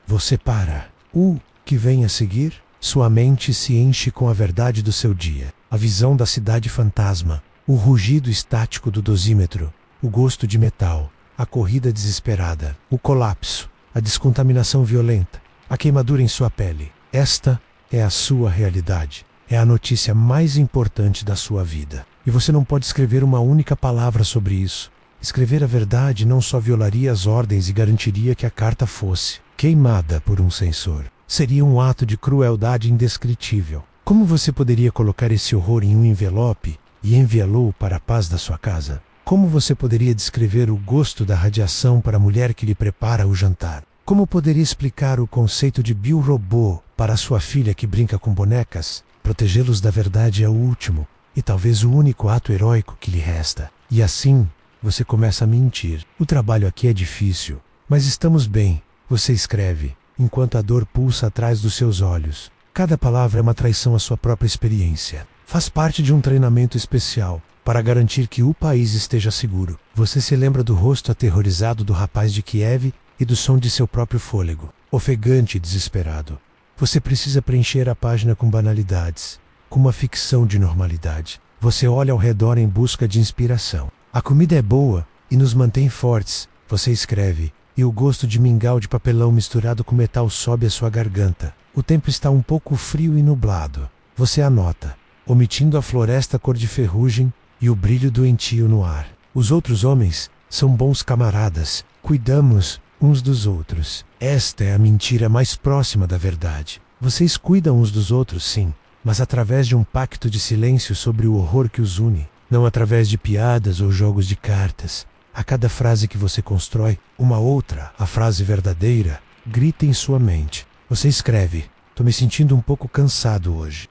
você para. O que vem a seguir? Sua mente se enche com a verdade do seu dia. A visão da cidade fantasma, o rugido estático do dosímetro, o gosto de metal, a corrida desesperada, o colapso, a descontaminação violenta, a queimadura em sua pele. Esta é a sua realidade. É a notícia mais importante da sua vida. E você não pode escrever uma única palavra sobre isso. Escrever a verdade não só violaria as ordens e garantiria que a carta fosse queimada por um censor. Seria um ato de crueldade indescritível. Como você poderia colocar esse horror em um envelope e enviá-lo para a paz da sua casa? Como você poderia descrever o gosto da radiação para a mulher que lhe prepara o jantar? Como poderia explicar o conceito de biorobô para a sua filha que brinca com bonecas? Protegê-los da verdade é o último e talvez o único ato heróico que lhe resta. E assim, você começa a mentir. O trabalho aqui é difícil, mas estamos bem, você escreve, enquanto a dor pulsa atrás dos seus olhos. Cada palavra é uma traição à sua própria experiência. Faz parte de um treinamento especial para garantir que o país esteja seguro. Você se lembra do rosto aterrorizado do rapaz de Kiev e do som de seu próprio fôlego, ofegante e desesperado. Você precisa preencher a página com banalidades, com uma ficção de normalidade. Você olha ao redor em busca de inspiração. A comida é boa e nos mantém fortes, você escreve, e o gosto de mingau de papelão misturado com metal sobe à sua garganta. O tempo está um pouco frio e nublado. Você anota, omitindo a floresta cor de ferrugem e o brilho doentio no ar. Os outros homens são bons camaradas, cuidamos uns dos outros. Esta é a mentira mais próxima da verdade. Vocês cuidam uns dos outros, sim, mas através de um pacto de silêncio sobre o horror que os une, não através de piadas ou jogos de cartas. A cada frase que você constrói, uma outra, a frase verdadeira, grita em sua mente. Você escreve, tô me sentindo um pouco cansado hoje.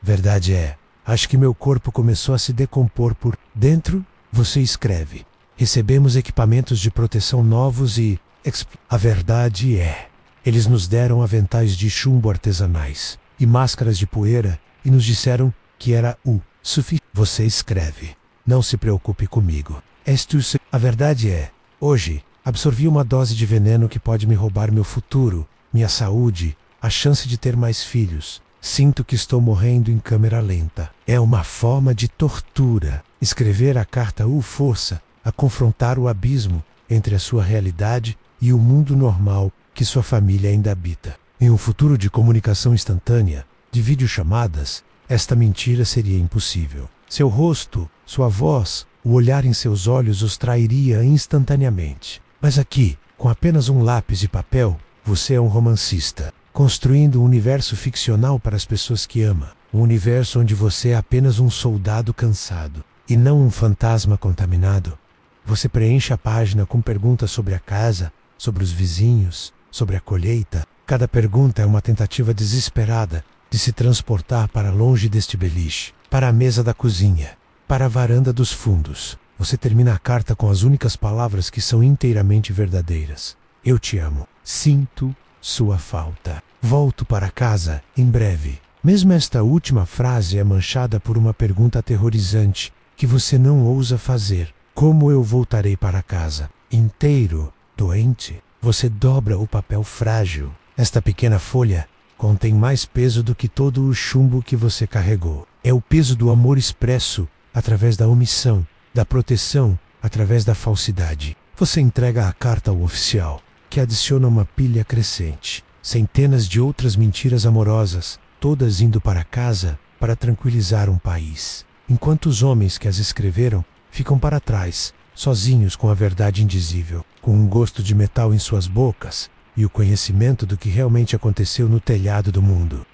Verdade é, acho que meu corpo começou a se decompor por dentro. Você escreve, recebemos equipamentos de proteção novos e... A verdade é, eles nos deram aventais de chumbo artesanais e máscaras de poeira e nos disseram que era o suficiente. Você escreve, não se preocupe comigo. A verdade é, hoje, absorvi uma dose de veneno que pode me roubar meu futuro, minha saúde, a chance de ter mais filhos. Sinto que estou morrendo em câmera lenta. É uma forma de tortura. Escrever a carta o força a confrontar o abismo entre a sua realidade e o mundo normal que sua família ainda habita. Em um futuro de comunicação instantânea, de videochamadas, esta mentira seria impossível. Seu rosto, sua voz, o olhar em seus olhos os trairia instantaneamente. Mas aqui, com apenas um lápis e papel, você é um romancista. construindo um universo ficcional para as pessoas que ama. Um universo onde você é apenas um soldado cansado e não um fantasma contaminado. Você preenche a página com perguntas sobre a casa, sobre os vizinhos, sobre a colheita. Cada pergunta é uma tentativa desesperada de se transportar para longe deste beliche, para a mesa da cozinha, para a varanda dos fundos. Você termina a carta com as únicas palavras que são inteiramente verdadeiras. Eu te amo. Sinto sua falta. Volto para casa em breve. Mesmo esta última frase é manchada por uma pergunta aterrorizante que você não ousa fazer. Como eu voltarei para casa? Inteiro, doente? Você dobra o papel frágil. Esta pequena folha contém mais peso do que todo o chumbo que você carregou. É o peso do amor expresso através da omissão, da proteção através da falsidade. Você entrega a carta ao oficial, que adiciona uma pilha crescente. Centenas de outras mentiras amorosas, todas indo para casa para tranquilizar um país. Enquanto os homens que as escreveram ficam para trás, sozinhos com a verdade indizível, com um gosto de metal em suas bocas e o conhecimento do que realmente aconteceu no telhado do mundo.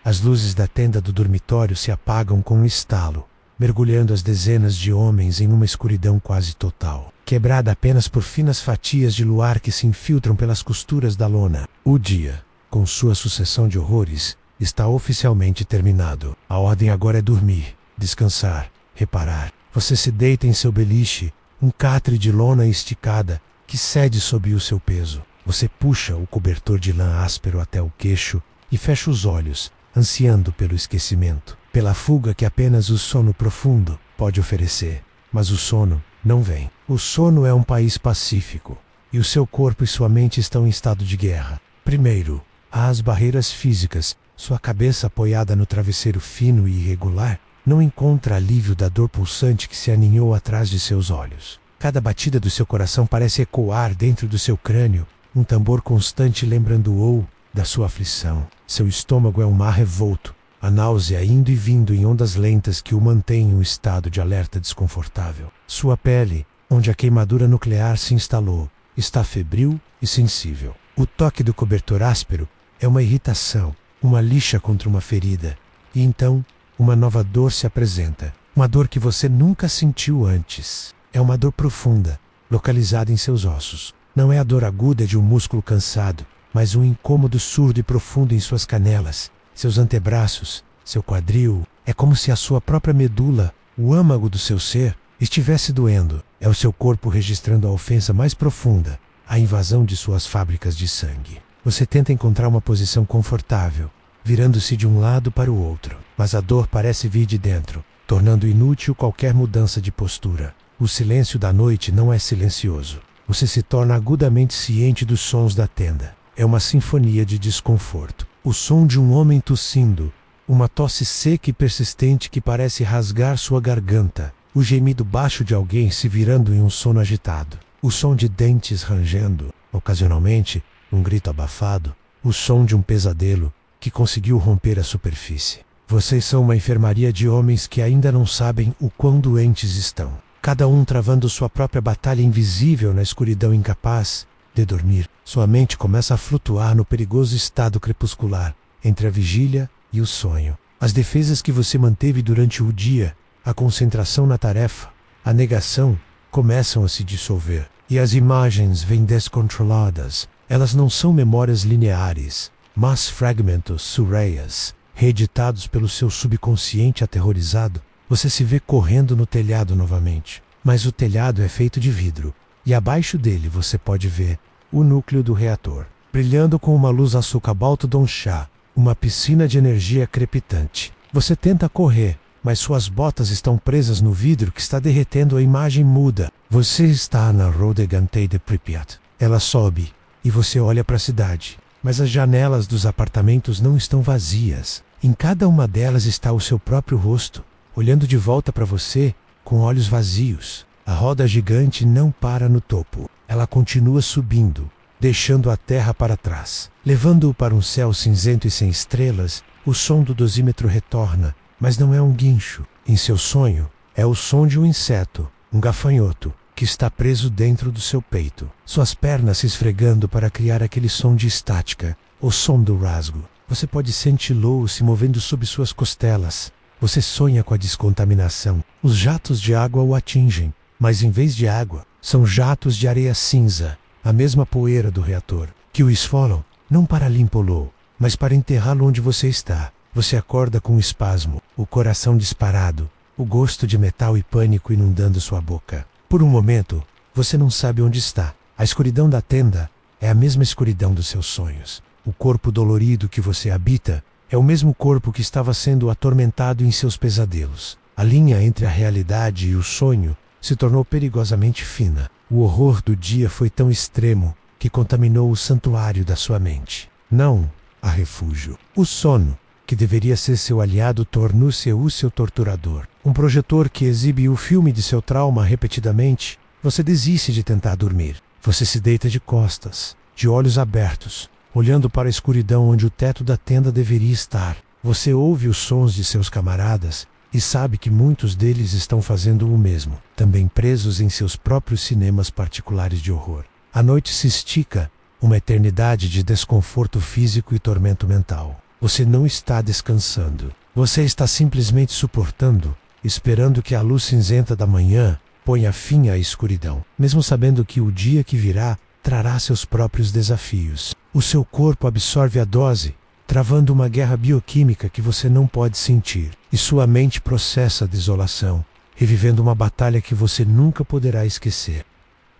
As luzes da tenda do dormitório se apagam com um estalo, mergulhando as dezenas de homens em uma escuridão quase total, quebrada apenas por finas fatias de luar que se infiltram pelas costuras da lona. O dia, com sua sucessão de horrores, está oficialmente terminado. A ordem agora é dormir, descansar, reparar. Você se deita em seu beliche, um catre de lona esticada que cede sob o seu peso. Você puxa o cobertor de lã áspero até o queixo e fecha os olhos, ansiando pelo esquecimento, pela fuga que apenas o sono profundo pode oferecer. Mas o sono não vem. O sono é um país pacífico, e o seu corpo e sua mente estão em estado de guerra. Primeiro, há as barreiras físicas. Sua cabeça apoiada no travesseiro fino e irregular não encontra alívio da dor pulsante que se aninhou atrás de seus olhos. Cada batida do seu coração parece ecoar dentro do seu crânio, um tambor constante lembrando-o da sua aflição. Seu estômago é um mar revolto, a náusea indo e vindo em ondas lentas que o mantêm em um estado de alerta desconfortável. Sua pele, onde a queimadura nuclear se instalou, está febril e sensível. O toque do cobertor áspero é uma irritação, uma lixa contra uma ferida. E então, uma nova dor se apresenta. Uma dor que você nunca sentiu antes. É uma dor profunda, localizada em seus ossos. Não é a dor aguda de um músculo cansado, mas um incômodo surdo e profundo em suas canelas, seus antebraços, seu quadril. É como se a sua própria medula, o âmago do seu ser, estivesse doendo. É o seu corpo registrando a ofensa mais profunda, a invasão de suas fábricas de sangue. Você tenta encontrar uma posição confortável, virando-se de um lado para o outro, mas a dor parece vir de dentro, tornando inútil qualquer mudança de postura. O silêncio da noite não é silencioso. Você se torna agudamente ciente dos sons da tenda. É uma sinfonia de desconforto. O som de um homem tossindo, uma tosse seca e persistente que parece rasgar sua garganta, o gemido baixo de alguém se virando em um sono agitado, o som de dentes rangendo, ocasionalmente, um grito abafado, o som de um pesadelo que conseguiu romper a superfície. Vocês são uma enfermaria de homens que ainda não sabem o quão doentes estão, cada um travando sua própria batalha invisível na escuridão incapaz de dormir. Sua mente começa a flutuar no perigoso estado crepuscular, entre a vigília e o sonho. As defesas que você manteve durante o dia, a concentração na tarefa, a negação, começam a se dissolver, e as imagens vêm descontroladas. Elas não são memórias lineares, mas fragmentos surreias, reeditados pelo seu subconsciente aterrorizado. Você se vê correndo no telhado novamente, mas o telhado é feito de vidro, e abaixo dele você pode ver o núcleo do reator, brilhando com uma luz azul cobalto donchá, uma piscina de energia crepitante. Você tenta correr, mas suas botas estão presas no vidro que está derretendo. A imagem muda. Você está na Rodegantei de Pripyat. Ela sobe, e você olha para a cidade, mas as janelas dos apartamentos não estão vazias. Em cada uma delas está o seu próprio rosto, olhando de volta para você com olhos vazios. A roda gigante não para no topo. Ela continua subindo, deixando a terra para trás, levando-o para um céu cinzento e sem estrelas. O som do dosímetro retorna, mas não é um guincho. Em seu sonho, é o som de um inseto, um gafanhoto, que está preso dentro do seu peito, suas pernas se esfregando para criar aquele som de estática, o som do rasgo. Você pode senti-lo se movendo sob suas costelas. Você sonha com a descontaminação. Os jatos de água o atingem, mas em vez de água, são jatos de areia cinza, a mesma poeira do reator, que o esfolam, não para limpá-lo, mas para enterrá-lo onde você está. Você acorda com um espasmo, o coração disparado, o gosto de metal e pânico inundando sua boca. Por um momento, você não sabe onde está. A escuridão da tenda é a mesma escuridão dos seus sonhos. O corpo dolorido que você habita é o mesmo corpo que estava sendo atormentado em seus pesadelos. A linha entre a realidade e o sonho se tornou perigosamente fina. O horror do dia foi tão extremo que contaminou o santuário da sua mente. Não há refúgio. O sono, que deveria ser seu aliado, tornou-se o seu torturador. Um projetor que exibe o filme de seu trauma repetidamente. Você desiste de tentar dormir. Você se deita de costas, de olhos abertos, olhando para a escuridão onde o teto da tenda deveria estar. Você ouve os sons de seus camaradas e sabe que muitos deles estão fazendo o mesmo, também presos em seus próprios cinemas particulares de horror. A noite se estica, uma eternidade de desconforto físico e tormento mental. Você não está descansando. Você está simplesmente suportando, esperando que a luz cinzenta da manhã ponha fim à escuridão, mesmo sabendo que o dia que virá trará seus próprios desafios. O seu corpo absorve a dose, travando uma guerra bioquímica que você não pode sentir, e sua mente processa a desolação, revivendo uma batalha que você nunca poderá esquecer.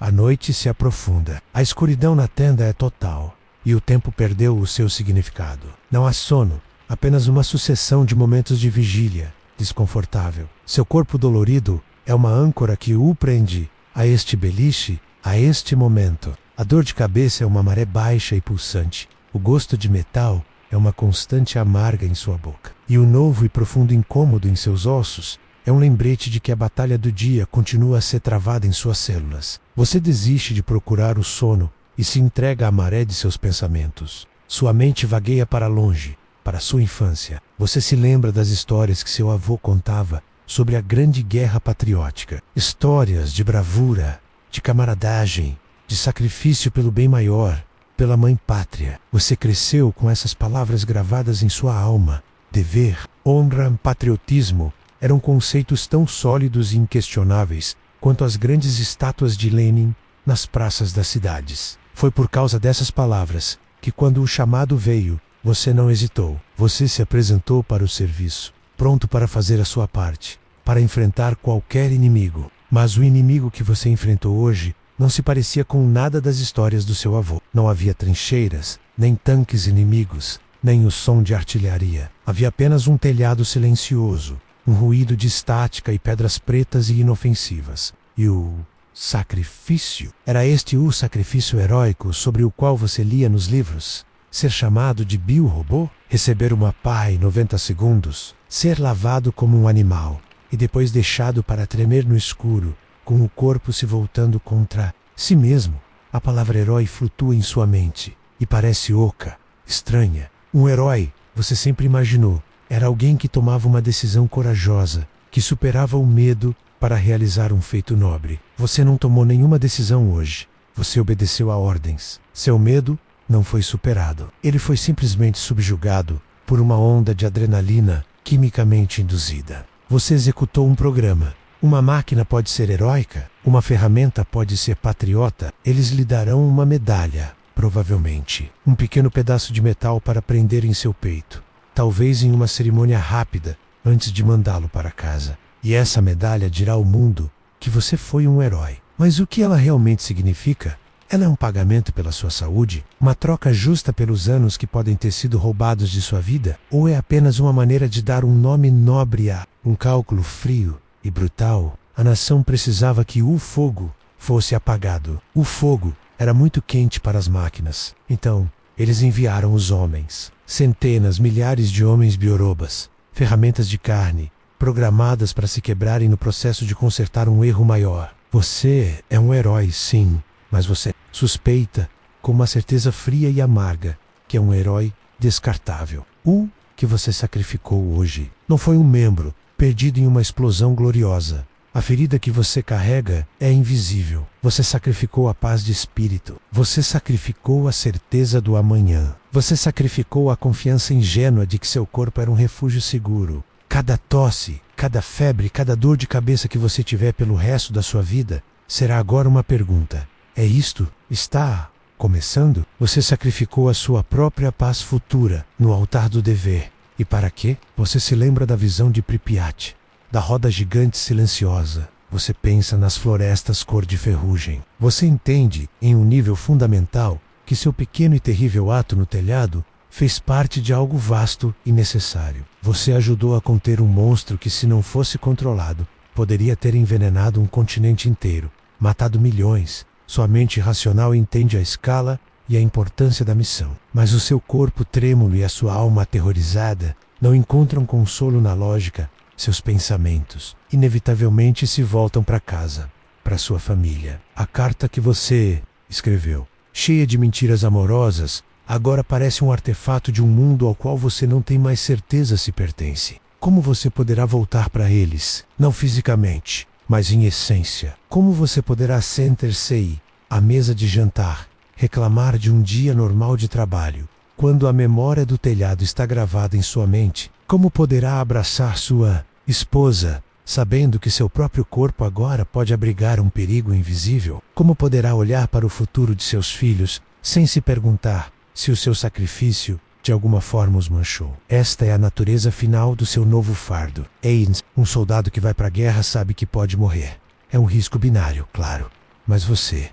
A noite se aprofunda. A escuridão na tenda é total, e o tempo perdeu o seu significado. Não há sono, apenas uma sucessão de momentos de vigília, desconfortável. Seu corpo dolorido é uma âncora que o prende a este beliche, a este momento. A dor de cabeça é uma maré baixa e pulsante. O gosto de metal é uma constante amarga em sua boca. E o novo e profundo incômodo em seus ossos é um lembrete de que a batalha do dia continua a ser travada em suas células. Você desiste de procurar o sono e se entrega à maré de seus pensamentos. Sua mente vagueia para longe, para sua infância. Você se lembra das histórias que seu avô contava sobre a grande guerra patriótica. Histórias de bravura, de camaradagem, de sacrifício pelo bem maior, pela mãe pátria. Você cresceu com essas palavras gravadas em sua alma. Dever, honra, patriotismo eram conceitos tão sólidos e inquestionáveis quanto as grandes estátuas de Lenin nas praças das cidades. Foi por causa dessas palavras que, quando o chamado veio, você não hesitou. Você se apresentou para o serviço, pronto para fazer a sua parte, para enfrentar qualquer inimigo. Mas o inimigo que você enfrentou hoje não se parecia com nada das histórias do seu avô. Não havia trincheiras, nem tanques inimigos, nem o som de artilharia. Havia apenas um telhado silencioso, um ruído de estática e pedras pretas e inofensivas. E o sacrifício? Era este o sacrifício heróico sobre o qual você lia nos livros? Ser chamado de biorobô? Receber uma pá em 90 segundos? Ser lavado como um animal e depois deixado para tremer no escuro, com o corpo se voltando contra si mesmo? A palavra herói flutua em sua mente e parece oca, estranha. Um herói, você sempre imaginou, era alguém que tomava uma decisão corajosa, que superava o medo para realizar um feito nobre. Você não tomou nenhuma decisão hoje. Você obedeceu a ordens. Seu medo não foi superado. Ele foi simplesmente subjugado por uma onda de adrenalina quimicamente induzida. Você executou um programa. Uma máquina pode ser heróica, uma ferramenta pode ser patriota. Eles lhe darão uma medalha, provavelmente. Um pequeno pedaço de metal para prender em seu peito. Talvez em uma cerimônia rápida, antes de mandá-lo para casa. E essa medalha dirá ao mundo que você foi um herói. Mas o que ela realmente significa? Ela é um pagamento pela sua saúde? Uma troca justa pelos anos que podem ter sido roubados de sua vida? Ou é apenas uma maneira de dar um nome nobre a um cálculo frio e brutal? A nação precisava que o fogo fosse apagado. O fogo era muito quente para as máquinas. Então, eles enviaram os homens. Centenas, milhares de homens biorobas, ferramentas de carne, programadas para se quebrarem no processo de consertar um erro maior. Você é um herói, sim, mas você suspeita, com uma certeza fria e amarga, que é um herói descartável. O que você sacrificou hoje não foi um membro perdido em uma explosão gloriosa. A ferida que você carrega é invisível. Você sacrificou a paz de espírito. Você sacrificou a certeza do amanhã. Você sacrificou a confiança ingênua de que seu corpo era um refúgio seguro. Cada tosse, cada febre, cada dor de cabeça que você tiver pelo resto da sua vida será agora uma pergunta. É isto? Está começando? Você sacrificou a sua própria paz futura no altar do dever. E para quê? Você se lembra da visão de Pripyat, da roda gigante silenciosa. Você pensa nas florestas cor de ferrugem. Você entende, em um nível fundamental, que seu pequeno e terrível ato no telhado fez parte de algo vasto e necessário. Você ajudou a conter um monstro que, se não fosse controlado, poderia ter envenenado um continente inteiro, matado milhões. Sua mente racional entende a escala e a importância da missão. Mas o seu corpo trêmulo e a sua alma aterrorizada não encontram consolo na lógica. Seus pensamentos inevitavelmente se voltam para casa, para sua família. A carta que você escreveu, cheia de mentiras amorosas, agora parece um artefato de um mundo ao qual você não tem mais certeza se pertence. Como você poderá voltar para eles? Não fisicamente, mas em essência. Como você poderá sentar-se à mesa de jantar, reclamar de um dia normal de trabalho, quando a memória do telhado está gravada em sua mente? Como poderá abraçar sua esposa, sabendo que seu próprio corpo agora pode abrigar um perigo invisível? Como poderá olhar para o futuro de seus filhos sem se perguntar se o seu sacrifício de alguma forma os manchou? Esta é a natureza final do seu novo fardo. Ains, um soldado que vai para a guerra, sabe que pode morrer. É um risco binário, claro. Mas você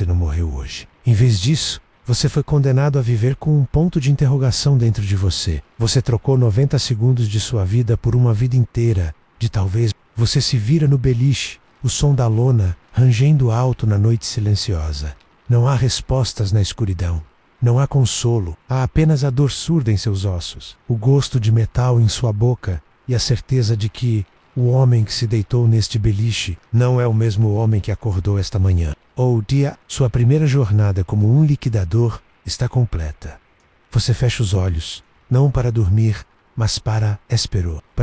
não morreu hoje. Em vez disso, você foi condenado a viver com um ponto de interrogação dentro de você. Você trocou 90 segundos de sua vida por uma vida inteira de talvez. Você se vira no beliche, o som da lona rangendo alto na noite silenciosa. Não há respostas na escuridão. Não há consolo. Há apenas a dor surda em seus ossos, o gosto de metal em sua boca e a certeza de que o homem que se deitou neste beliche não é o mesmo homem que acordou esta manhã. O dia, sua primeira jornada como um liquidador, está completa. Você fecha os olhos, não para dormir, mas para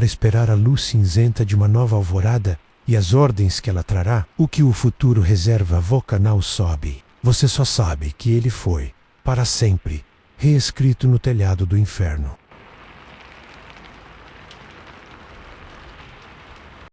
esperar a luz cinzenta de uma nova alvorada e as ordens que ela trará. O que o futuro reserva Vocanal sobe. Você só sabe que ele foi, para sempre, reescrito no telhado do inferno.